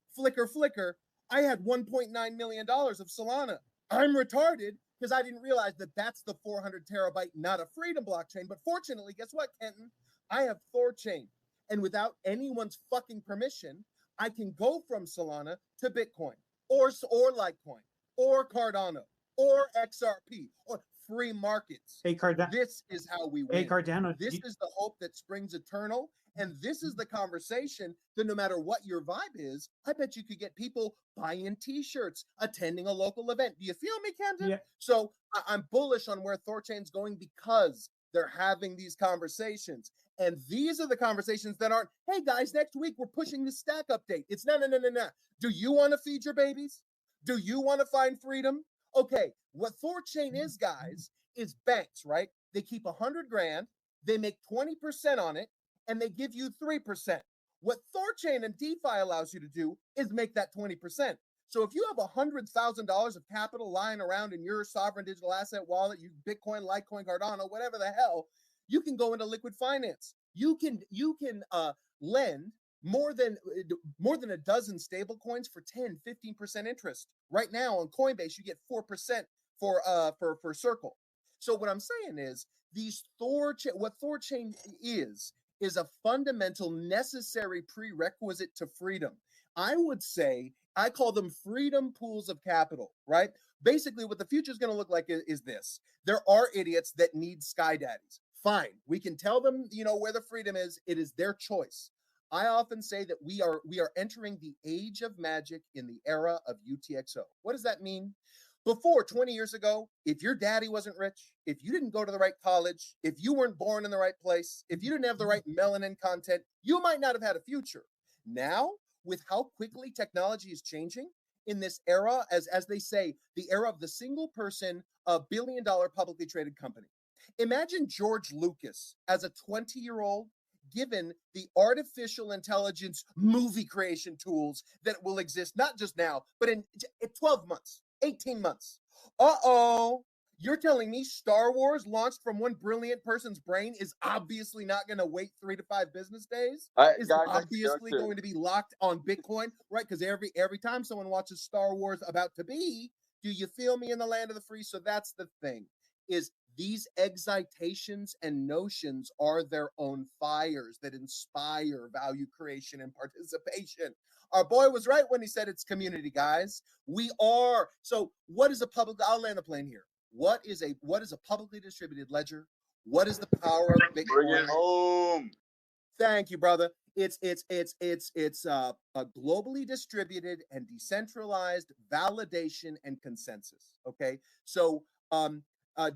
I had $1.9 million of Solana. I'm retarded because I didn't realize that that's the 400 terabyte, not a freedom blockchain. But fortunately, guess what, Kenton? I have THORChain, and without anyone's fucking permission, I can go from Solana to Bitcoin or Litecoin or Cardano or XRP or free markets. Hey, Cardano. This is how we win. Hey, Cardano. This is the hope that springs eternal, and this is the conversation that no matter what your vibe is, I bet you could get people buying T-shirts, attending a local event. Do you feel me, Kenton? Yeah. So I'm bullish on where THORChain's going because they're having these conversations. And these are the conversations that aren't, hey guys, next week we're pushing the stack update. It's no. Do you want to feed your babies? Do you want to find freedom? Okay, what THORChain is, guys, is banks, right? They keep 100 grand, they make 20% on it, and they give you 3%. What THORChain and DeFi allows you to do is make that 20%. So if you have $100,000 of capital lying around in your sovereign digital asset wallet, you Bitcoin, Litecoin, Cardano, whatever the hell, you can go into liquid finance. You can lend more than a dozen stable coins for 10-15% interest. Right now on Coinbase, you get 4% for Circle. So what I'm saying is what THORChain is a fundamental necessary prerequisite to freedom. I would say I call them freedom pools of capital, right? Basically, what the future is going to look like is this. There are idiots that need sky daddies. Fine. We can tell them, where the freedom is. It is their choice. I often say that we are entering the age of magic in the era of UTXO. What does that mean? Before, 20 years ago, if your daddy wasn't rich, if you didn't go to the right college, if you weren't born in the right place, if you didn't have the right melanin content, you might not have had a future. Now, with how quickly technology is changing in this era, as they say, the era of the single person, $1 billion publicly traded company. Imagine George Lucas as a 20-year-old given the artificial intelligence movie creation tools that will exist, not just now, but in 12 months, 18 months. You're telling me Star Wars launched from one brilliant person's brain is obviously not going to wait 3 to 5 business days? Is guys, obviously going to be locked on Bitcoin, right? Because every time someone watches Star Wars About to Be, do you feel me, in the land of the free? So that's the thing, is these excitations and notions are their own fires that inspire value creation and participation. Our boy was right when he said it's community, guys. We are. So what is a public, I'll land the plane here. What is a publicly distributed ledger? What is the power of Bitcoin? Bring it home. Thank you, brother. It's a globally distributed and decentralized validation and consensus. Okay, so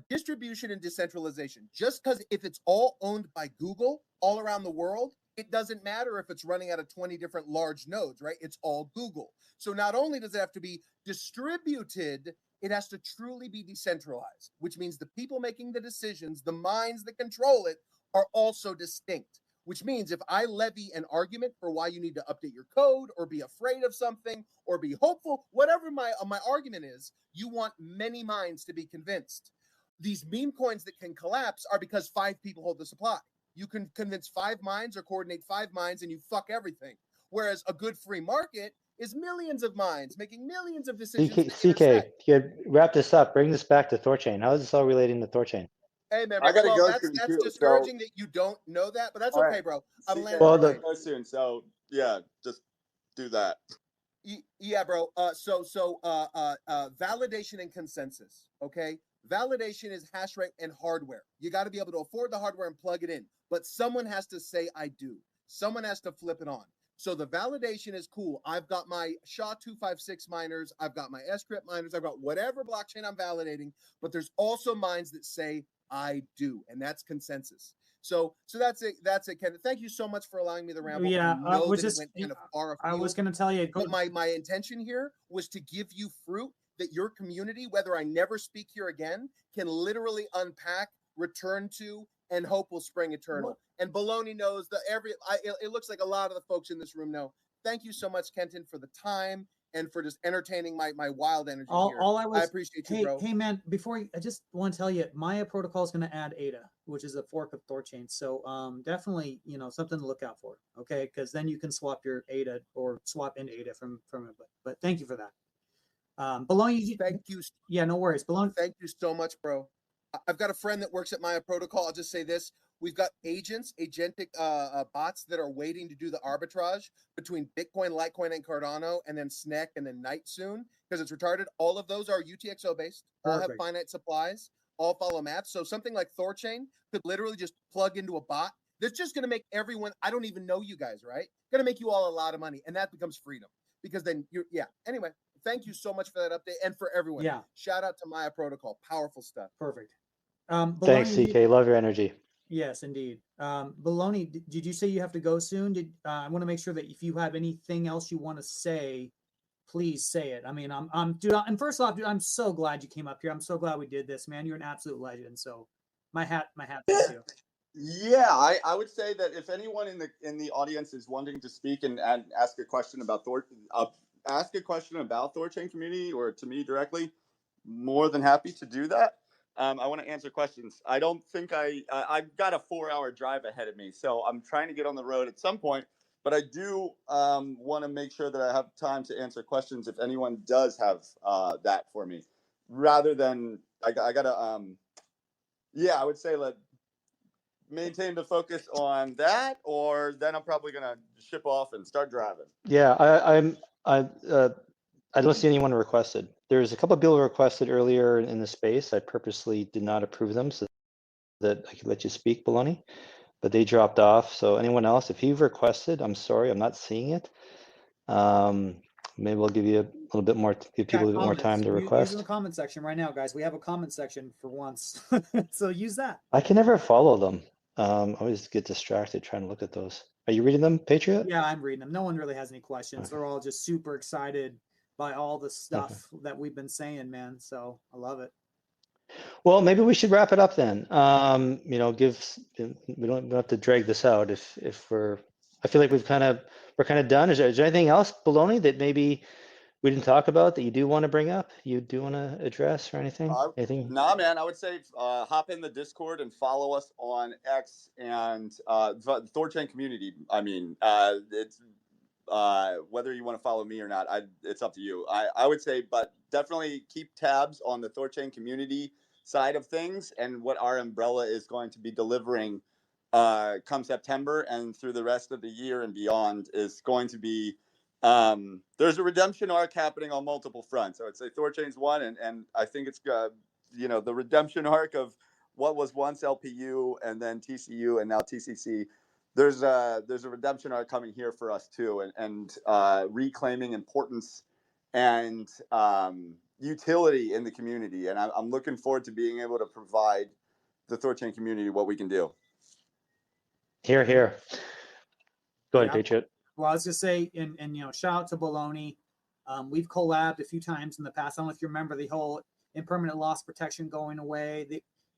distribution and decentralization. Just because if it's all owned by Google all around the world, it doesn't matter if it's running out of 20 different large nodes, right? It's all Google. So not only does it have to be distributed, it has to truly be decentralized, which means the people making the decisions, the minds that control it, are also distinct. Which means if I levy an argument for why you need to update your code or be afraid of something or be hopeful, whatever my argument is, you want many minds to be convinced. These meme coins that can collapse are because 5 people hold the supply. You can convince 5 minds or coordinate 5 minds and you fuck everything. Whereas a good free market is millions of minds making millions of decisions. CK, you wrap this up. Bring this back to THORChain. How is this all relating to THORChain? Hey, man, I gotta go that's soon, discouraging that you don't know that, but that's all okay, right, bro. I'm I Well, gotta go soon. So yeah, just do that. Yeah, bro. Validation and consensus. Okay, validation is hash rate and hardware. You got to be able to afford the hardware and plug it in, but someone has to say I do. Someone has to flip it on. So the validation is cool. I've got my SHA-256 miners. I've got my scrypt miners. I've got whatever blockchain I'm validating, but there's also mines that say I do, and that's consensus. So that's it. That's it, Ken. Thank you so much for allowing me to ramble. Yeah, I know that just, it went kind of far afield. I was going to tell you, but my intention here was to give you fruit that your community, whether I never speak here again, can literally unpack, return to, and hope will spring eternal. And Baloney knows that it looks like a lot of the folks in this room know. Thank you so much, Kenton, for the time and for just entertaining my wild energy here. I appreciate you, bro. Hey, man, I just want to tell you, Maya Protocol is going to add ADA, which is a fork of THORChain. So definitely, something to look out for. Okay, because then you can swap your ADA or swap into ADA from it. But thank you for that. Baloney. Thank you. Yeah, no worries. Baloney. Thank you so much, bro. I've got a friend that works at Maya Protocol. I'll just say this. We've got agentic bots that are waiting to do the arbitrage between Bitcoin, Litecoin, and Cardano, and then SNEC, and then Night soon, because it's retarded. All of those are UTXO based, all have finite supplies, all follow maps. So something like THORChain could literally just plug into a bot that's just going to make everyone, I don't even know you guys, right? Going to make you all a lot of money, and that becomes freedom. Because then anyway, thank you so much for that update, and for everyone. Yeah. Shout out to Maya Protocol. Powerful stuff. Perfect. Thanks, CK. Love your energy. Yes, indeed. Baloney, did you say you have to go soon? I want to make sure that if you have anything else you want to say, please say it. I mean, and first off, dude, I'm so glad you came up here. I'm so glad we did this, man. You're an absolute legend. So my hat to you. Yeah, I would say that if anyone in the audience is wanting to speak and ask a question about THORChain Community or to me directly, more than happy to do that. I want to answer questions. I don't think I've got a 4-hour drive ahead of me, so I'm trying to get on the road at some point. But I do want to make sure that I have time to answer questions if anyone does have that for me, rather than I gotta I would say maintain the focus on that, or then I'm probably gonna ship off and start driving. Yeah, I don't see anyone requested. There's a couple of people requested earlier in the space. I purposely did not approve them so that I could let you speak, Baloney, but they dropped off. So anyone else, if you've requested, I'm sorry, I'm not seeing it. Maybe we'll give you a little bit more, give people a bit more time to request. Use the comment section right now, guys. We have a comment section for once, so use that. I can never follow them. I always get distracted trying to look at those. Are you reading them, Patriot? Yeah, I'm reading them. No one really has any questions. Okay. They're all just super excited by all the stuff that we've been saying, man. So I love it. Well, maybe we should wrap it up then. We don't have to drag this out if I feel like we're kind of done. Is there anything else, Baloney, that maybe we didn't talk about that you do want to bring up, you do want to address or anything? Anything? Nah, man, I would say hop in the Discord and follow us on X and the THORChain Community. I mean, it's whether you want to follow me or not, it's up to you. I would say, but definitely keep tabs on the THORChain Community side of things and what our umbrella is going to be delivering come September and through the rest of the year and beyond is going to be there's a redemption arc happening on multiple fronts. So I'd say THORChain's one, and I think it's the redemption arc of what was once LPU and then TCU and now TCC. There's a redemption arc coming here for us too, and reclaiming importance and utility in the community. And I'm looking forward to being able to provide the THORChain community what we can do. Here, here. Go ahead, Yeah. Patriot. Well, I was just say, and shout out to Baloney. We've collabed a few times in the past. I don't know if you remember the whole impermanent loss protection going away.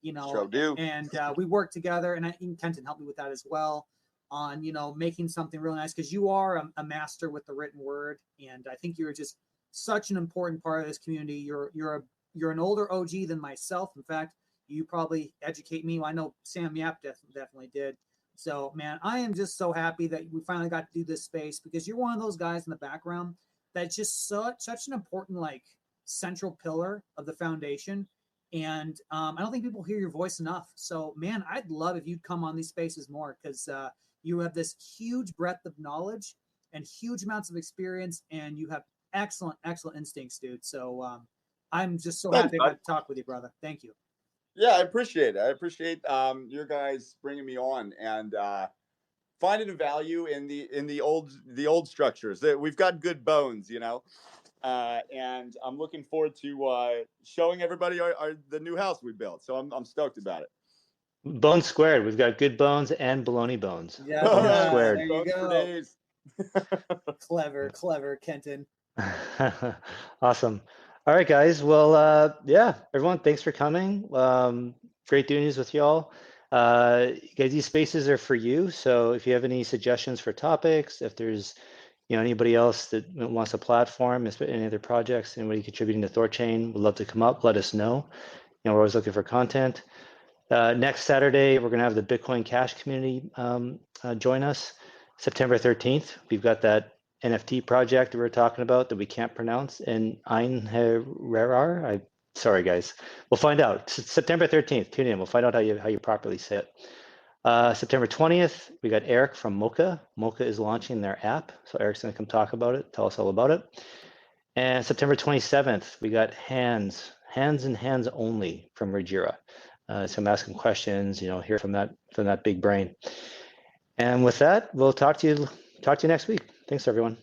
Sure do. And we worked together, and Kenton helped me with that as well on making something really nice, because you are a master with the written word, and I think you're just such an important part of this community. You're an older OG than myself. In fact, you probably educate me. I know Sam Yap definitely did. So, man, I am just so happy that we finally got to do this space, because you're one of those guys in the background that's just such an important, central pillar of the foundation. And I don't think people hear your voice enough. So, man, I'd love if you'd come on these spaces more, because you have this huge breadth of knowledge and huge amounts of experience, and you have excellent instincts, dude. So I'm just so happy I got to talk with you, brother. Thank you. Yeah, I appreciate it. I appreciate your guys bringing me on and finding a value in the old structures. We've got good bones, and I'm looking forward to showing everybody the new house we built. So I'm stoked about it. Bones squared. We've got good bones and Baloneybones. Yeah, Bones squared. there you go. Clever, Kenton. Awesome. All right, guys. Well, yeah, everyone, thanks for coming. Great doing this with y'all. Guys, these spaces are for you. So if you have any suggestions for topics, if there's anybody else that wants a platform, any other projects, anybody contributing to THORChain, would love to come up, let us know. We're always looking for content. Next Saturday, we're going to have the Bitcoin Cash community join us. September 13th, we've got that NFT project that we're talking about that we can't pronounce in Einherjar. Sorry, guys. We'll find out. September 13th, tune in. We'll find out how you properly say it. September 20th, we got Eric from Mocha. Mocha is launching their app. So Eric's going to come talk about it, tell us all about it. And September 27th, we got Hands and Hands Only from Rajira. So I'm asking questions, hear from that big brain. And with that, we'll talk to you next week. Thanks, everyone.